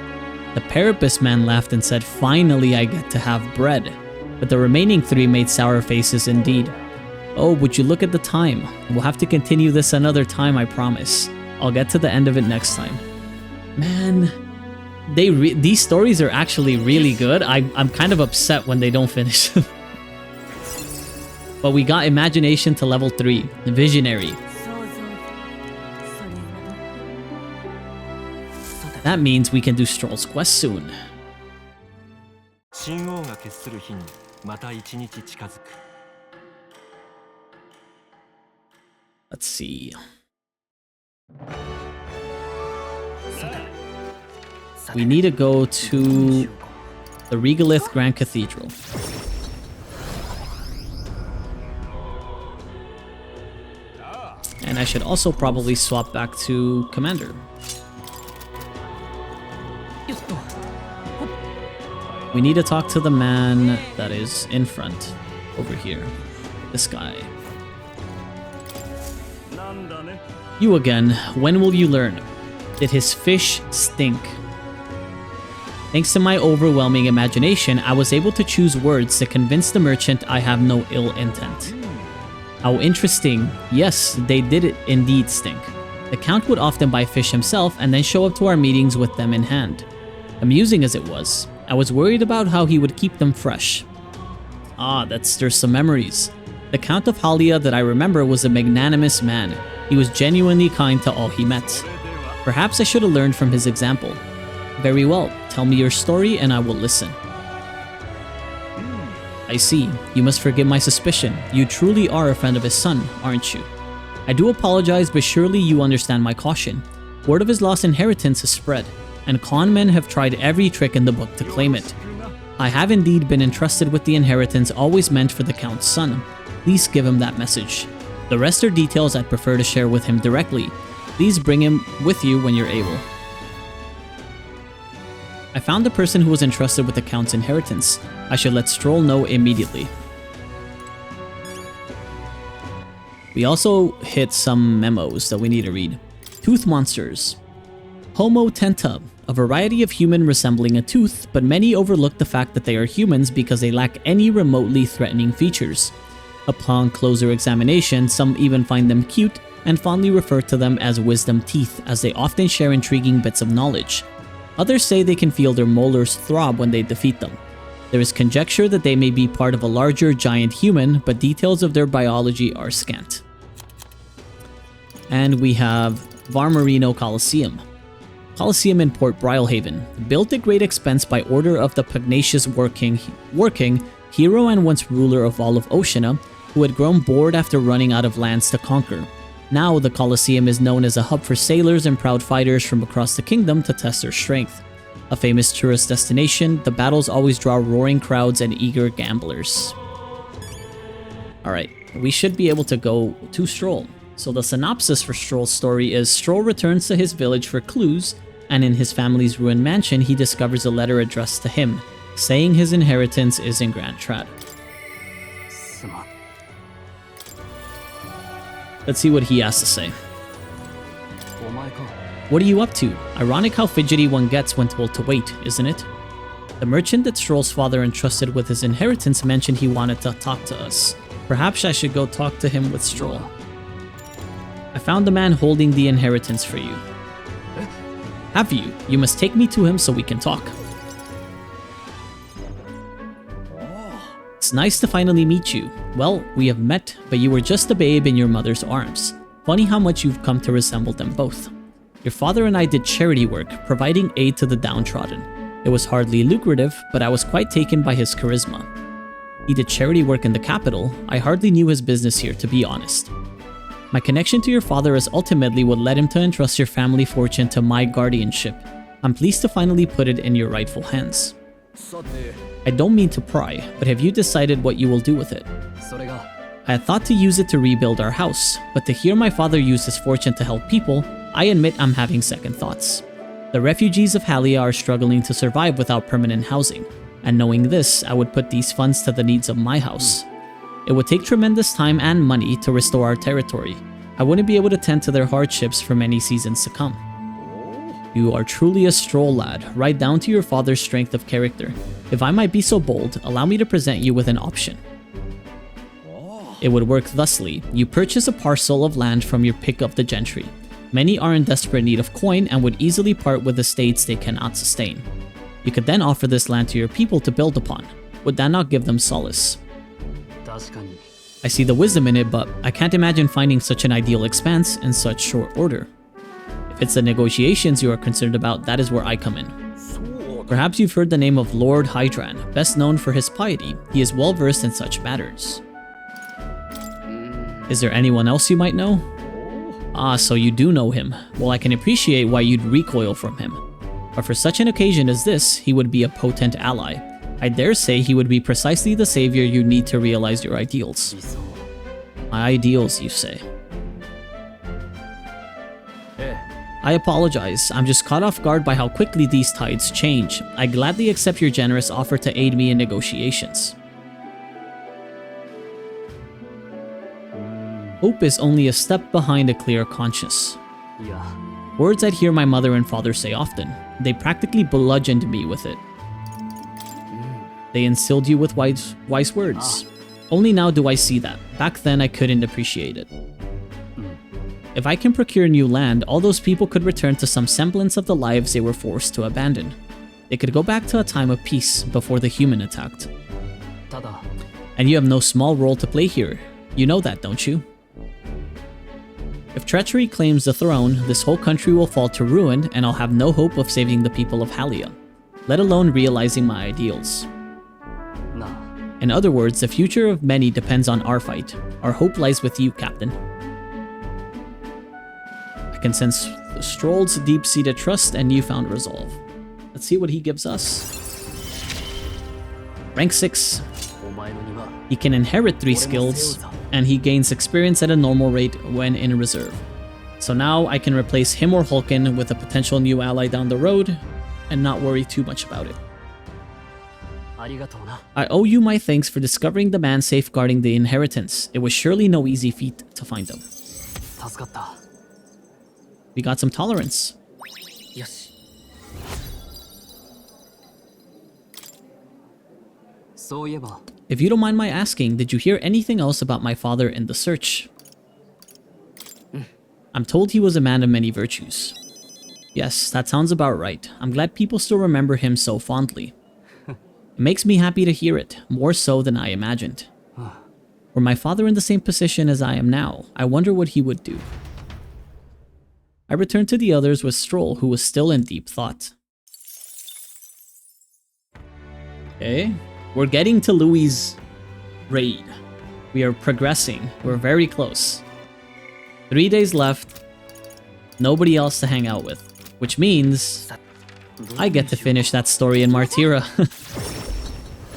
The Parapus man laughed and said, "Finally I get to have bread." But the remaining 3 made sour faces indeed. "Oh, would you look at the time? We'll have to continue this another time, I promise. I'll get to the end of it next time." Man, these stories are actually really good. I'm kind of upset when they don't finish. But we got imagination to level 3, visionary. That means we can do Stroll's quest soon. Let's see. We need to go to the Regolith Grand Cathedral. And I should also probably swap back to Commander. We need to talk to the man that is in front, over here. This guy. "You again. When will you learn? Did his fish stink?" Thanks to my overwhelming imagination, I was able to choose words to convince the merchant I have no ill intent. How interesting. Yes, they did indeed stink. The Count would often buy fish himself and then show up to our meetings with them in hand. Amusing as it was, I was worried about how he would keep them fresh. Ah, that stirs some memories. The Count of Halia that I remember was a magnanimous man. He was genuinely kind to all he met. Perhaps I should have learned from his example. Very well, tell me your story and I will listen. I see. You must forgive my suspicion. You truly are a friend of his son, aren't you? I do apologize, but surely you understand my caution. Word of his lost inheritance has spread, and con men have tried every trick in the book to claim it. I have indeed been entrusted with the inheritance always meant for the Count's son. Please give him that message. The rest are details I'd prefer to share with him directly. Please bring him with you when you're able. I found the person who was entrusted with the Count's inheritance. I should let Stroll know immediately. We also hit some memos that we need to read. Tooth monsters. Homo tenta, a variety of human resembling a tooth, but many overlook the fact that they are humans because they lack any remotely threatening features. Upon closer examination, some even find them cute and fondly refer to them as wisdom teeth, as they often share intriguing bits of knowledge. Others say they can feel their molars throb when they defeat them. There is conjecture that they may be part of a larger giant human, but details of their biology are scant. And we have Varmarino Coliseum. Coliseum in Port Brylehaven, built at great expense by order of the pugnacious working hero and once ruler of all of Oceania, who had grown bored after running out of lands to conquer. Now, the Colosseum is known as a hub for sailors and proud fighters from across the kingdom to test their strength. A famous tourist destination, the battles always draw roaring crowds and eager gamblers. Alright, we should be able to go to Stroll. So the synopsis for Stroll's story is Stroll returns to his village for clues, and in his family's ruined mansion he discovers a letter addressed to him, saying his inheritance is in Grand Trad. Let's see what he has to say. What are you up to? Ironic how fidgety one gets when told to wait, isn't it? The merchant that Stroll's father entrusted with his inheritance mentioned he wanted to talk to us. Perhaps I should go talk to him with Stroll. I found the man holding the inheritance for you. Have you? You must take me to him so we can talk. It's nice to finally meet you. Well, we have met, but you were just a babe in your mother's arms. Funny how much you've come to resemble them both. Your father and I did charity work, providing aid to the downtrodden. It was hardly lucrative, but I was quite taken by his charisma. He did charity work in the capital. I hardly knew his business here, to be honest. My connection to your father is ultimately what led him to entrust your family fortune to my guardianship. I'm pleased to finally put it in your rightful hands. I don't mean to pry, but have you decided what you will do with it? I had thought to use it to rebuild our house, but to hear my father use his fortune to help people, I admit I'm having second thoughts. The refugees of Halia are struggling to survive without permanent housing, and knowing this, I would put these funds to the needs of my house. It would take tremendous time and money to restore our territory. I wouldn't be able to tend to their hardships for many seasons to come. You are truly a stroll lad, right down to your father's strength of character. If I might be so bold, allow me to present you with an option. It would work thusly. You purchase a parcel of land from your pick of the gentry. Many are in desperate need of coin and would easily part with estates they cannot sustain. You could then offer this land to your people to build upon. Would that not give them solace? I see the wisdom in it, but I can't imagine finding such an ideal expanse in such short order. If it's the negotiations you are concerned about, that is where I come in. Perhaps you've heard the name of Lord Hydran, best known for his piety. He is well versed in such matters. Is there anyone else you might know? Ah, so you do know him. Well, I can appreciate why you'd recoil from him. But for such an occasion as this, he would be a potent ally. I dare say he would be precisely the savior you need to realize your ideals. My ideals, you say? I apologize, I'm just caught off guard by how quickly these tides change. I gladly accept your generous offer to aid me in negotiations. Hope is only a step behind a clear conscience. Words I'd hear my mother and father say often. They practically bludgeoned me with it. They instilled you with wise words. Only now do I see that. Back then I couldn't appreciate it. If I can procure new land, all those people could return to some semblance of the lives they were forced to abandon. They could go back to a time of peace before the human attacked. And you have no small role to play here. You know that, don't you? If treachery claims the throne, this whole country will fall to ruin and I'll have no hope of saving the people of Halia, let alone realizing my ideals. In other words, the future of many depends on our fight. Our hope lies with you, Captain. I can sense the Stroll's deep-seated trust and newfound resolve. Let's see what he gives us. Rank 6. He can inherit 3 skills, and he gains experience at a normal rate when in reserve. So now I can replace him or Hulken with a potential new ally down the road, and not worry too much about it. I owe you my thanks for discovering the man safeguarding the inheritance. It was surely no easy feat to find him. We got some tolerance. If you don't mind my asking, did you hear anything else about my father in the search? I'm told he was a man of many virtues. Yes, that sounds about right. I'm glad people still remember him so fondly. It makes me happy to hear it, more so than I imagined. Were my father in the same position as I am now, I wonder what he would do. I returned to the others with Stroll, who was still in deep thought. Okay, we're getting to Louis' raid. We are progressing, we're very close. 3 days left, nobody else to hang out with, which means I get to finish that story in Martyra.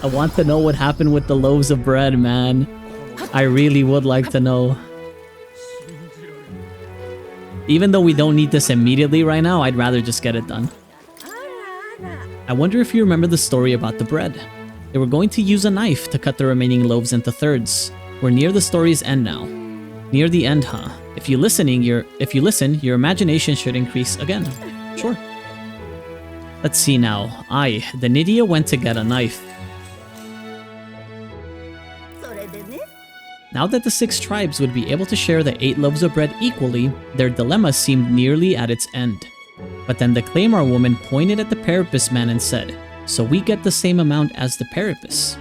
I want to know what happened with the loaves of bread, man. I really would like to know. Even though we don't need this immediately right now, I'd rather just get it done. I wonder if you remember the story about the bread. They were going to use a knife to cut the remaining loaves into thirds. We're near the story's end now. Near the end, huh? If you listen, your imagination should increase again. Sure. Let's see now. The Nydia went to get a knife. Now that the 6 tribes would be able to share the 8 loaves of bread equally, their dilemma seemed nearly at its end. But then the Claymore woman pointed at the Parapus man and said, "So we get the same amount as the Parapus."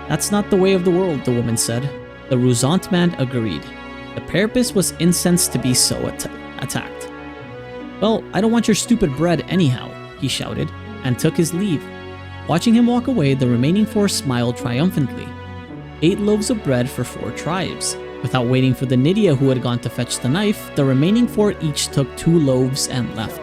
"That's not the way of the world," the woman said. The Rusant man agreed. The Parapus was incensed to be so attacked. "Well, I don't want your stupid bread anyhow," he shouted, and took his leave. Watching him walk away, the remaining 4 smiled triumphantly. 8 loaves of bread for 4 tribes. Without waiting for the Nydia who had gone to fetch the knife, the remaining 4 each took 2 loaves and left.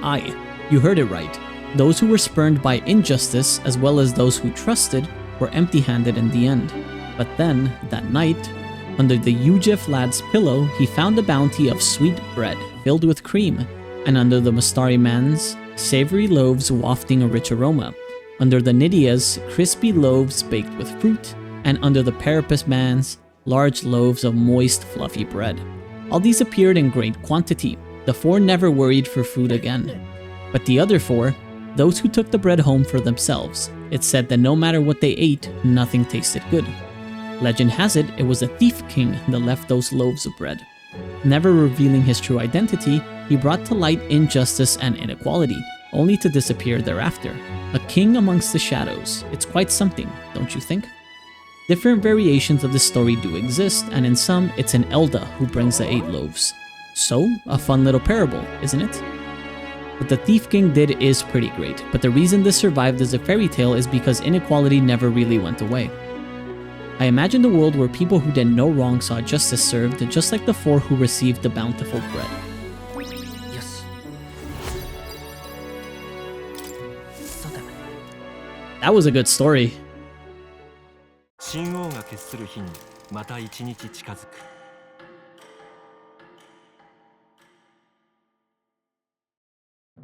Aye, you heard it right. Those who were spurned by injustice, as well as those who trusted, were empty-handed in the end. But then, that night, under the Ujef lad's pillow, he found a bounty of sweet bread filled with cream, and under the Mastari man's, savory loaves wafting a rich aroma, under the Nydia's, crispy loaves baked with fruit, and under the Parapus man's, large loaves of moist, fluffy bread. All these appeared in great quantity. The 4 never worried for food again. But the other 4, those who took the bread home for themselves, it said that no matter what they ate, nothing tasted good. Legend has it, it was a thief king that left those loaves of bread. Never revealing his true identity, he brought to light injustice and inequality, only to disappear thereafter. A king amongst the shadows. It's quite something, don't you think? Different variations of this story do exist, and in some, it's an Elda who brings the 8 loaves. So, a fun little parable, isn't it? What the Thief King did is pretty great, but the reason this survived as a fairy tale is because inequality never really went away. I imagined a world where people who did no wrong saw justice served, just like the 4 who received the bountiful bread. That was a good story.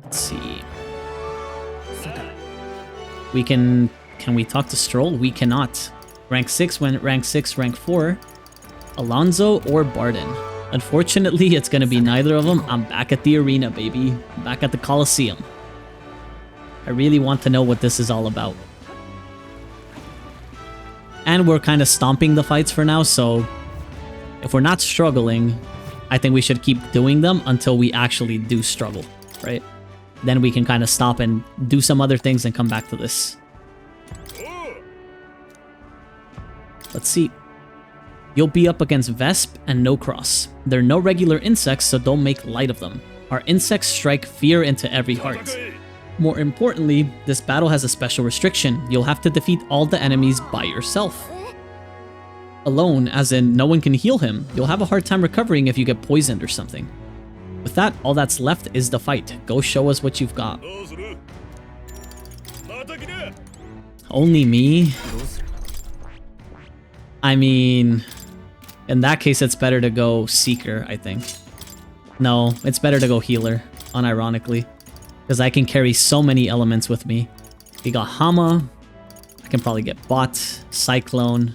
Let's see. Can we talk to Stroll? We cannot. Rank 6 went rank 6, rank 4. Alonso or Barden. Unfortunately, it's gonna be neither of them. I'm back at the arena, baby. I'm back at the Coliseum. I really want to know what this is all about. And we're kind of stomping the fights for now, so if we're not struggling, I think we should keep doing them until we actually do struggle, right? Then we can kind of stop and do some other things and come back to this. Let's see. You'll be up against Vesp and No Cross. They're no regular insects, so don't make light of them. Our insects strike fear into every heart. More importantly, this battle has a special restriction. You'll have to defeat all the enemies by yourself. Alone, as in no one can heal him. You'll have a hard time recovering if you get poisoned or something. With that, all that's left is the fight. Go show us what you've got. Only me? I mean, in that case, it's better to go Seeker, I think. No, it's better to go Healer, unironically. Because I can carry so many elements with me. We got Hama. I can probably get Bot, Cyclone,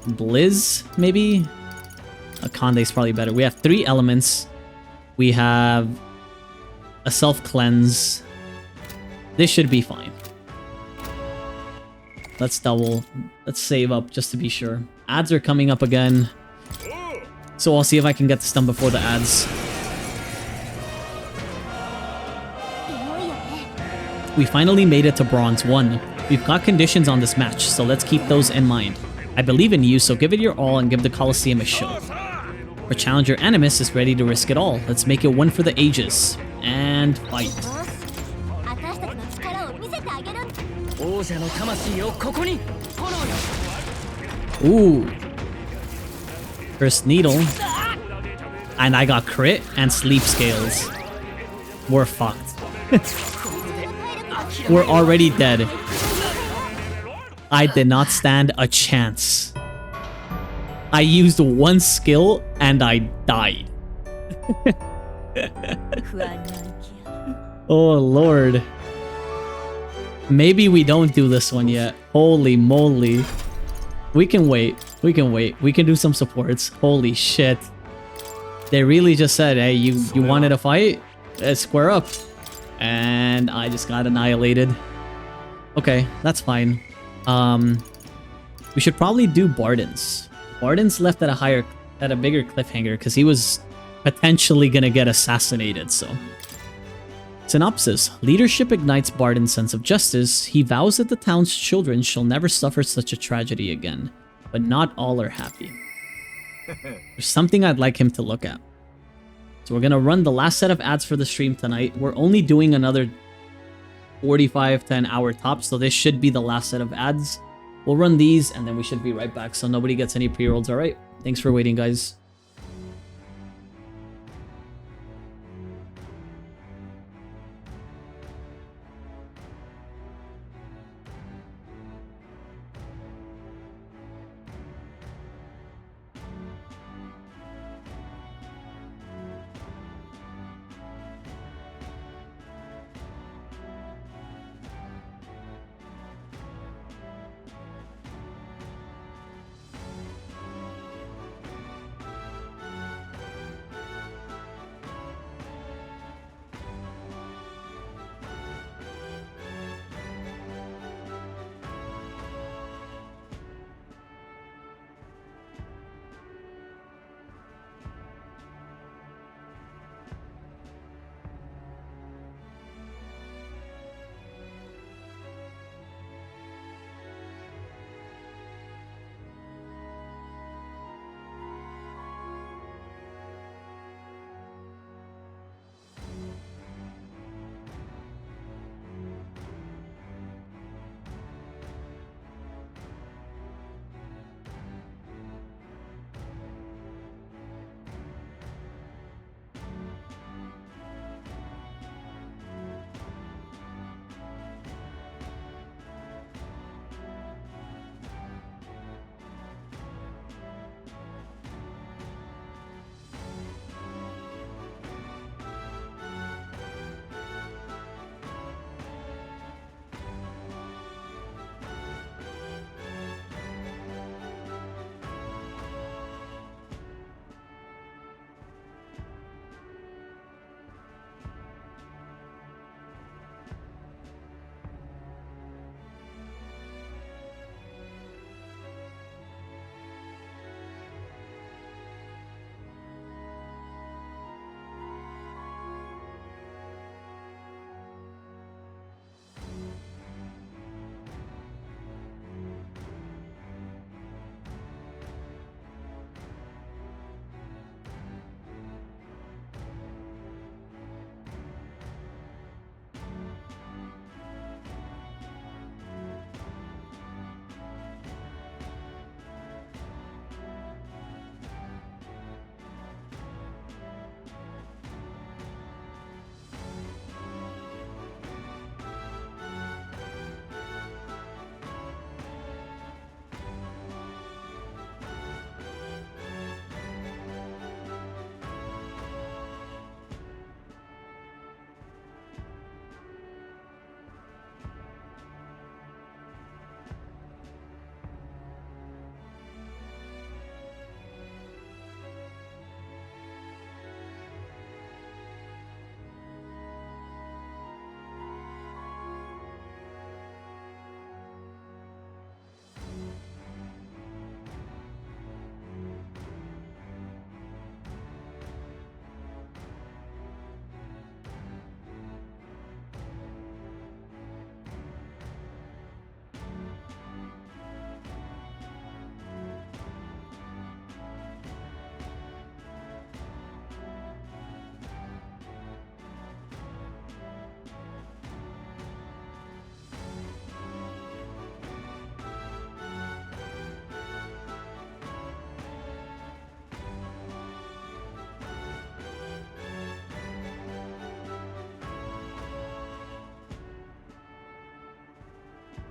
Blizz, maybe? Akande's probably better. We have 3 elements. We have a Self-Cleanse. This should be fine. Let's save up just to be sure. Ads are coming up again. So I'll see if I can get this done before the ads. We finally made it to Bronze 1. We've got conditions on this match, so let's keep those in mind. I believe in you, so give it your all and give the Coliseum a show. Our challenger Animus is ready to risk it all. Let's make it one for the ages. And fight. Ooh. First needle. And I got crit and sleep scales. We're fucked. We're already dead. I did not stand a chance. I used one skill and I died. Oh lord. Maybe we don't do this one yet. Holy moly. We can wait. We can wait. We can do some supports. Holy shit. They really just said, hey, you wanted a fight? Let's square up. And I just got annihilated. Okay, that's fine. We should probably do Barden's. Barden's left at a bigger cliffhanger because he was potentially gonna get assassinated, so. Synopsis. Leadership ignites Barden's sense of justice. He vows that the town's children shall never suffer such a tragedy again. But not all are happy. There's something I'd like him to look at. So we're gonna run the last set of ads for the stream tonight. We're only doing another 45 to an hour top, so this should be the last set of ads. We'll run these, and then we should be right back, so nobody gets any pre-rolls, alright? Thanks for waiting, guys.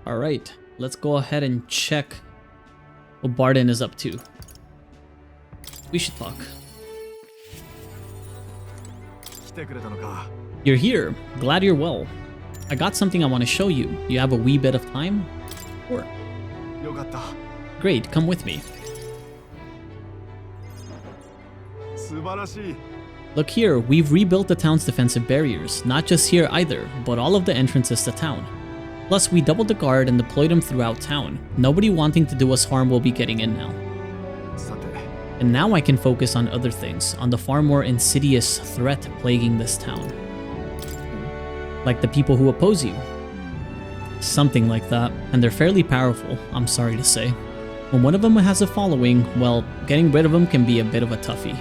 Alright, let's go ahead and check what Barden is up to. We should talk. You're here. Glad you're well. I got something I want to show you. You have a wee bit of time? Sure. Great, come with me. Look here, we've rebuilt the town's defensive barriers. Not just here either, but all of the entrances to town. Plus, we doubled the guard and deployed them throughout town. Nobody wanting to do us harm will be getting in now. And now I can focus on other things, on the far more insidious threat plaguing this town. Like the people who oppose you. Something like that, and they're fairly powerful, I'm sorry to say. When one of them has a following, well, getting rid of them can be a bit of a toughie.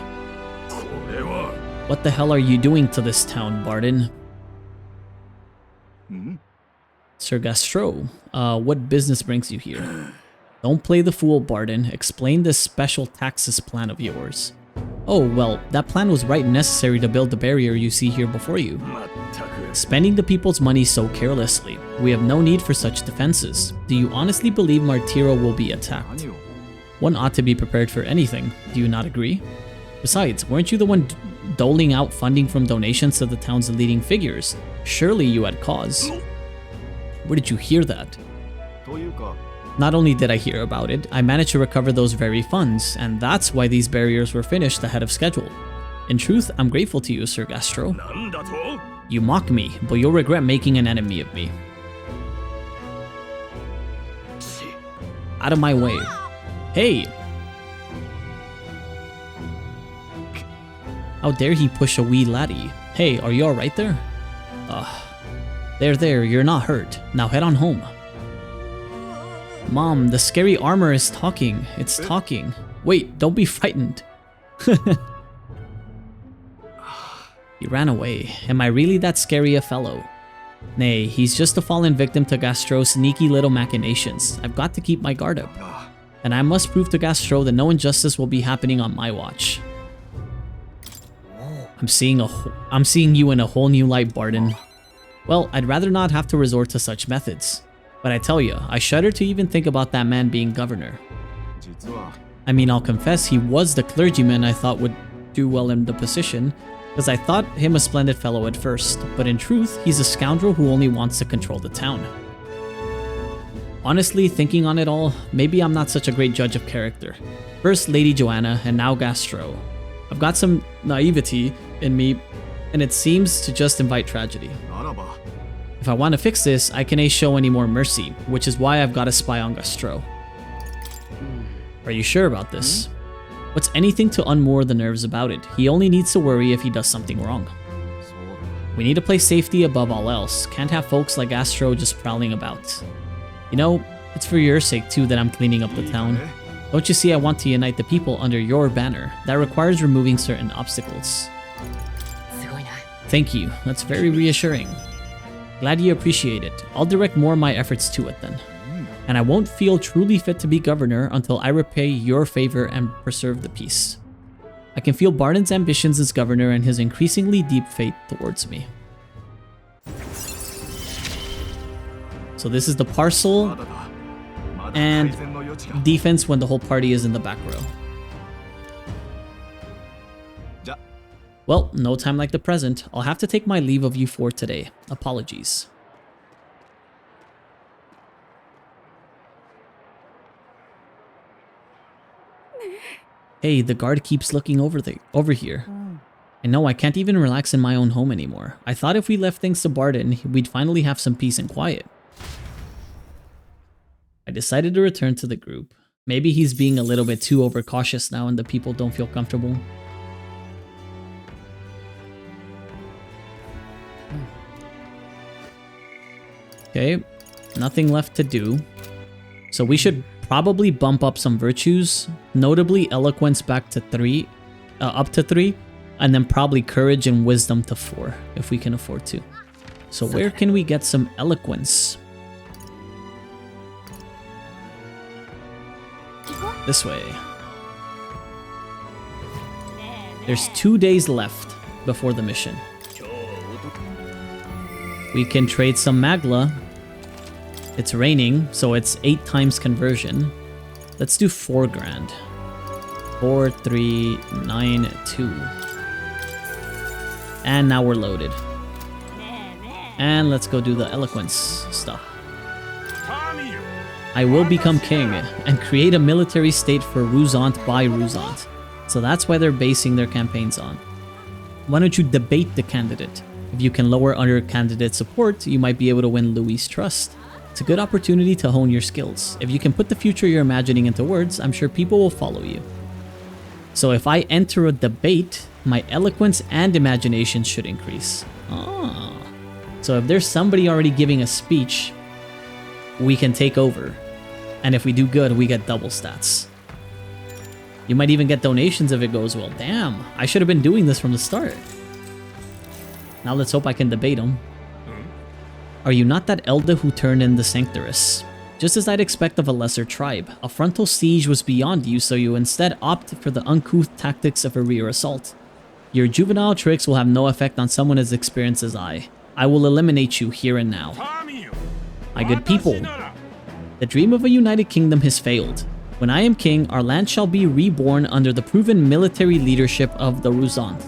What the hell are you doing to this town, Barden? Sir Gastro, what business brings you here? Don't play the fool, Barden. Explain this special taxes plan of yours. Oh, well, that plan was right and necessary to build the barrier you see here before you. Spending the people's money so carelessly. We have no need for such defenses. Do you honestly believe Martiro will be attacked? One ought to be prepared for anything. Do you not agree? Besides, weren't you the one doling out funding from donations to the town's leading figures? Surely you had cause. Where did you hear that? Not only did I hear about it, I managed to recover those very funds, and that's why these barriers were finished ahead of schedule. In truth, I'm grateful to you, Sir Gastro. You mock me, but you'll regret making an enemy of me. Out of my way. Hey! How dare he push a wee laddie? Hey, are you alright there? There, you're not hurt. Now head on home. Mom, the scary armor is talking. It's talking. Wait, don't be frightened. He ran away. Am I really that scary a fellow? Nay, he's just a fallen victim to Gastro's sneaky little machinations. I've got to keep my guard up. And I must prove to Gastro that no injustice will be happening on my watch. I'm seeing you in a whole new light, Barden. Well, I'd rather not have to resort to such methods. But I tell you, I shudder to even think about that man being governor. I mean, I'll confess he was the clergyman I thought would do well in the position, because I thought him a splendid fellow at first, but in truth, he's a scoundrel who only wants to control the town. Honestly, thinking on it all, maybe I'm not such a great judge of character. First Lady Joanna, and now Gastro. I've got some naivety in me, and it seems to just invite tragedy. If I want to fix this, I can't show any more mercy, which is why I've got to spy on Gastro. Are you sure about this? What's anything to unmoor the nerves about it? He only needs to worry if he does something wrong. We need to place safety above all else. Can't have folks like Gastro just prowling about. You know, it's for your sake too that I'm cleaning up the town. Don't you see I want to unite the people under your banner? That requires removing certain obstacles. Thank you, that's very reassuring. Glad you appreciate it. I'll direct more of my efforts to it then. And I won't feel truly fit to be governor until I repay your favor and preserve the peace. I can feel Barden's ambitions as governor and his increasingly deep faith towards me. So this is the parcel and defense when the whole party is in the back row. Well, no time like the present. I'll have to take my leave of you for today. Apologies. Hey, the guard keeps looking over here. I know I can't even relax in my own home anymore. I thought if we left things to Barden, we'd finally have some peace and quiet. I decided to return to the group. Maybe he's being a little bit too overcautious now and the people don't feel comfortable. Okay, nothing left to do. So we should probably bump up some virtues, notably eloquence back to 3, up to 3, and then probably courage and wisdom to 4, if we can afford to. So where can we get some eloquence? This way. There's 2 days left before the mission. We can trade some Magla. It's raining, so it's 8 times conversion. Let's do 4 grand. 4, 3, 9, 2. And now we're loaded. And let's go do the eloquence stuff. I will become king and create a military state for Ruzant by Ruzant. So that's why they're basing their campaigns on. Why don't you debate the candidate? If you can lower other candidate support, you might be able to win Louis' trust. It's a good opportunity to hone your skills. If you can put the future you're imagining into words, I'm sure people will follow you. So if I enter a debate, my eloquence and imagination should increase. Ah. So if there's somebody already giving a speech, we can take over. And if we do good, we get double stats. You might even get donations if it goes well. Damn, I should have been doing this from the start. Now let's hope I can debate him. Are you not that elder who turned in the Sanctorus? Just as I'd expect of a lesser tribe, a frontal siege was beyond you, so you instead opted for the uncouth tactics of a rear assault. Your juvenile tricks will have no effect on someone as experienced as I. I will eliminate you here and now. My good people, the dream of a united kingdom has failed. When I am king, our land shall be reborn under the proven military leadership of the Ruzant.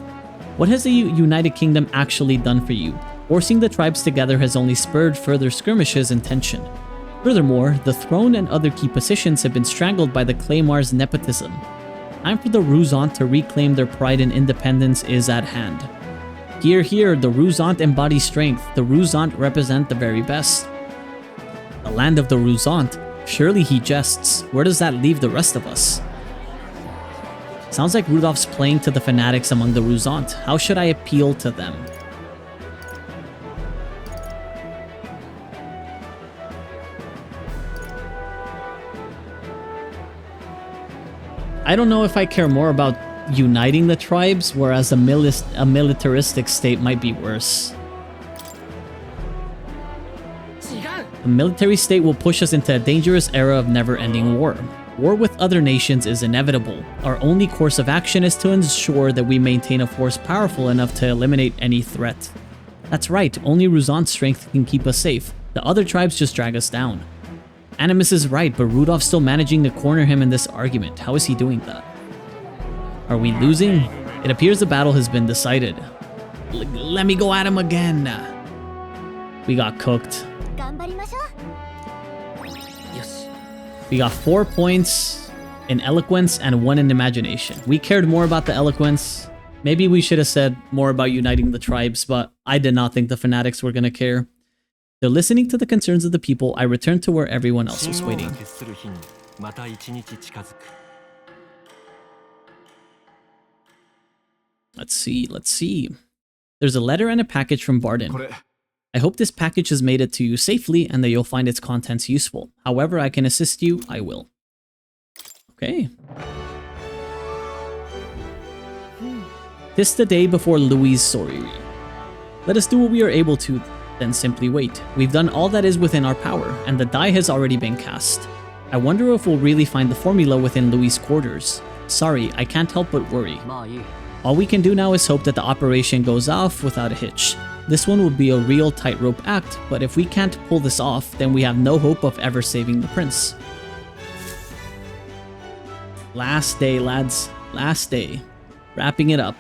What has the united kingdom actually done for you? Forcing the tribes together has only spurred further skirmishes and tension. Furthermore, the throne and other key positions have been strangled by the Claymar's nepotism. Time for the Ruzant to reclaim their pride and independence is at hand. Hear, hear, the Ruzant embody strength. The Ruzant represent the very best. The land of the Ruzant? Surely he jests. Where does that leave the rest of us? Sounds like Rudolph's playing to the fanatics among the Ruzant. How should I appeal to them? I don't know if I care more about uniting the tribes, whereas a militaristic state might be worse. A military state will push us into a dangerous era of never-ending war. War with other nations is inevitable. Our only course of action is to ensure that we maintain a force powerful enough to eliminate any threat. That's right, only Ruzant's strength can keep us safe. The other tribes just drag us down. Animus is right, but Rudolph's still managing to corner him in this argument. How is he doing that? Are we losing? It appears the battle has been decided. Let me go at him again. We got cooked. We got 4 points in eloquence and 1 in imagination. We cared more about the eloquence. Maybe we should have said more about uniting the tribes, but I did not think the fanatics were going to care. They're listening to the concerns of the people. I returned to where everyone else was waiting. Let's see. There's a letter and a package from Barden. I hope this package has made it to you safely and that you'll find its contents useful. However I can assist you, I will. Okay. 'Tis the day before Louis' sorority. Let us do what we are able to, then simply wait. We've done all that is within our power, and the die has already been cast. I wonder if we'll really find the formula within Louis' quarters. Sorry, I can't help but worry. All we can do now is hope that the operation goes off without a hitch. This one would be a real tightrope act, but if we can't pull this off, then we have no hope of ever saving the prince. Last day, lads. Last day. Wrapping it up.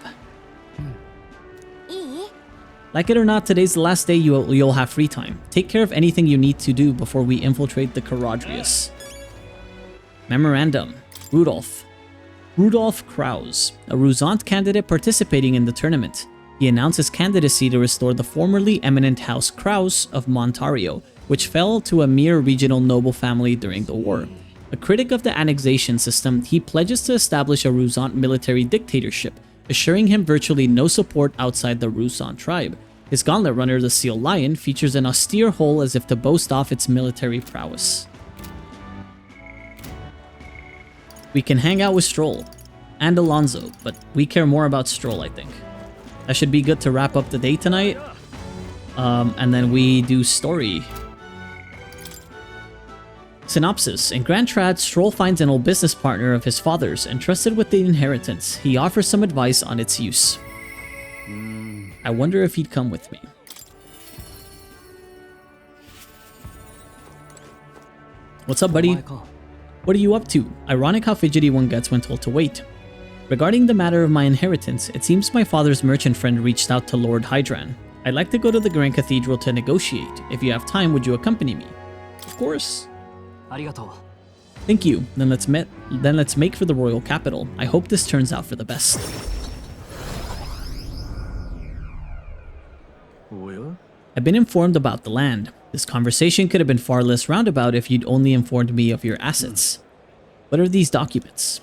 Like it or not, today's the last day you'll have free time. Take care of anything you need to do before we infiltrate the Caradrius. Memorandum. Rudolph. Rudolph Krause, a Ruzant candidate participating in the tournament. He announced his candidacy to restore the formerly eminent House Krause of Montario, which fell to a mere regional noble family during the war. A critic of the annexation system, he pledges to establish a Ruzant military dictatorship, assuring him virtually no support outside the Ruzant tribe. His gauntlet runner, the Seal Lion, features an austere hull as if to boast off its military prowess. We can hang out with Stroll and Alonso, but we care more about Stroll, I think. That should be good to wrap up the day tonight. And then we do story. Synopsis. In Grand Trad, Stroll finds an old business partner of his father's, entrusted with the inheritance. He offers some advice on its use. I wonder if he'd come with me. What's up, buddy? What are you up to? Ironic how fidgety one gets when told to wait. Regarding the matter of my inheritance, it seems my father's merchant friend reached out to Lord Hydran. I'd like to go to the Grand Cathedral to negotiate. If you have time, would you accompany me? Of course. Thank you. Then let's make for the royal capital. I hope this turns out for the best. I've been informed about the land. This conversation could have been far less roundabout if you'd only informed me of your assets. What are these documents?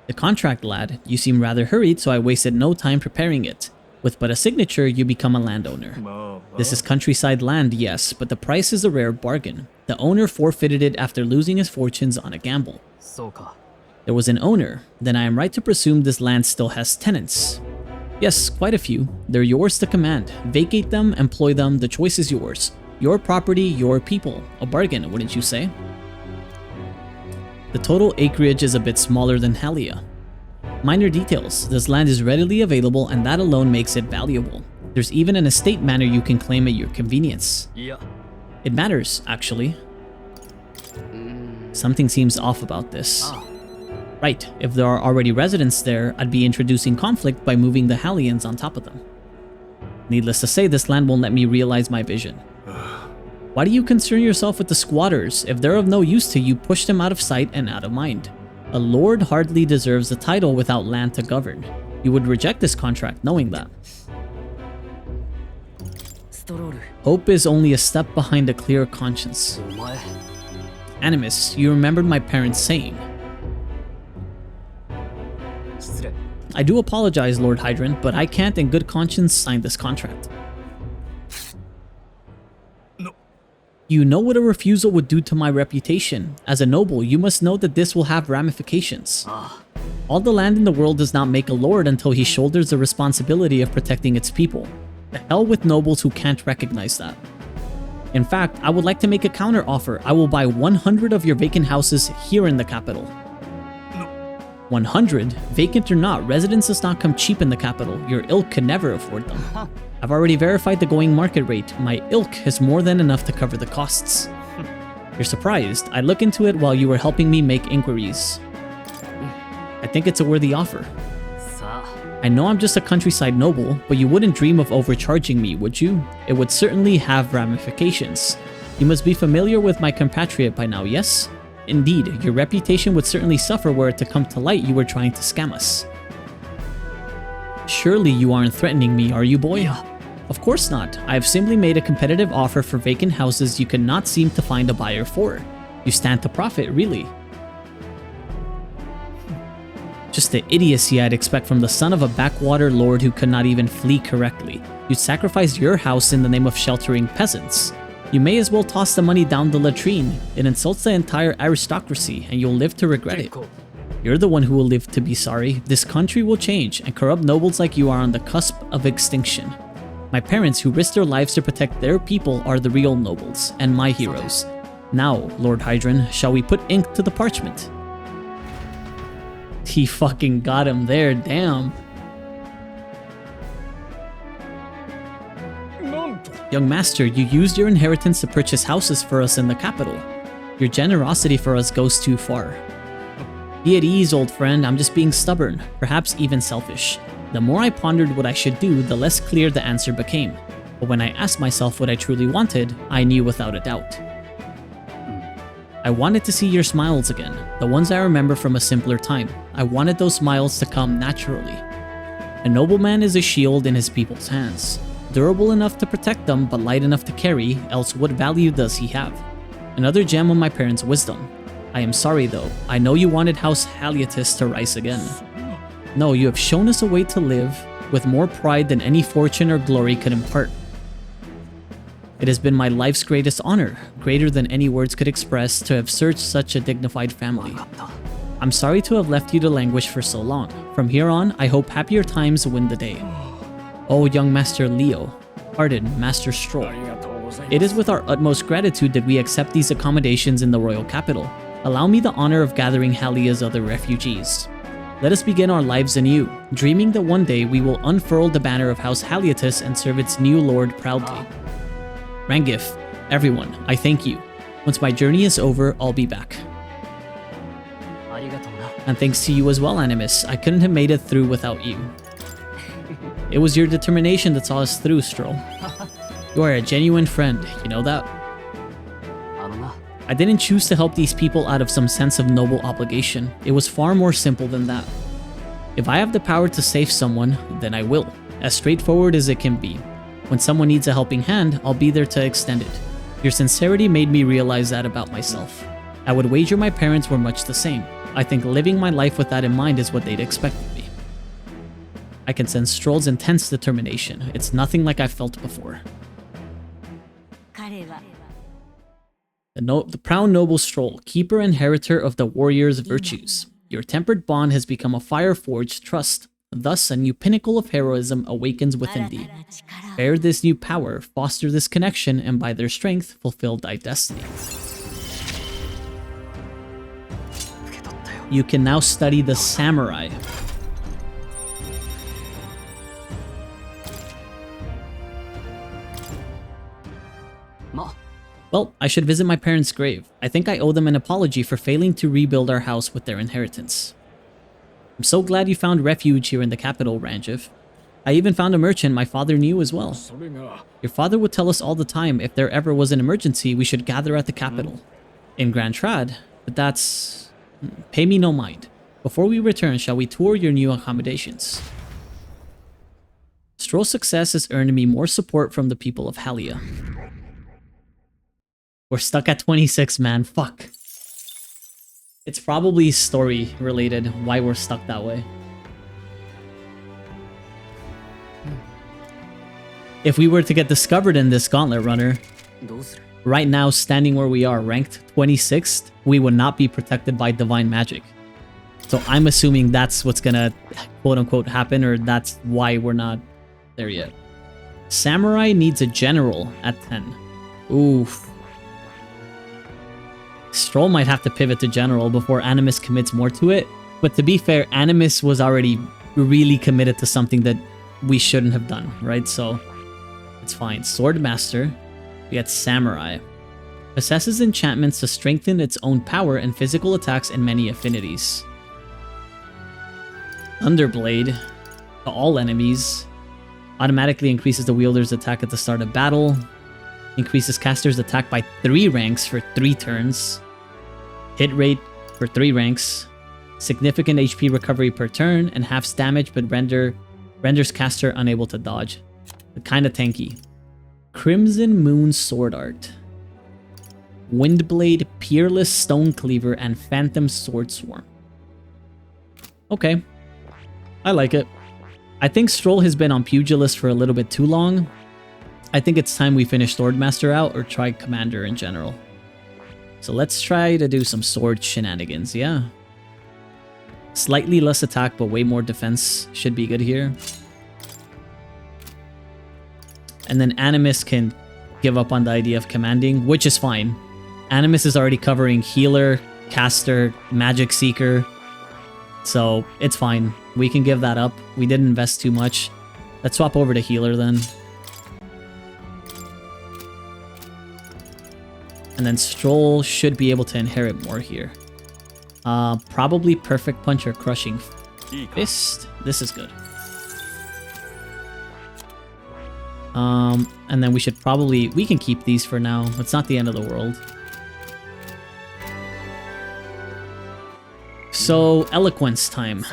The contract, lad. You seem rather hurried, so I wasted no time preparing it. With but a signature, you become a landowner. This is countryside land, yes, but the price is a rare bargain. The owner forfeited it after losing his fortunes on a gamble. そうか。 There was an owner, then I am right to presume this land still has tenants. Yes, quite a few. They're yours to command. Vacate them, employ them, the choice is yours. Your property, your people. A bargain, wouldn't you say? The total acreage is a bit smaller than Halia. Minor details. This land is readily available and that alone makes it valuable. There's even an estate manor you can claim at your convenience. いや。 It matters, actually. Something seems off about this. Right, if there are already residents there, I'd be introducing conflict by moving the Hallians on top of them. Needless to say, this land won't let me realize my vision. Why do you concern yourself with the squatters? If they're of no use to you, push them out of sight and out of mind. A lord hardly deserves a title without land to govern. You would reject this contract knowing that. ストロール。 Hope is only a step behind a clear conscience. お前。 Animus, you remembered my parents' saying. 失礼。 I do apologize, Lord Hydrant, but I can't in good conscience sign this contract. No. You know what a refusal would do to my reputation. As a noble, you must know that this will have ramifications. All the land in the world does not make a lord until he shoulders the responsibility of protecting its people. The hell with nobles who can't recognize that. In fact, I would like to make a counter offer. I will buy 100 of your vacant houses here in the capital. 100? Vacant or not, residence does not come cheap in the capital. Your ilk could never afford them. I've already verified the going market rate. My ilk has more than enough to cover the costs. You're surprised. I look into it while you were helping me make inquiries. I think it's a worthy offer. さあ。 I know I'm just a countryside noble, but you wouldn't dream of overcharging me, would you? It would certainly have ramifications. You must be familiar with my compatriot by now, yes? Indeed, your reputation would certainly suffer were it to come to light you were trying to scam us. Surely you aren't threatening me, are you, boy? Of course not. I've simply made a competitive offer for vacant houses you could not seem to find a buyer for. You stand to profit, really. Just the idiocy I'd expect from the son of a backwater lord who could not even flee correctly. You'd sacrifice your house in the name of sheltering peasants. You may as well toss the money down the latrine. It insults the entire aristocracy, and you'll live to regret it. You're the one who will live to be sorry. This country will change, and corrupt nobles like you are on the cusp of extinction. My parents, who risked their lives to protect their people, are the real nobles, and my heroes. Now, Lord Hydron, shall we put ink to the parchment? He fucking got him there, damn. Young master, you used your inheritance to purchase houses for us in the capital. Your generosity for us goes too far. Be at ease, old friend, I'm just being stubborn, perhaps even selfish. The more I pondered what I should do, the less clear the answer became. But when I asked myself what I truly wanted, I knew without a doubt. I wanted to see your smiles again, the ones I remember from a simpler time. I wanted those smiles to come naturally. A nobleman is a shield in his people's hands. Durable enough to protect them, but light enough to carry, else what value does he have? Another gem of my parents' wisdom. I am sorry though, I know you wanted House Haliatus to rise again. No, you have shown us a way to live with more pride than any fortune or glory could impart. It has been my life's greatest honor, greater than any words could express, to have served such a dignified family. I'm sorry to have left you to languish for so long. From here on, I hope happier times win the day. Oh, young Master Leo, pardon, Master Stroll. It is with our utmost gratitude that we accept these accommodations in the royal capital. Allow me the honor of gathering Halia's other refugees. Let us begin our lives anew, dreaming that one day we will unfurl the banner of House Haliatus and serve its new lord proudly. Rangif, everyone, I thank you. Once my journey is over, I'll be back. ありがとうな。 And thanks to you as well, Animus. I couldn't have made it through without you. It was your determination that saw us through, Stroll. You are a genuine friend, you know that? あのな。 I didn't choose to help these people out of some sense of noble obligation. It was far more simple than that. If I have the power to save someone, then I will. As straightforward as it can be. When someone needs a helping hand, I'll be there to extend it. Your sincerity made me realize that about myself. I would wager my parents were much the same. I think living my life with that in mind is what they'd expect of me. I can sense Stroll's intense determination. It's nothing like I've felt before. The proud noble Stroll, keeper and inheritor of the warrior's virtues. Your tempered bond has become a fire-forged trust. Thus, a new pinnacle of heroism awakens within thee. Bear this new power, foster this connection, and by their strength, fulfill thy destiny. You can now study the samurai. Well, I should visit my parents' grave. I think I owe them an apology for failing to rebuild our house with their inheritance. I'm so glad you found refuge here in the capital, Ranjiv. I even found a merchant my father knew as well. Your father would tell us all the time if there ever was an emergency, we should gather at the capital. In Grand Trad, but that's... Pay me no mind. Before we return, shall we tour your new accommodations? Stroll's success has earned me more support from the people of Halia. We're stuck at 26, man. Fuck. It's probably story related why we're stuck that way. If we were to get discovered in this gauntlet runner, right now standing where we are, ranked 26th, we would not be protected by divine magic. So I'm assuming that's what's gonna quote unquote happen, or that's why we're not there yet. Samurai needs a general at 10. Oof. Stroll might have to pivot to general before Animus commits more to it, but to be fair, Animus was already really committed to something that we shouldn't have done, right? So it's fine. Sword Master, we got Samurai. Possesses enchantments to strengthen its own power and physical attacks and many affinities. Thunderblade, to all enemies. Automatically increases the wielder's attack at the start of battle. Increases caster's attack by 3 ranks for 3 turns. Hit rate for 3 ranks. Significant HP recovery per turn, and halves damage but renders caster unable to dodge. Kinda tanky. Crimson Moon Sword Art. Windblade, Peerless Stone Cleaver, and Phantom Sword Swarm. Okay. I like it. I think Stroll has been on Pugilist for a little bit too long. I think it's time we finish Swordmaster out or try Commander in general. So let's try to do some sword shenanigans, yeah? Slightly less attack, but way more defense should be good here. And then Animus can give up on the idea of commanding, which is fine. Animus is already covering Healer, Caster, Magic Seeker. So it's fine. We can give that up. We didn't invest too much. Let's swap over to Healer then. And then Stroll should be able to inherit more here. Probably Perfect Punch or Crushing Fist. This is good. And then we should probably... We can keep these for now. It's not the end of the world. So, Eloquence time.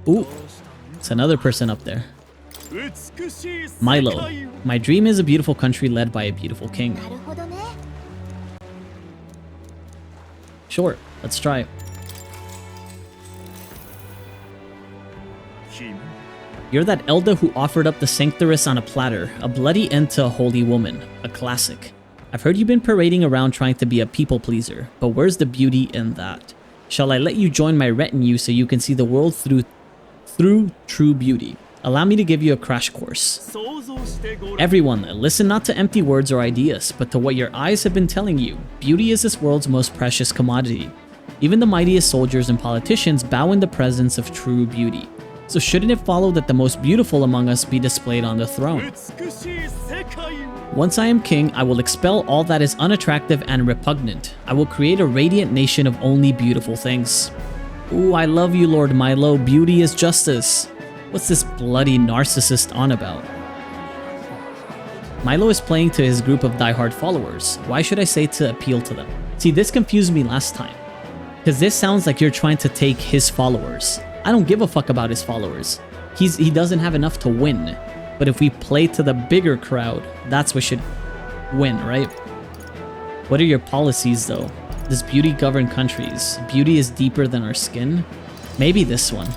Ooh, it's another person up there. Milo. My dream is a beautiful country led by a beautiful king. Sure, let's try it. You're that Elda who offered up the Sanctorus on a platter, a bloody end to a holy woman, a classic. I've heard you've been parading around trying to be a people pleaser, but where's the beauty in that? Shall I let you join my retinue so you can see the world through true beauty? Allow me to give you a crash course. Everyone, listen not to empty words or ideas, but to what your eyes have been telling you. Beauty is this world's most precious commodity. Even the mightiest soldiers and politicians bow in the presence of true beauty. So shouldn't it follow that the most beautiful among us be displayed on the throne? Once I am king, I will expel all that is unattractive and repugnant. I will create a radiant nation of only beautiful things. Ooh, I love you, Lord Milo. Beauty is justice. What's this bloody narcissist on about? Milo is playing to his group of diehard followers. Why should I say to appeal to them? See, this confused me last time. Because this sounds like you're trying to take his followers. I don't give a fuck about his followers. He doesn't have enough to win. But if we play to the bigger crowd, that's what should win, right? What are your policies though? Does beauty govern countries? Beauty is deeper than our skin? Maybe this one.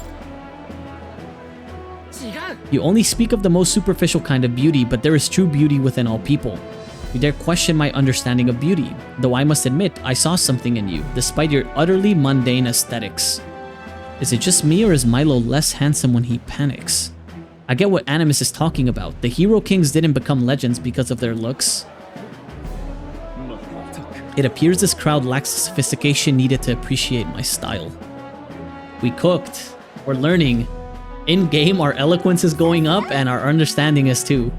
You only speak of the most superficial kind of beauty, but there is true beauty within all people. You dare question my understanding of beauty, though I must admit I saw something in you, despite your utterly mundane aesthetics. Is it just me, or is Milo less handsome when he panics? I get what Animus is talking about. The hero kings didn't become legends because of their looks. It appears this crowd lacks the sophistication needed to appreciate my style. We cooked. We're learning. In-game, our eloquence is going up and our understanding is too.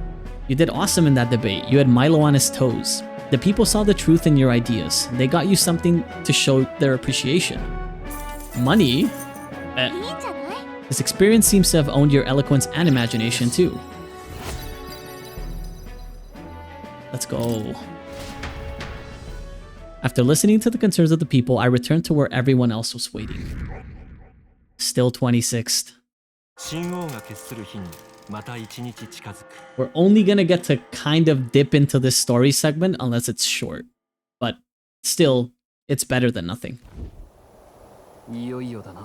You did awesome in that debate. You had Milo on his toes. The people saw the truth in your ideas. They got you something to show their appreciation. Money? This experience seems to have owned your eloquence and imagination too. Let's go. After listening to the concerns of the people, I returned to where everyone else was waiting. Still 26th. We're only gonna get to kind of dip into this story segment unless it's short. But still, it's better than nothing.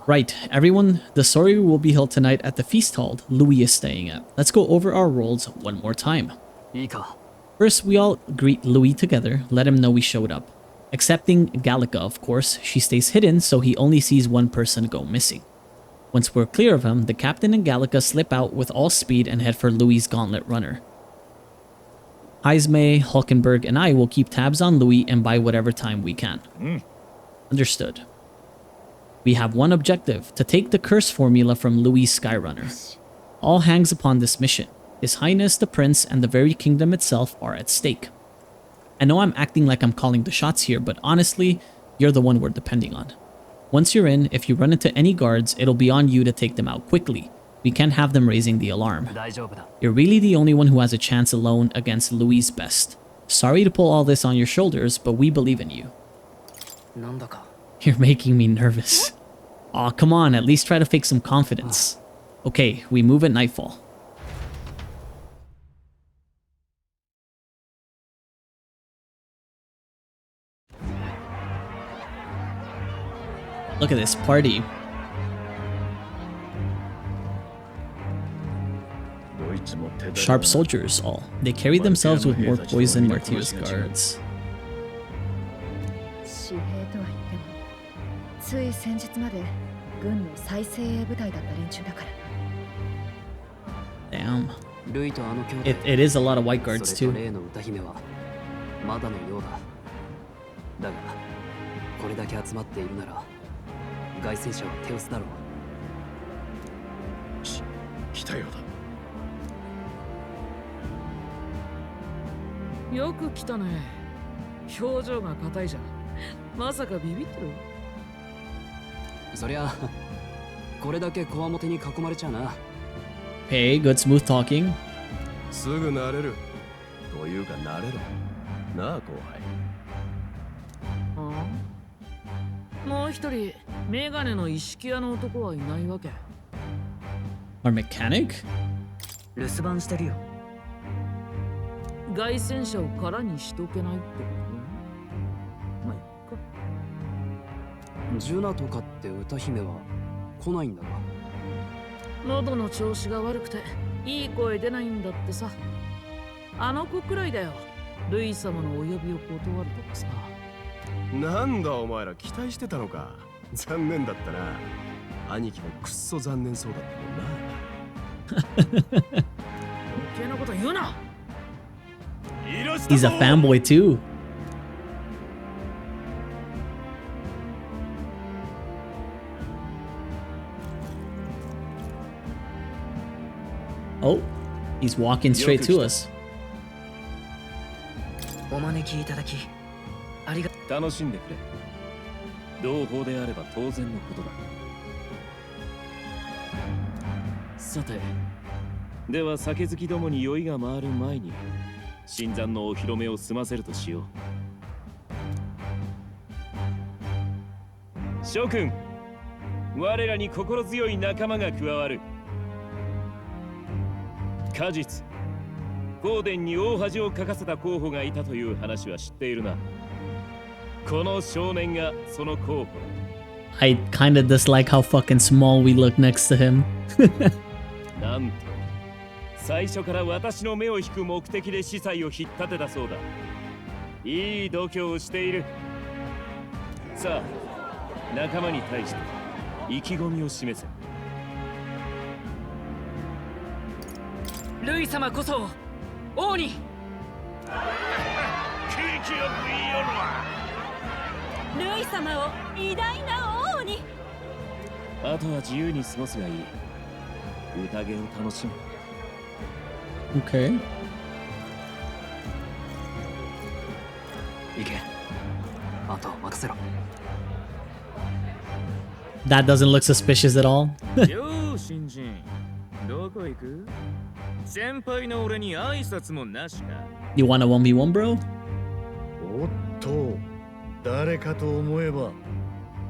Right, everyone, the story will be held tonight at the feast hall Louis is staying at. Let's go over our roles one more time. First, we all greet Louis together, let him know we showed up. Excepting Gallica, of course, she stays hidden so he only sees one person go missing. Once we're clear of him, the captain and Gallica slip out with all speed and head for Louis' gauntlet runner. Heisme, Hulkenberg, and I will keep tabs on Louis and buy whatever time we can. Understood. We have one objective, to take the curse formula from Louis' Skyrunner. All hangs upon this mission. His Highness, the Prince, and the very kingdom itself are at stake. I know I'm acting like I'm calling the shots here, but honestly, you're the one we're depending on. Once you're in, if you run into any guards, it'll be on you to take them out quickly. We can't have them raising the alarm. You're really the only one who has a chance alone against Louis' best. Sorry to pull all this on your shoulders, but we believe in you. You're making me nervous. Aw, come on, at least try to fake some confidence. Okay, we move at nightfall. Look at this party. Sharp soldiers, all. They carry themselves with more poison Martyr's guards. Damn. It is a lot of white guards too. Hey, good smooth talking. Our mechanic? He's a fanboy too. Oh, he's walking straight to us. 我らに心強い仲間が加わる。果実、ゴーデンに大恥をかかせた候補がいたという話は知っているな。この少年がその候補。I kinda dislike how fucking small we look next to him. なんと、最初から私の目を引く目的で司祭を引っ立てたそうだ。いい度胸をしている。さあ、仲間に対して意気込みを示せ。ルイ様こそ王に。景気よく言いよるわ。ルイ様を偉大な王に。あとは自由に過ごすがいい。宴を楽しむ。Okay. 行け。あとは任せろ。That doesn't look suspicious at all. よー、新人。どこ行く？先輩の俺に挨拶もなしか。You want a 1v1, bro? おっと、誰かと思えば、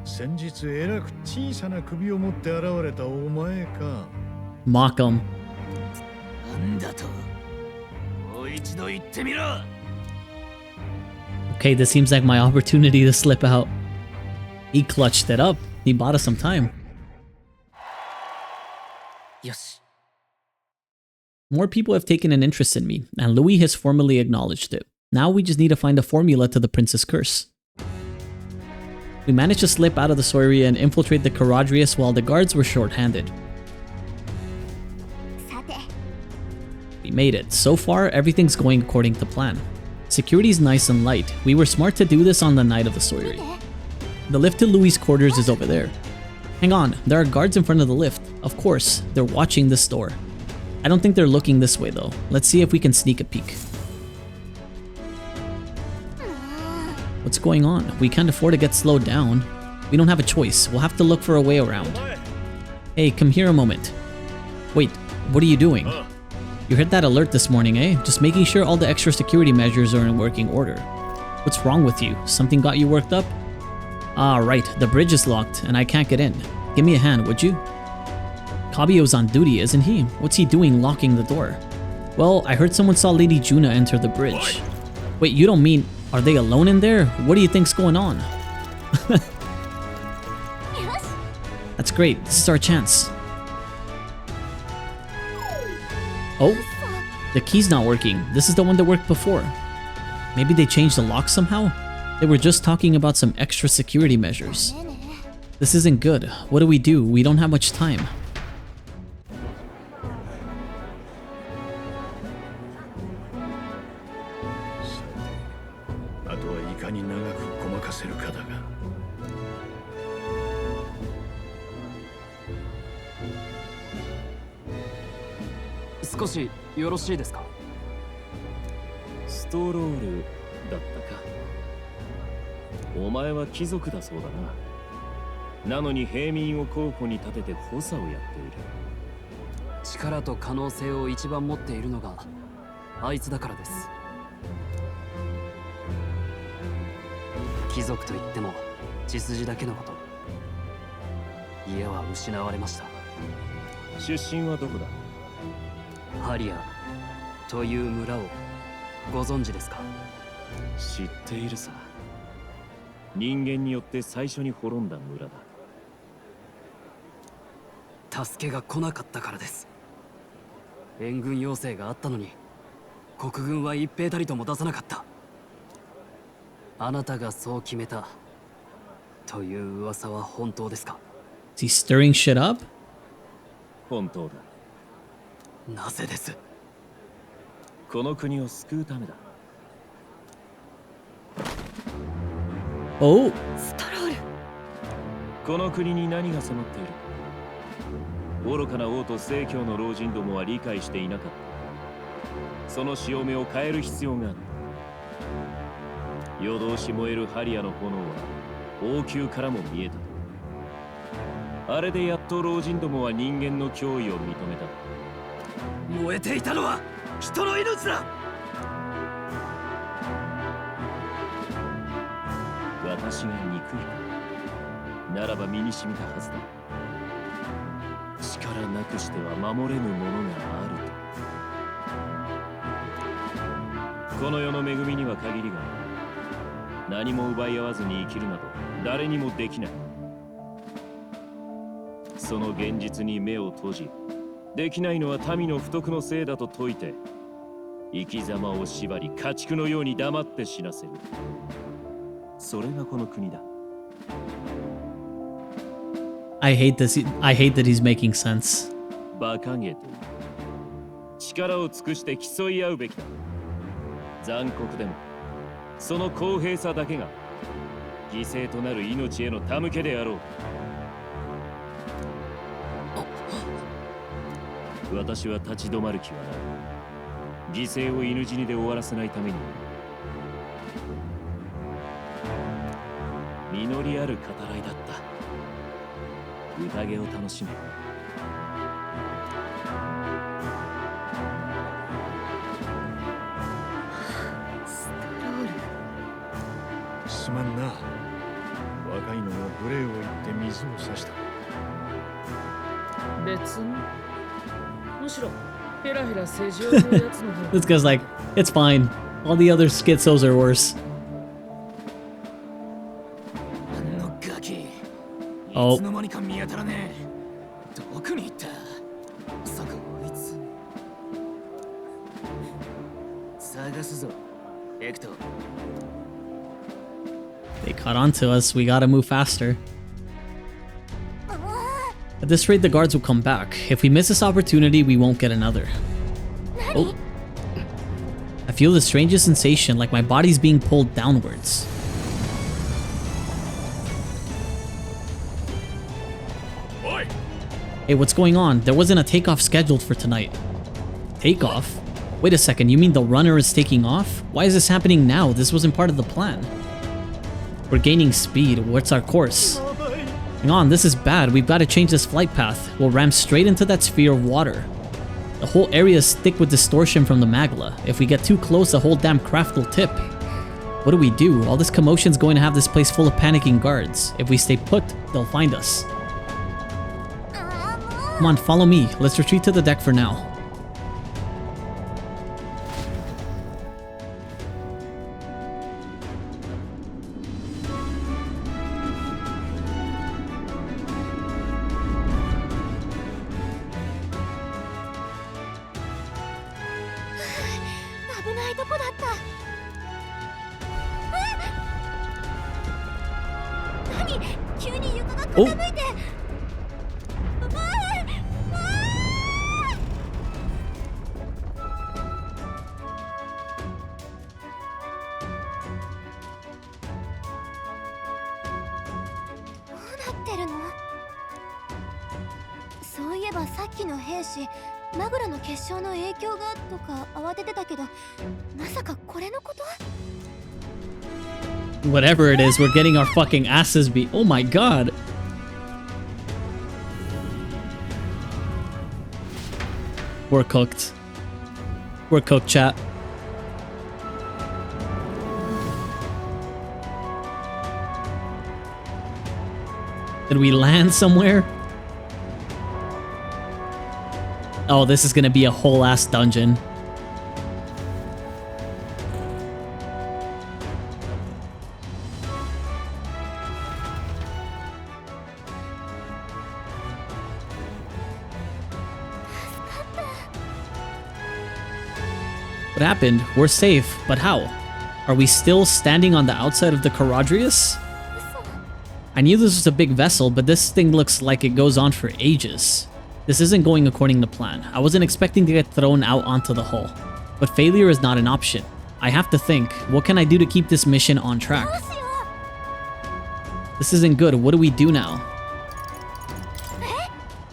先日えらく小さな首を持って現れたお前か。Mock him. なんだと？もう一度言ってみろ。Okay, this seems like my opportunity to slip out. He clutched it up. He bought us some time. よし。More people have taken an interest in me, and Louis has formally acknowledged it. Now we just need to find a formula to the Prince's Curse. We managed to slip out of the Soiria and infiltrate the Caradrius while the guards were short-handed. We made it. So far, everything's going according to plan. Security's nice and light. We were smart to do this on the night of the Soiri. The lift to Louis' quarters is over there. Hang on, there are guards in front of the lift. Of course, they're watching this door. I don't think they're looking this way though. Let's see if we can sneak a peek. What's going on? We can't afford to get slowed down. We don't have a choice. We'll have to look for a way around. Hey, come here a moment. Wait, what are you doing? You heard that alert this morning, eh? Just making sure all the extra security measures are in working order. What's wrong with you? Something got you worked up? Ah, right. The bridge is locked and I can't get in. Give me a hand, would you? Kabio's on duty, isn't he? What's he doing locking the door? Well, I heard someone saw Lady Juna enter the bridge. Wait, you don't mean... Are they alone in there? What do you think's going on? That's great. This is our chance. Oh, the key's not working. This is the one that worked before. Maybe they changed the lock somehow? They were just talking about some extra security measures. This isn't good. What do? We don't have much time.少しよろしいですか？ストロールだったか。お前は貴族だそうだな。なのに平民を候補に立てて補佐をやっている。力と可能性を一番持っているのがあいつだからです。貴族といっても血筋だけのこと。家は失われました。出身はどこだ？ハリアという村をご存知ですか？知っているさ。人間によって最初に滅んだ村だ。助けが来なかったからです。援軍要請があったのに国軍は一兵たりとも出さなかった。あなたがそう決めたという噂は本当ですか？ Is he stirring shit up? 本当だ。なぜです？この国を救うためだ。Oh, ストロール。この国に何が迫っている？愚かな王と正教の老人どもは理解していなかった。その潮目を変える必要があった。夜通し燃えるハリアの炎は王宮からも見えた。あれでやっと老人どもは人間の脅威を認めた。燃えていたのは人の命だ。私が憎いかならば身に染みたはずだ。からなくしては守れぬものがあると。この世の恵みには限りがある。何も奪い合わずに生きるなど誰にもできない。その現実に目を閉じ、できないのは民の不徳のせいだと説いて、生き様を縛り家畜のように黙って死なせる。それがこの国だ。I hate this. I hate that he's making sense. 馬鹿げて力を尽くして競い合うべきだ。残酷でもその公平さだけが犠牲となる命への手向けであろう。私は立ち止まる気はない。犠牲を犬死にで終わらせないために実りある語らいだった。宴を楽しめ。すまんな。若いのが無礼を言って水を差した。別にむしろヘラヘラ政治を言うやつの方 This guy's like, it's fine. All the other schizos are worse. あのガキ、おいつの間にか見当たらねえ。どこに行った。そこあいつ探すぞ、エクト。 They caught on to us. We gotta move faster. At this rate, the guards will come back. If we miss this opportunity, we won't get another. Oh. I feel the strangest sensation, like my body's being pulled downwards. Hey, what's going on? There wasn't a takeoff scheduled for tonight. Takeoff? Wait a second, you mean the runner is taking off? Why is this happening now? This wasn't part of the plan. We're gaining speed. What's our course? Hang on, this is bad. We've got to change this flight path. We'll ram straight into that sphere of water. The whole area is thick with distortion from the magma. If we get too close, the whole damn craft will tip. What do we do? All this commotion's going to have this place full of panicking guards. If we stay put, they'll find us. Come on, follow me. Let's retreat to the deck for now. Oh! Whatever it is, we're getting our fucking asses beat. Oh my god. We're cooked. We're cooked, chat. Did we land somewhere? Oh, this is gonna be a whole ass dungeon. What happened? We're safe, but how? Are we still standing on the outside of the Caradrius? I knew this was a big vessel, but this thing looks like it goes on for ages. This isn't going according to plan. I wasn't expecting to get thrown out onto the hull, but failure is not an option. I have to think, what can I do to keep this mission on track? This isn't good. What do we do now?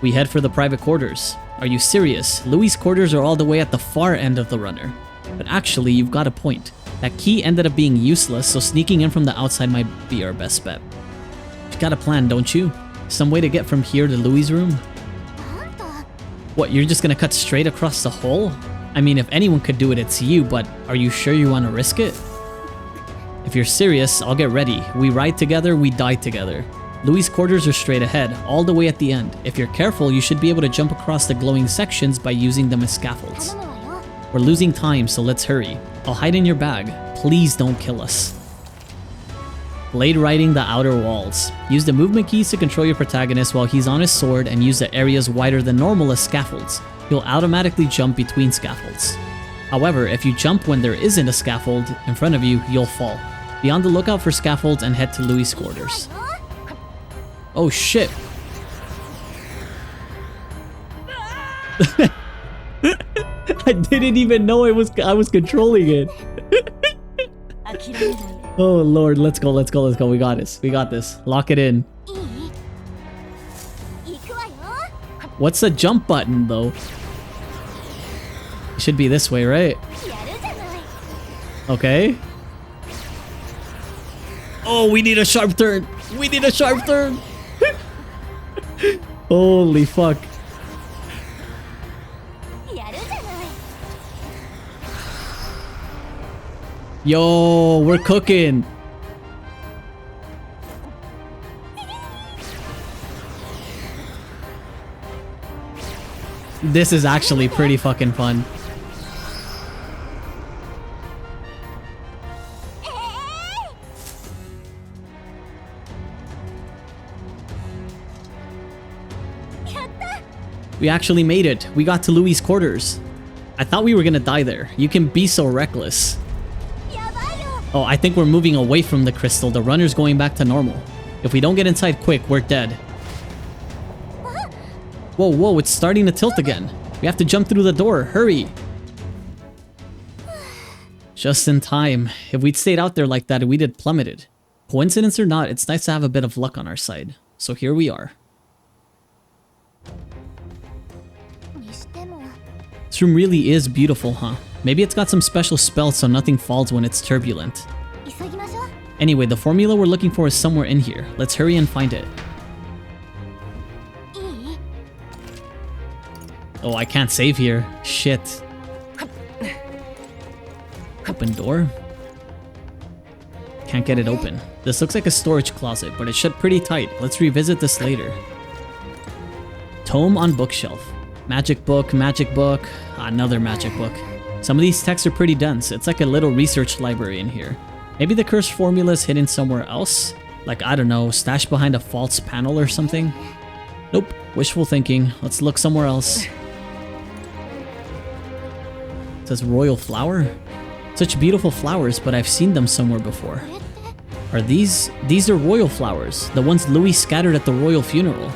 We head for the private quarters. Are you serious? Louis' quarters are all the way at the far end of the runner. But actually, you've got a point. That key ended up being useless, so sneaking in from the outside might be our best bet. You got a plan, don't you? Some way to get from here to Louis' room? What, you're just gonna cut straight across the hole? I mean, if anyone could do it, it's you, but are you sure you want to risk it? If you're serious, I'll get ready. We ride together, we die together. Louis' quarters are straight ahead, all the way at the end. If you're careful, you should be able to jump across the glowing sections by using them as scaffolds. We're losing time, so let's hurry. I'll hide in your bag. Please don't kill us. Blade riding the outer walls. Use the movement keys to control your protagonist while he's on his sword and use the areas wider than normal as scaffolds. He'll automatically jump between scaffolds. However, if you jump when there isn't a scaffold in front of you, you'll fall. Be on the lookout for scaffolds and head to Louis' quarters. Oh shit. I didn't even know I was controlling it. Oh lord, let's go. We got this. Lock it in. What's the jump button though? It should be this way, right? Okay. Oh, we need a sharp turn. Holy fuck. Yo, we're cooking. This is actually pretty fucking fun. We actually made it. We got to Louis' quarters. I thought we were gonna die there. You can be so reckless. Oh, I think we're moving away from the crystal. The runner's going back to normal. If we don't get inside quick, we're dead. Whoa, it's starting to tilt again. We have to jump through the door. Hurry. Just in time. If we'd stayed out there like that, we'd have plummeted. Coincidence or not, it's nice to have a bit of luck on our side. So here we are. This room really is beautiful, huh? Maybe it's got some special spells so nothing falls when it's turbulent. Anyway, the formula we're looking for is somewhere in here. Let's hurry and find it. Oh, I can't save here. Shit. Open door. Can't get it open. This looks like a storage closet, but it's shut pretty tight. Let's revisit this later. Tome on bookshelf. Magic book, another magic book. Some of these texts are pretty dense. It's like a little research library in here. Maybe the cursed formula is hidden somewhere else? Like, I don't know, stashed behind a false panel or something? Nope, wishful thinking. Let's look somewhere else. It says royal flower? Such beautiful flowers, but I've seen them somewhere before. Are these are royal flowers, the ones Louis scattered at the royal funeral.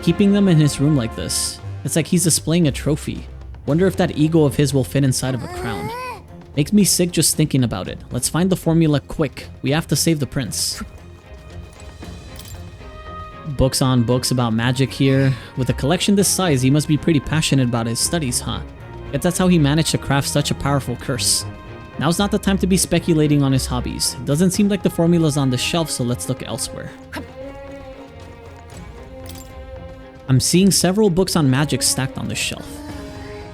Keeping them in his room like this. It's like he's displaying a trophy. Wonder if that ego of his will fit inside of a crown. Makes me sick just thinking about it. Let's find the formula quick. We have to save the prince. Books on books about magic here. With a collection this size, he must be pretty passionate about his studies, huh? Yet that's how he managed to craft such a powerful curse. Now's not the time to be speculating on his hobbies. It doesn't seem like the formula's on the shelf, so let's look elsewhere. I'm seeing several books on magic stacked on the shelf.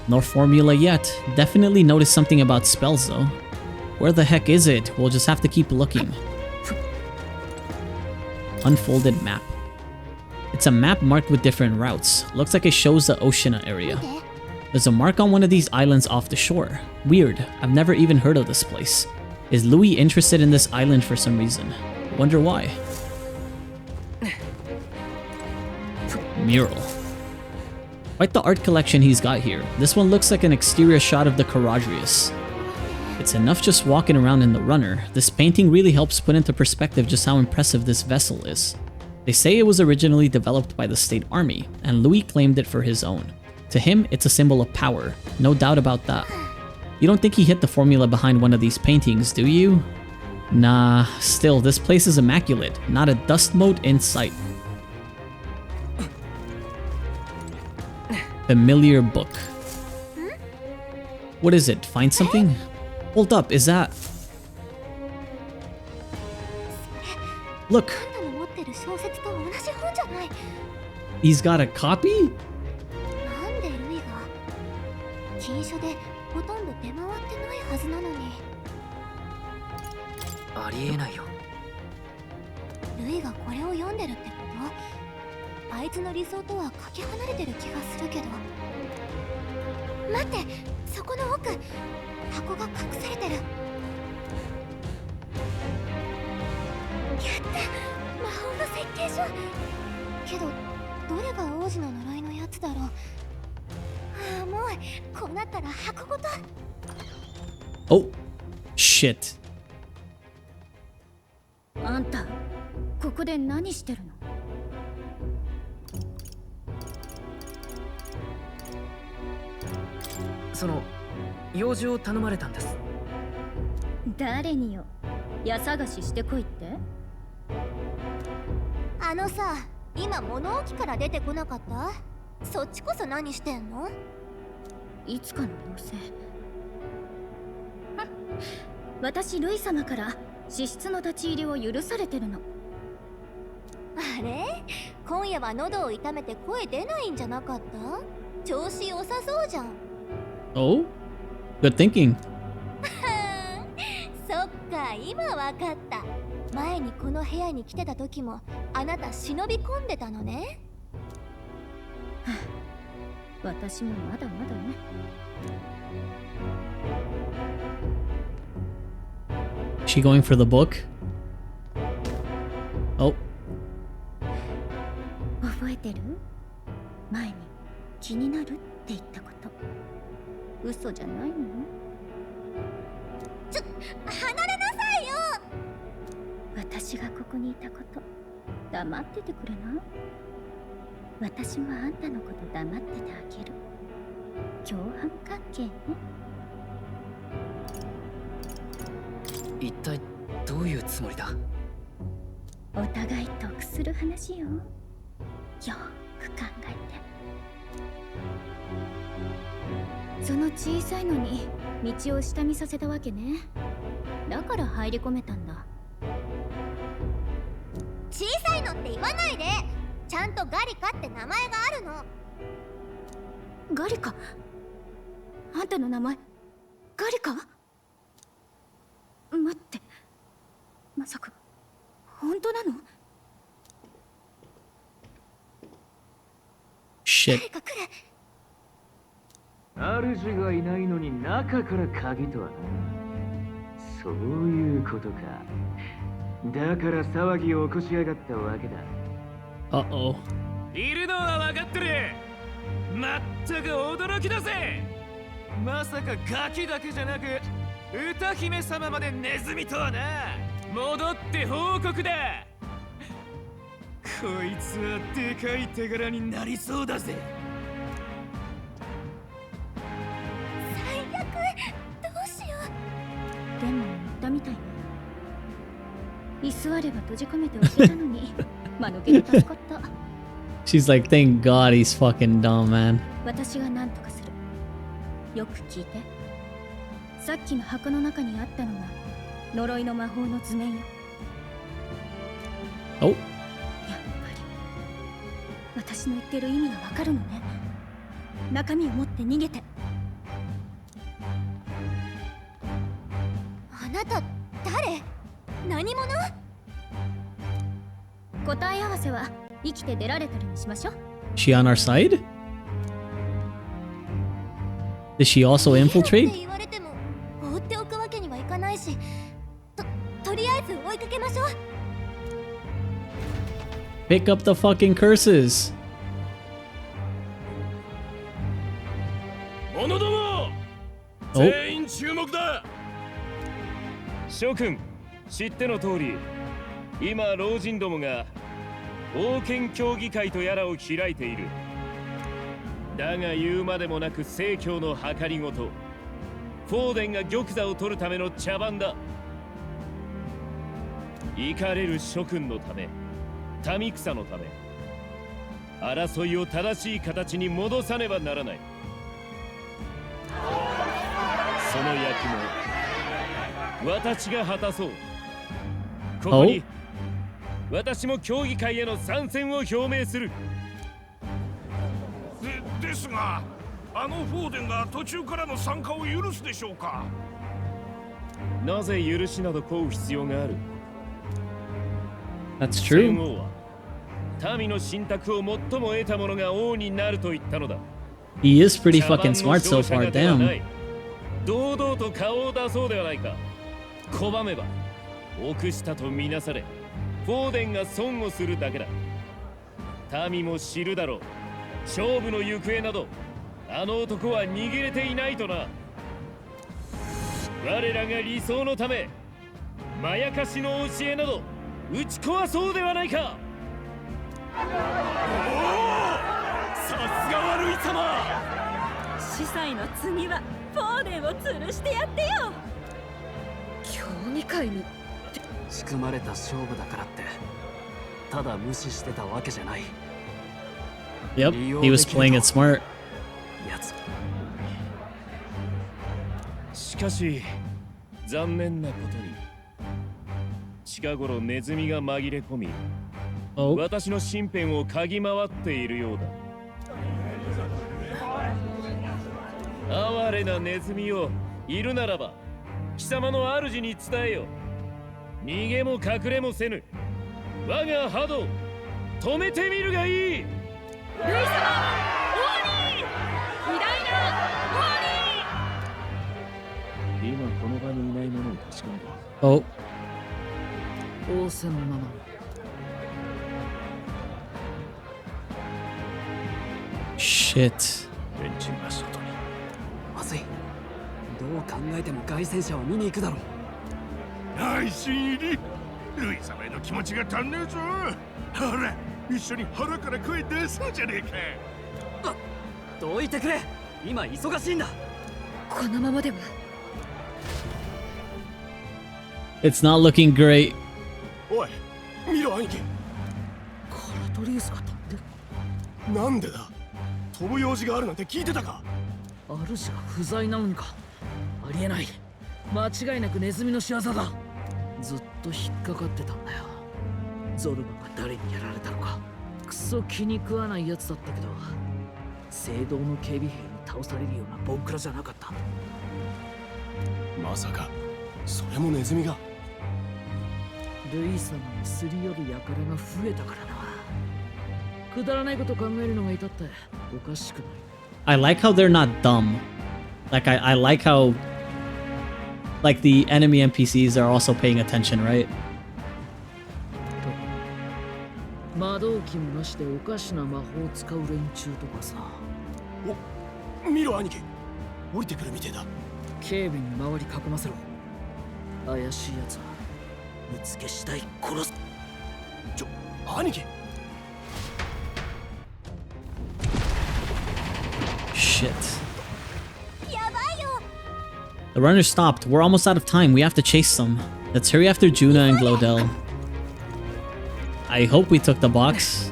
No formula yet. Definitely noticed something about spells though. Where the heck is it? We'll just have to keep looking. Unfolded map. It's a map marked with different routes. Looks like it shows the Oceania area. There's a mark on one of these islands off the shore. Weird. I've never even heard of this place. Is Louis interested in this island for some reason? Wonder why. Mural. Quite the art collection he's got here. This one looks like an exterior shot of the Caradrius. It's enough just walking around in the runner. This painting really helps put into perspective just how impressive this vessel is. They say it was originally developed by the state army, and Louis claimed it for his own. To him, it's a symbol of power. No doubt about that. You don't think he hit the formula behind one of these paintings, do you? Nah, still, this place is immaculate. Not a dust mote in sight. Familiar book. What is it? Find something? Hold up, is that... Look! He's got a copy? あいつの理想とはかけ離れてる気がするけど。待って、そこの奥、箱が隠されてる。やった、魔法の設計書。けどどれが王子の呪いのやつだろう。ああ、もうこうなったら箱ごと。 Oh, shit. あんたここで何してるの？その用事を頼まれたんです。誰によ？矢探ししてこいって？あのさ、今物置から出てこなかった？そっちこそ何してんの？いつかの妖精。私ルイ様から資質の立ち入りを許されてるの。あれ？今夜は喉を痛めて声出ないんじゃなかった？調子良さそうじゃん。Oh, good thinking. そっか、今わかった。前にこの部屋に来てた時もあなた忍び込んでたのね。私もまだまだね。She going for the book? Oh. 覚えてる？前に気になるって言ったこと。嘘じゃないの？離れなさいよ。私がここにいたこと黙っててくれな。私もあんたのこと黙っててあげる。共犯関係ね。一体どういうつもりだ？お互い得する話よ。よーく考えて。その小さいのに道を下見させたわけね。だから入り込めたんだ。小さいのって言わないで。ちゃんとガリカって名前があるの。ガリカ？あんたの名前ガリカ？待って、まさか本当なの？Shit. 誰か来る。主がいないのに中から鍵とはな。そういうことか。だから騒ぎを起こしやがったわけだ。Uh-oh. いるのは分かってる。まったく驚きだぜ。まさかガキだけじゃなく歌姫様までネズミとはな。戻って報告だ。こいつはでかい手柄になりそうだぜ。最悪、どうしよう。でも言ったみたいね。居座れば閉じ込めておけたのに間抜けで助かった。She's like, thank God he's fucking dumb, man. 私が何とかする。よく聞いて。さっきの箱の中にあったのが呪いの魔法の図面よ。Oh. やっぱり私の言ってる意味がわかるのね。中身を持って逃げて。あなた誰？何者？答え合わせは生きて出られたりにしましょう。 She on our side? Did she also って infiltrate? 言われても放っておくわけにはいかないし、とりあえず追いかけましょう。 Pick up the fucking curses. 者ども、 Oh. 全員注目だ。諸君、知っての通り、今老人どもが王権協議会とやらを開いている。だが言うまでもなく正教の計りごと、フォーデンが玉座を取るための茶番だ。怒れる諸君のため、民草のため、争いを正しい形に戻さねばならない。その役目、私が果たそう。ここに私も協議会への参戦を表明する。ですが、あのフォーデンが途中からの参加を許すでしょうか？なぜ許しなど請う必要がある？ That's 戦 true. 王は民の信託を最も得た者が王になると言ったのだ。 He is pretty fucking smart so far, damn. 堂々と顔を出そうではないか。拒めば臆したとみなされ、フォーデンが損をするだけだ。民も知るだろう。勝負の行方などあの男は逃げれていないとな。我らが理想のためまやかしの教えなど打ち壊そうではないか。さすが悪い様。司祭の次はフォーデンを吊るしてやってよ。競技会に仕組まれた勝負だからってただ無視してたわけじゃない。 Yep, he was playing it smart. やつ。しかし残念なことに近頃ネズミが紛れ込み、 Oh, 私の身辺を嗅ぎ回っているようだ。哀れなネズミよ、いるならば貴様の主に伝えよ。逃げも隠れもせぬ我が波動止めてみるがいい。ルイ様、オーリー、偉大なオーリー。今この場にいない者を確かめる。 oh, 仰せのまま。 shit. 連中が外に。まずい。どう考えても凱旋者を見に行くだろう。内心入り。ルイ様への気持ちが足んねえぞ。ほら、一緒に腹から声出そうじゃねえか。どいてくれ。今忙しいんだ。このままでは It's not looking great. おい、見ろ兄貴。カラトリウスが飛んでる。なんでだ。飛ぶ用事があるなんて聞いてたか。主が不在なのにか。ありえない。間違いなくネズミの仕業だ。ずっと引っかかってたんだよ。ゾルバが誰にやられたのか。クソ気に食わないやつだったけど、聖堂の警備兵に倒されるようなボンクラじゃなかった。まさかそれもネズミが。ルイ様にすり寄る輩が増えたからな。くだらないこと考えるのがいたっておかしくない。 I like how they're not dumb. Like I like how like the enemy NPCs are also paying attention, right? 魔導機もなしでおかしな魔法を使う連中とかさ。お、見ろ兄貴。降りてくるみてえだ。警備に周り囲ませろ。怪しいやつは見つけ次第殺す。兄貴。 Shit. The runner stopped. We're almost out of time. We have to chase them. Let's hurry after Juna and Glodell. I hope we took the box.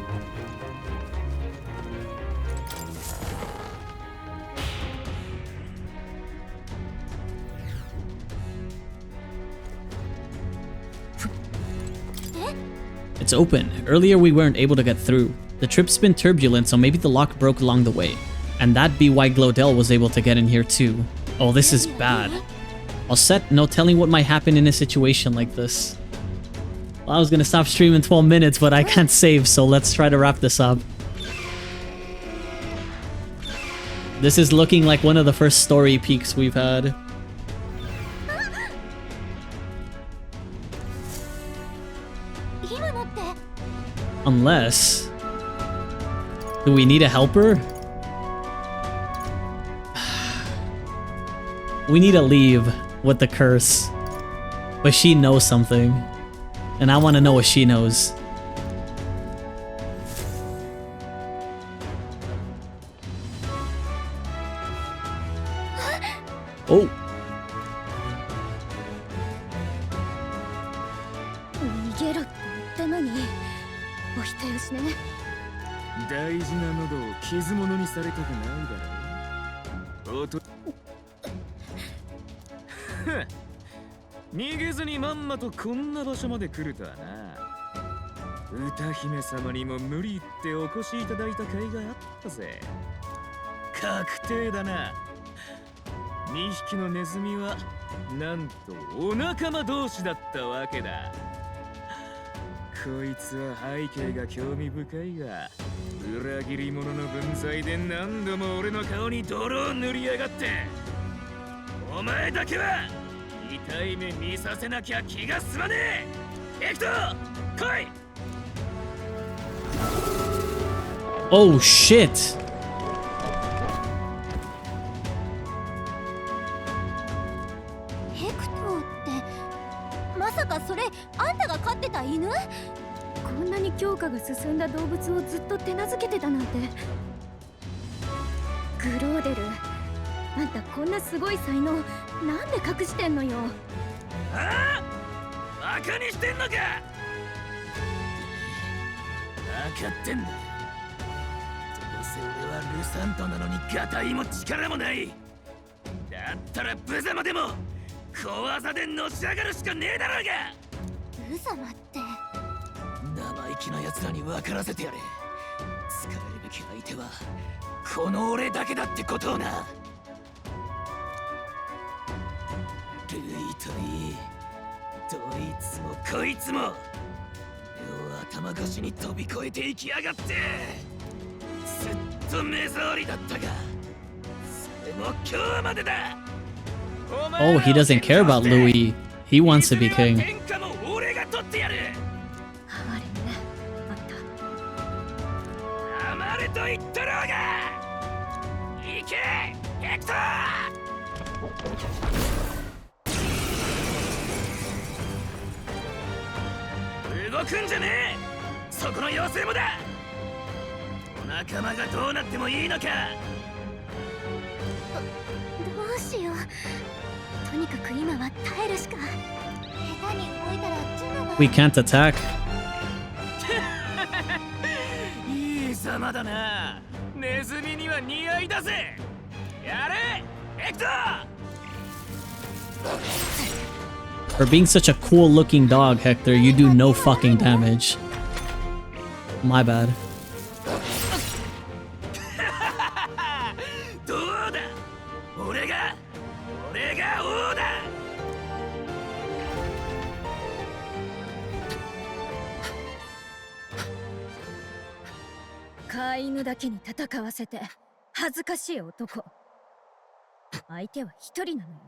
It's open. Earlier we weren't able to get through. The trip's been turbulent, so maybe the lock broke along the way. And that'd be why Glodell was able to get in here too. Oh, this is bad. I'll set no telling what might happen in a situation like this. Well, I was gonna stop streaming in 12 minutes, but I can't save, so let's try to wrap this up. This is looking like one of the first story peaks we've had. Unless... Do we need a helper? We need to leave with the curse. But she knows something. And I want to know what she knows. Oh. 逃げろって言ったのにお人よしね。大事な喉を傷物にされたくないだろう。逃げずにまんまとこんな場所まで来るとはな。歌姫様にも無理ってお越しいただいた甲斐があったぜ。確定だな。2匹のネズミはなんとお仲間同士だったわけだ。こいつは背景が興味深いが、裏切り者の分際で何度も俺の顔に泥を塗りやがって、お前だけは痛い目見させなきゃ気が済まねえ。エクト来い。 Oh shit! ヘクトーってまさかそれあんたが飼ってた犬？こんなに強化が進んだ動物をずっと手なずけてたなんて。グローデル、あんたこんなすごい才能なんで隠してんのよ。ああ、バカにしてんのか。分かってんだ。どうせ俺はルサントなのにガタイも力もない。だったら無様でも小技でのし上がるしかねえだろうが。無様って。生意気な奴らに分からせてやれ。使えるべき相手はこの俺だけだってことをな。ルイといい、どいつもこいつも、両頭越しに飛び越えていきやがって。ずっと目障りだったが、それも今日までだ。 Oh, he doesn't care about Louis. He wants to be king. 天下も俺が取ってやる。哀れね、あんた。黙れと言ったろうが。行けヘクトー。動くんじゃねえ、そこの妖精もだ。お仲間がどうなってもいいのか。どうしよう。とにかく今は耐えるしか。下手に動いたらジュノが。 We can't attack. いいざまだな。ネズミには似合いだぜ。やれヘクトー。 For being such a cool looking dog, Hector, you do no fucking damage. My bad. どうだ、俺が王だ。飼い犬だけに戦わせて恥ずかしい男。相手は一人なのよ。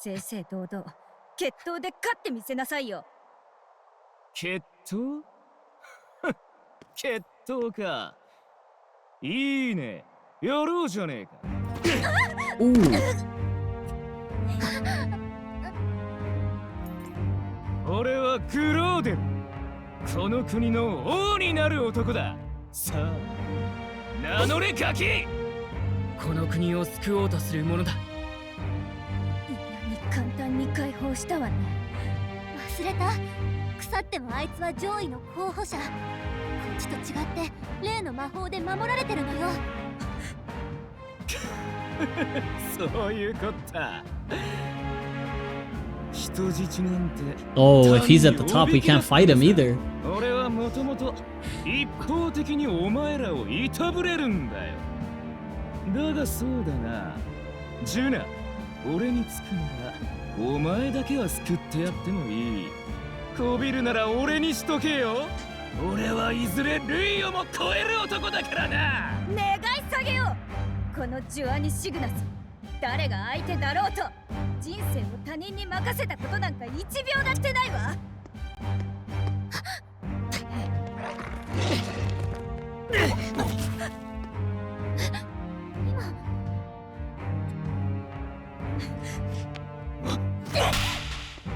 正々堂々決闘で勝ってみせなさいよ。決闘決闘か。いいね、やろうじゃねえか。 Ooh. 俺はグローデル、この国の王になる男だ。さあ名乗れガキ。この国を救おうとする者だ。いやに簡単に解放したわね。忘れた。腐ってもあいつは上位の候補者。こっちと違って例の魔法で守られてるのよ。そういうこった。人質なんて。 Oh, if he's at the top, we can't fight him either. 俺はもともと一方的にお前らをいたぶれるんだよ。だがそうだな、ジュナ、俺につくならお前だけは救ってやってもいい。こびるなら俺にしとけよ。俺はいずれルイをも超える男だからな。願い下げよう。このジュアニ・シグナス、誰が相手だろうと人生を他人に任せたことなんか1秒だってないわ。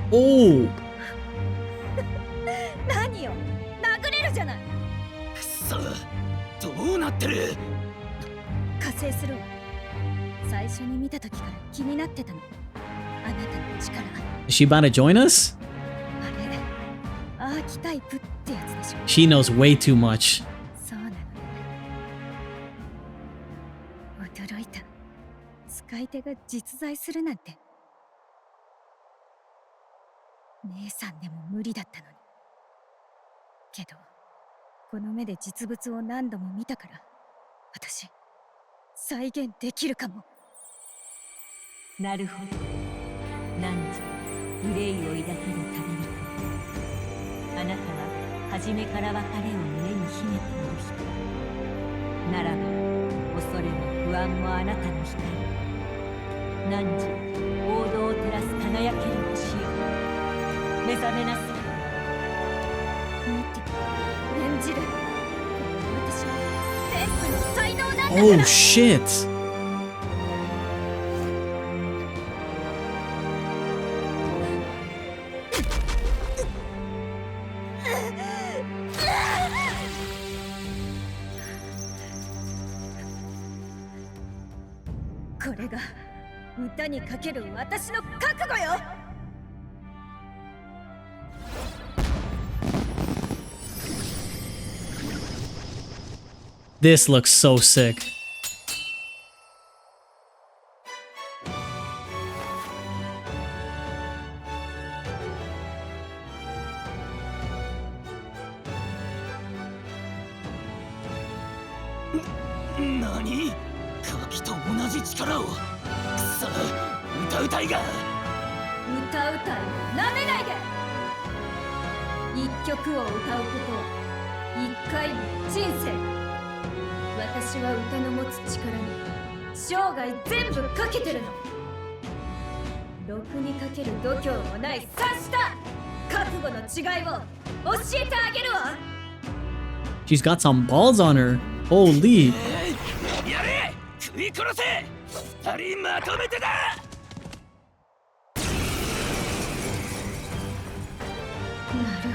Oh! 何よ、殴れるじゃない。くそ、どうなってる。加勢するわ。最初に見た時から気になってたの。あなたの力。 Is she about to join us? あれ、アーキタイプってやつでしょ。 She knows way too much. そうなのね。驚いた。使い手が実在するなんて。姉さんでも無理だったのに。けど、この目で実物を何度も見たから、私、再現できるかも。なるほど。何時憂いを抱ける旅人。あなたは初めから別れを胸に秘めている人ならば、恐れも不安もあなたの光。汝、王道を照らす輝ける星よ、目覚めなさい。見て、演じる。私は天賦の才能なんだから。 Oh shit!これが歌にかける私の覚悟よ。This looks so sick. Nani? ガキと同じ力を。くそ、歌うたいが。歌うたいをなめないで。一曲を歌うことは一回の人生。私は歌の持つ力に生涯全部かけてるの。ろくにかける度胸もない察した覚悟の違いを教えてあげるわ。 She's got some balls on her. Holy. やれ、食い殺せ。二人まとめてだ。なる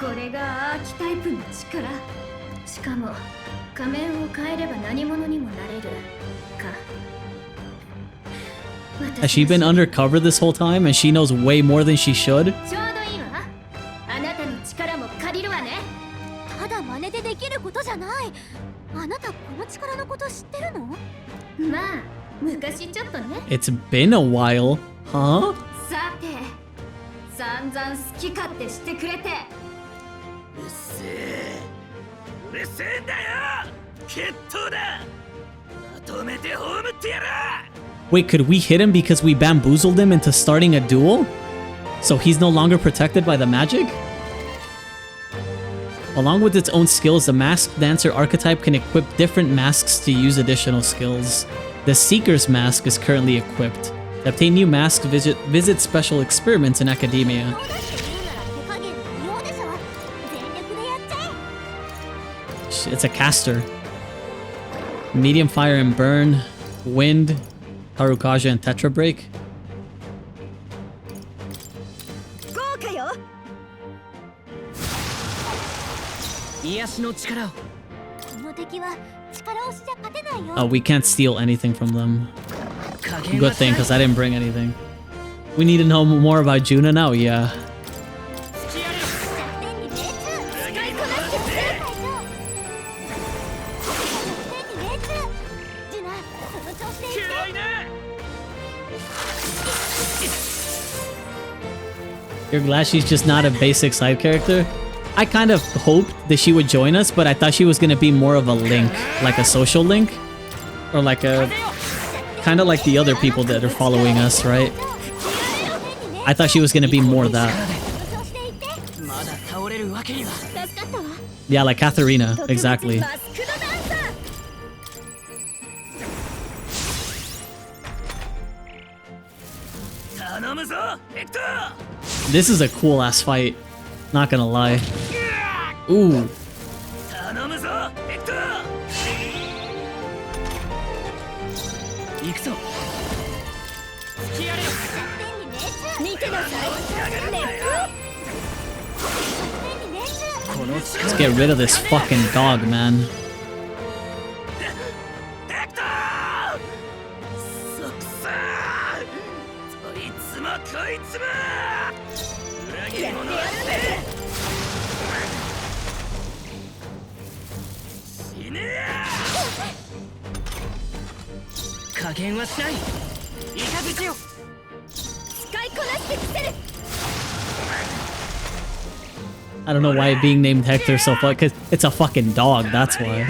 ほど。これがアーキタイプの力。しかも仮面を変えれば何者にもなれるか。 Has she been undercover this whole time and she knows way more than she should? ちょうどいいわ。あなたの力も借りるわね。ただ真似でできることじゃない。あなたこの力のこと知ってるの？まあ昔ちょっとね。 It's been a while. Huh? さて、散々好き勝手してくれて。うっせえ。うるせえんだよ。決闘だ。まとめて葬ってやる。 Wait, could we hit him because we bamboozled him into starting a duel? So he's no longer protected by the magic? Along with its own skills, the masked dancer archetype can equip different masks to use additional skills. The Seeker's mask is currently equipped. To obtain new masks, visit special experiments in academia. It's a caster. Medium fire and burn, wind, Harukaja and Tetra break. 豪華よ。癒しの力を。この敵は力押しじゃ勝てないよ。 Oh, we can't steal anything from them. Good thing, because I didn't bring anything. We need to know more about Juna now, yeah. You're glad she's just not a basic side character? I kind of hoped that she would join us, but I thought she was gonna be more of a link, like a social link, or like a kind of like the other people that are following us, right? I thought she was gonna be more that. Yeah, like Katharina, exactly. This is a cool ass fight, not gonna lie. Ooh. Let's get rid of this fucking dog, man. I don't know why being named Hector so far, because it's a fucking dog, that's why.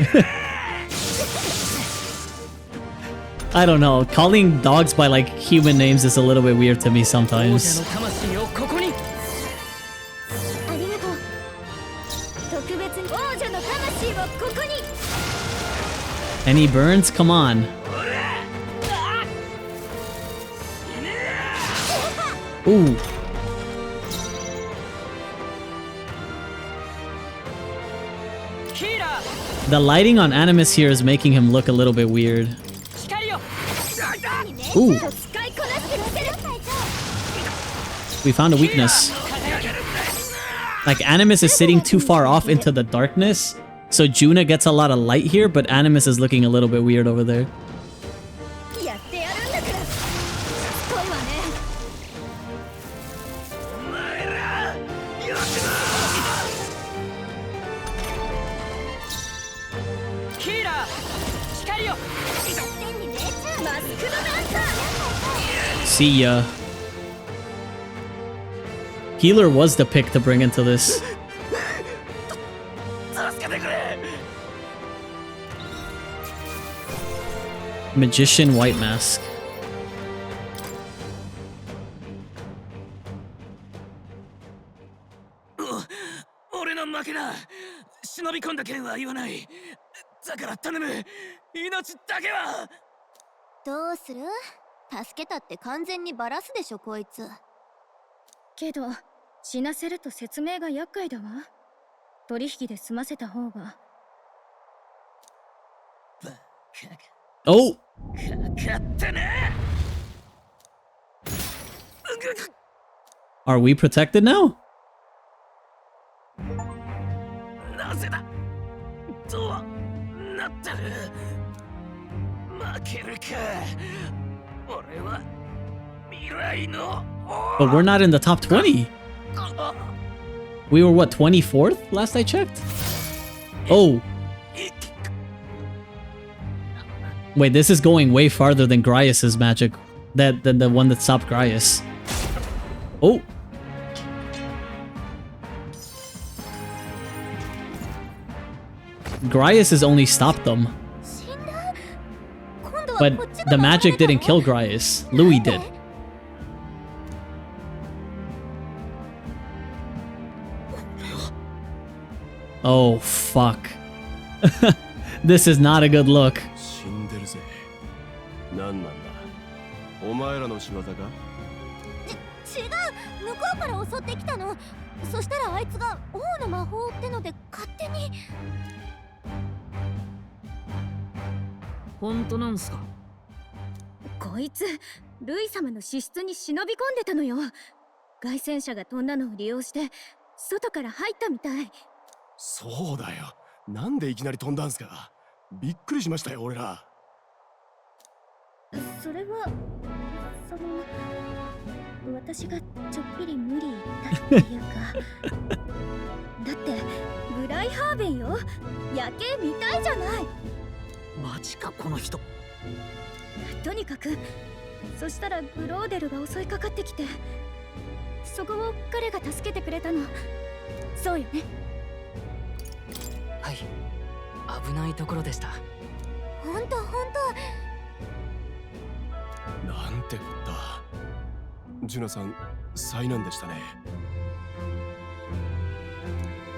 I don't know, calling dogs by like human names is a little bit weird to me sometimes. Any burns? Come on. Ooh. The lighting on Animus here is making him look a little bit weird. Ooh. We found a weakness. Like, Animus is sitting too far off into the darkness, so Juna gets a lot of light here, but Animus is looking a little bit weird over there. See ya. Healer was the pick to bring into this. Magician White Mask.どうする？助けたって完全にバラすでしょこいつ。けど死なせると説明が厄介だわ。取引で済ませた方が。Oh! Are we protected now? But we're not in the top 20. We were what, 24th last I checked? Oh. Wait, this is going way farther than Grias's magic. Than the one that stopped Grias. Oh. Grias has only stopped them. But the magic didn't kill Grias. Louis did. Oh, fuck. This is not a good look. 違う、向こうから襲ってきたの。そしたらあいつが王の魔法ってので勝手に。本当なんすか？こいつルイ様の資質に忍び込んでたのよ。凱旋者が飛んだのを利用して外から入ったみたい。そうだよ。なんでいきなり飛んだんすか？びっくりしましたよ、俺ら。それは私がちょっぴり無理だっていうかだってグライハーベンよ。夜景見たいじゃない。マジかこの人。とにかくそしたらグローデルが襲いかかってきて、そこを彼が助けてくれたの。そうよね。はい、危ないところでした。ほんとなんてこった。ジュナさん、災難でしたね。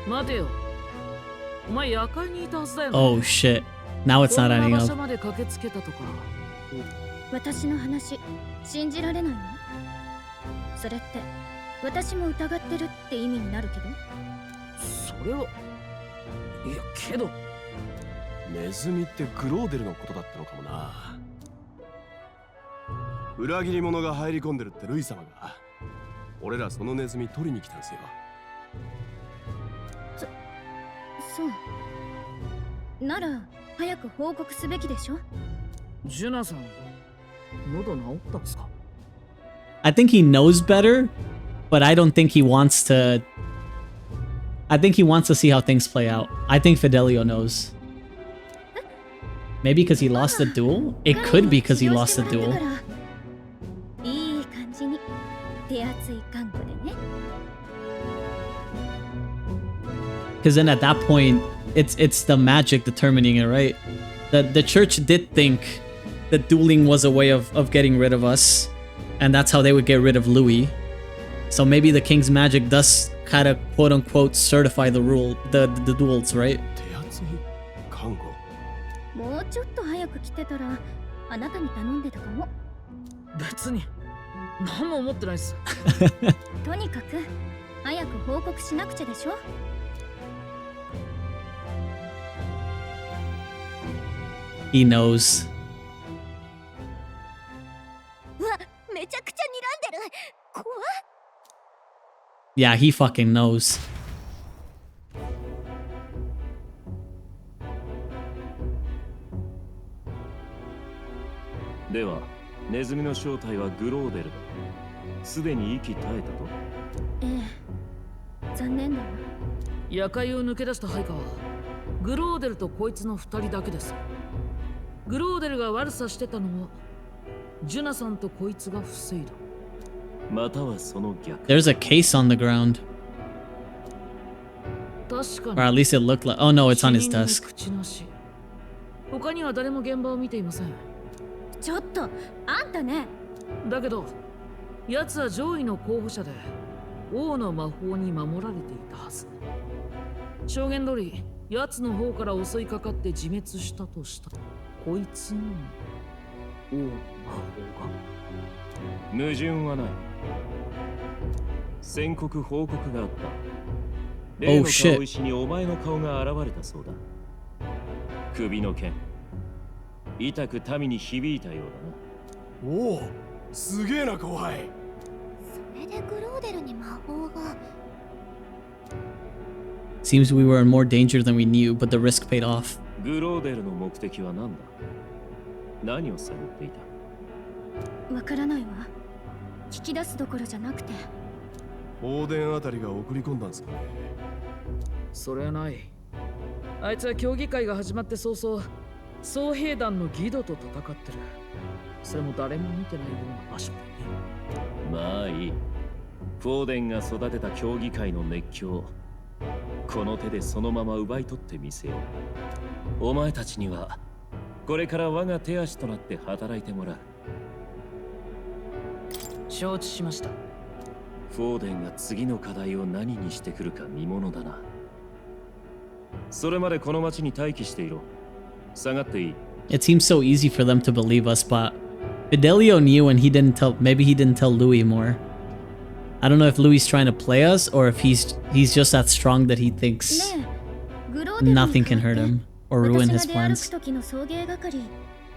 待てよ。お前夜会にいたはずだよね。Oh shit. Now it's not adding 場 up. 所まで駆けつけたとか。私の話信じられないの？それって私も疑ってるって意味になるけど。それは。いやけど。ネズミってグローデルのことだったのかもな。裏切り者が入り込んでるってルイ様が。俺らそのネズミ取りに来たんすよ。そうなら早く報告すべきでしょ。ジュナさん、喉治ったんすか？ I think he knows better, but I don't think he wants to. I think he wants to see how things play out. I think Fidelio knows. Maybe because he lost the duel? It could be because he lost the duel. いい感じに手厚い看護でね。Because then at that point, it's the magic determining it, right? The church did think that dueling was a way of getting rid of us, and that's how they would get rid of Louis. So maybe the king's magic does kind of quote unquote certify the duels, right? もうちょっと早く来てたらあなたに頼んでたかも。別に何も思ってないっす。とにかく早く報告しなくちゃでしょ。He knows. うわ、めちゃくちゃ睨んでる。怖っ。 Yeah, he fucking knows. では、ネズミの正体はグローデルだ。すでに息絶えたと。ええ、残念だわ。夜会を抜け出した配下はグローデルとこいつの2人だけです。グローデルが悪さしてたのはジュナさんとこいつが防いだ。またはその逆。 There's a case on the ground. 確 Or か at に least it looked like. Oh no, it's on his 死人に desk. 口なし。他には誰も現場を見ていません。ちょっとあんたね。だけど奴は上位の候補者で王の魔法に守られていたはず。証言通り奴の方から襲いかかって自滅したとしたら、こいつにも王の魔法が。矛盾はない。宣告報告があった。例の顔石にお前の顔が現れたそうだ。首の剣、痛く民に響いたようだな。おお、すげえな後輩。それでグローデルに魔法が。 Seems we were in more danger than we knew, but the risk paid off. グローデルの目的は何だ？何を探っていた？わからないわ。聞き出すどころじゃなくて。放電あたりが送り込んだんすかね。それはない。あいつは競技会が始まって早々総兵団のギドと戦ってる。それも誰も見てないような場所でね。まあいい。フォーデンが育てた競技会の熱狂、この手でそのまま奪い取ってみせよう。お前たちにはこれから我が手足となって働いてもらう。承知しました。フォーデンが次の課題を何にしてくるか見ものだな。それまでこの町に待機していろ。下がっていい。 It seems so easy for them to believe us, but Fidelio knew and he didn't tell. Maybe he didn't tell Louis more. I don't know if Louis is trying to play us or if he's just that strong that he thinks nothing can hurt him or ruin his plans.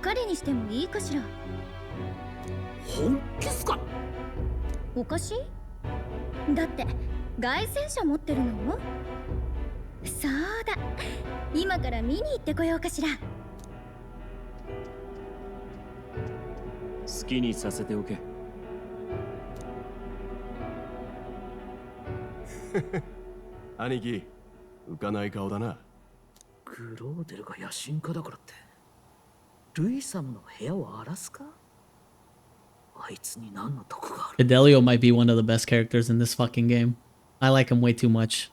彼にしてもいいかしら。本気っすか？おかしい？だって凱旋者持ってるの？そうだ、今から見に行ってこようかしら。好きにさせておけ。兄貴、浮かない顔だな。グローデルが野心家だからってルイ様の部屋を荒らすか？あいつに何の得がある？ Fidelio might be one of the best characters in this fucking game. I like him way too much.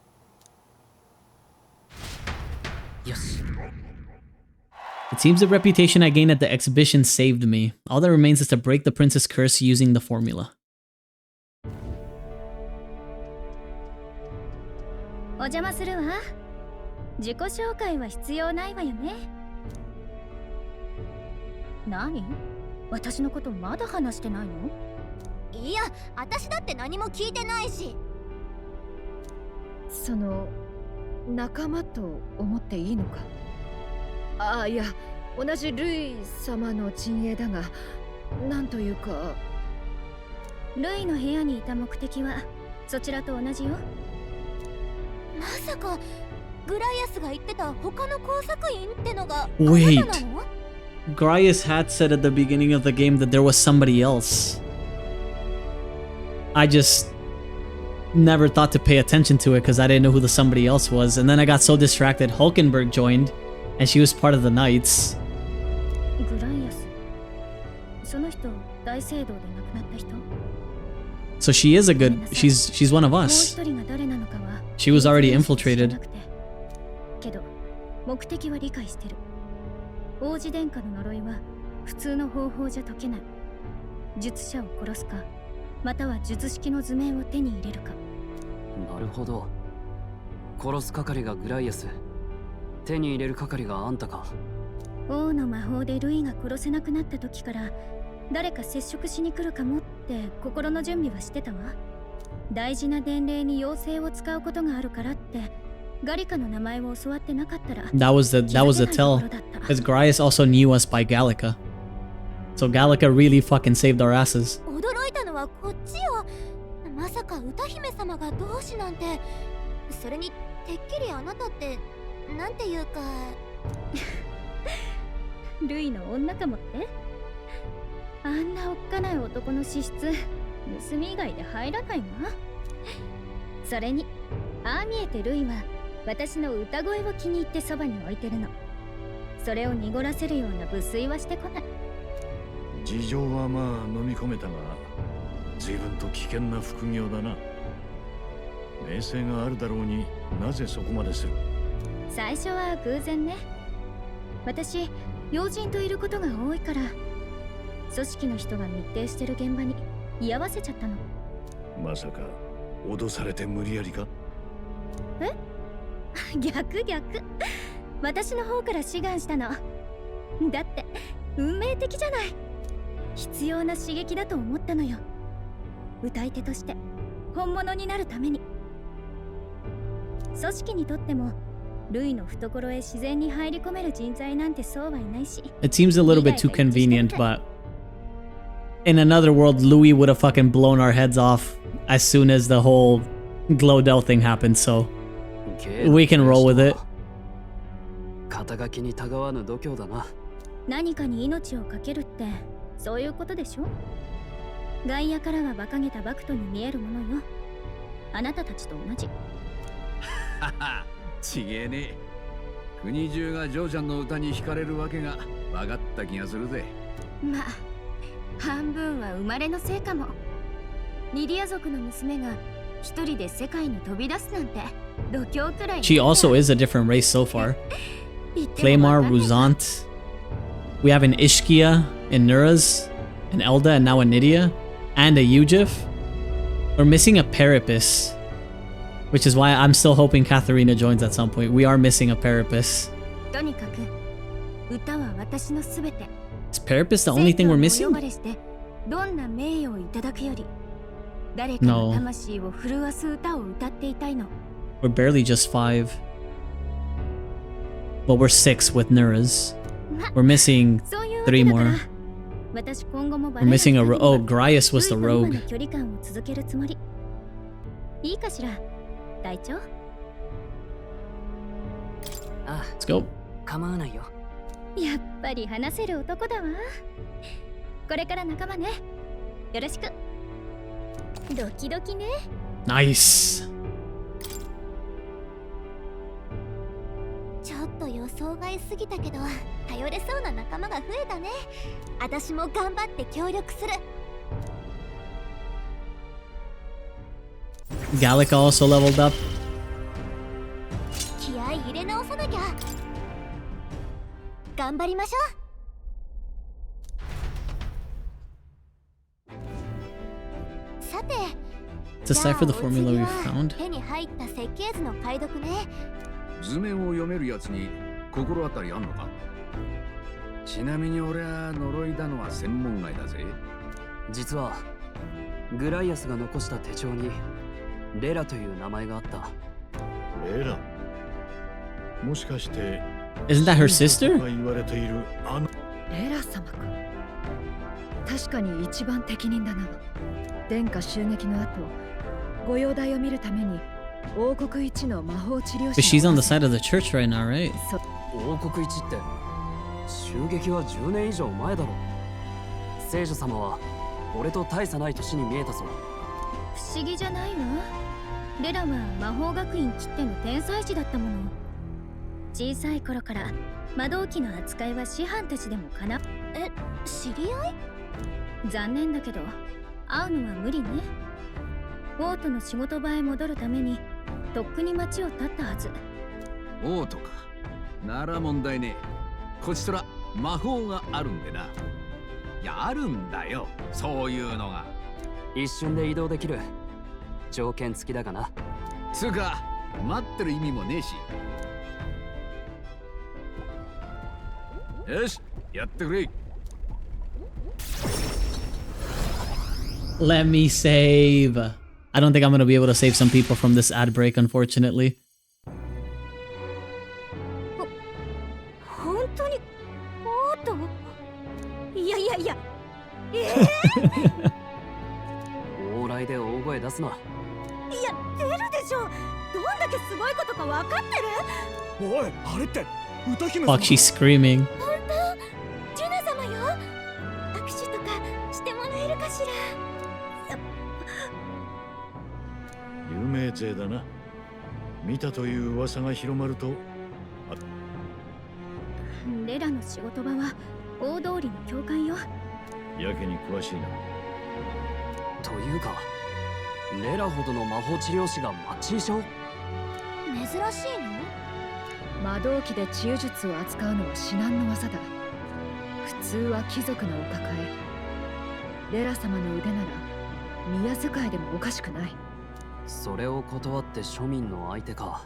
よし。 It seems the reputation I gained at the exhibition saved me. All that remains is to break the prince's curse using the formula. お邪魔するわ。自己紹介は必要ないわよね。何？私のことまだ話してないの？いや、私だって何も聞いてないし。その仲間と思っていいのか？ああ、いや、同じルイ様の陣営だが、なんというか。ルイの部屋にいた目的はそちらと同じよ。まさかグライアスが言ってた他の工作員ってのがあなた Wait. なのGraius had said at the beginning of the game that there was somebody else. I just never thought to pay attention to it because I didn't know who the somebody else was. And then I got so distracted. Hulkenberg joined, and she was part of the Knights. グライアス。その人、大聖堂で亡くなった人。 So she is a good. She's one of もう us. 一人が誰なのかは。 She was already infiltrated. けど、目的は理解してる。王子殿下の呪いは普通の方法じゃ解けない。術者を殺すか、または術式の図面を手に入れるか。なるほど。殺す係がグライアス、手に入れる係があんたか。王の魔法でルイが殺せなくなった時から誰か接触しに来るかもって心の準備はしてたわ。大事な伝令に妖精を使うことがあるからってガリカの名前を教わってなかったら That was the tell. Because Grias also knew us by Gallica. So Gallica really fucking saved our asses. 驚いたのはこっちよ。まさか歌姫様が同志なんて。それにてっきりあなたってなんていうかルイの女かもって。あんなおっかない男の資質盗み以外で入らないわ。それにああ見えてルイは私の歌声を気に入ってそばに置いてるの。それを濁らせるような無粋はしてこない。事情はまあ飲み込めたが随分と危険な副業だな。名声があるだろうになぜそこまでする？最初は偶然ね。私要人といることが多いから組織の人が密偵してる現場に居合わせちゃったの。まさか脅されて無理やりか？え？逆。私の方から志願したの。だって運命的じゃない。必要な刺激だと思ったのよ。歌い手として本物になるために。組織にとってもルイの懐へ自然に入り込める人材なんてそうはいないし。It seems a little bit too convenient, but in another world, Louis would have fucking blown our heads off as soon as the whole Glodell thing happened, so we can roll with it. 肩書きにたがわぬ度胸だな。何かに命を懸けるってそういうことでしょ。外野からは馬鹿げたバクトに見えるものよ。あなたたちと同じ。はは、ちげえね。国中がジョーちゃんの歌に惹かれるわけが分かった気がするぜ。まあ半分は生まれのせいかも。ニディア族の娘が一人で世界に飛び出すなんて度胸くらい。 She also is a different race so far. Claymar, Ruzant. We have an Ishkia, an Nuraz, an Elda, and now a Nydia, and a Yujif. We're missing a Parapis, which is why I'm still hoping Katharina joins at some point. We are missing a Parapis. とにかく歌は私のすべて。 Is Parapis the only thing we're missing? どんな名誉をいただくより誰かの魂を震わす歌を歌っていたいの。 We're barely just 5. Well, we're 6 with Nuraz. We're missing 3 more. We're missing a oh, Grias was the rogue. 距離感を続けるつもり。いいかしら、隊長。ああ、 Let's go. 構わないよ。やっぱり話せる男だわ。これから仲間ね。よろしく。ドキドキね。Nice. ちょっと予想外すぎたけど頼れそうな仲間が増えたね。私も頑張って協力する。 Gallica also leveled up. 気合い入れ直さなきゃ。頑張りましょう。さて、 Decipher the formula we found. 手に入った設計図の解読ね。図面を読めるやつに心当たりあんのか？ちなみに俺は呪いだのは専門外だぜ。実はグライアスが残した手帳にレラという名前があった。レラ？もしかして Isn't that her sister? 言われているあのレラ様か。確かに一番適任だな。殿下襲撃の後、ご容体を見るために王国一の魔法治療師。 But she's on the side of the church right now, right? 王国一って襲撃は10年以上前だろ。聖女様は俺と大差ない年に見えたぞ。不思議じゃないわ。レラは魔法学院きっての天才児だったもの。小さい頃から魔導機の扱いは師範たちでもかな。え、知り合い？残念だけど会うのは無理ね。王都の仕事場へ戻るためにとっくに町を立ったはず。王とかなら問題ね。こちとら魔法があるんでな。いや、あるんだよ、そういうのが。一瞬で移動できる条件付きだがな。つうか待ってる意味もねえし。よし、やってくれ。 Let me save. I don't think I'm gonna be able to save some people from this ad break, unfortunately. 本当にオート？いやいやいや。往来で大声出すな。いや、出るでしょ。どんだけすごいことか分かってる？おい、あれって歌姫様。 Fuck, she's screaming. 本当？ジュナ様よ。握手とかしてもらえるかしら。有名勢だな。見たという噂が広まると。レラの仕事場は大通りの教会よ。やけに詳しいな。というか、レラほどの魔法治療師が町医者を？珍しいの？魔導機で治癒術を扱うのは至難の業だ。普通は貴族のお抱え。レラ様の腕なら宮使いでもおかしくない。それを断って庶民の相手か。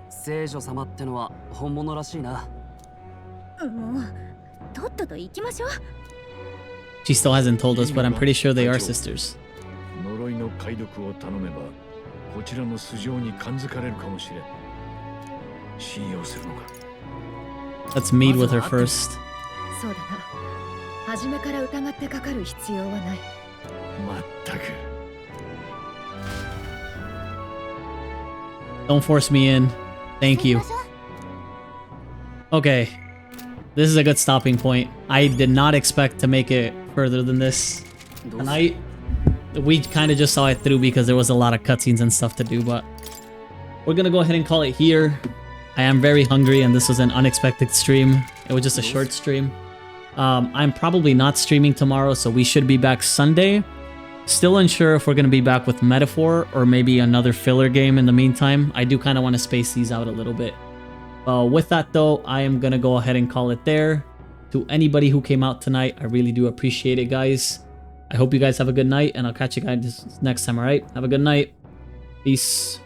聖女様ってのは本物らしいな。もうとっとと行きましょう。 She still hasn't told us, but I'm pretty sure they are sisters. 呪いの解読を頼めば、こちらの素性に感づかれるかもしれん。信用するのか。 Let's meet with her first. そうだな。初めから疑ってかかる必要はない。まったく。 Don't force me in. Thank you. Okay. This is a good stopping point. I did not expect to make it further than this. And we kind of just saw it through because there was a lot of cutscenes and stuff to do, but we're gonna go ahead and call it here. I am very hungry and this was an unexpected stream. It was just a short stream. I'm probably not streaming tomorrow, so we should be back Sunday. Still unsure if we're gonna be back with Metaphor or maybe another filler game in the meantime. I do kind of want to space these out a little bit. With that though, I am gonna go ahead and call it there. To anybody who came out tonight, I really do appreciate it, guys. I hope you guys have a good night, and I'll catch you guys next time, alright? Have a good night. Peace.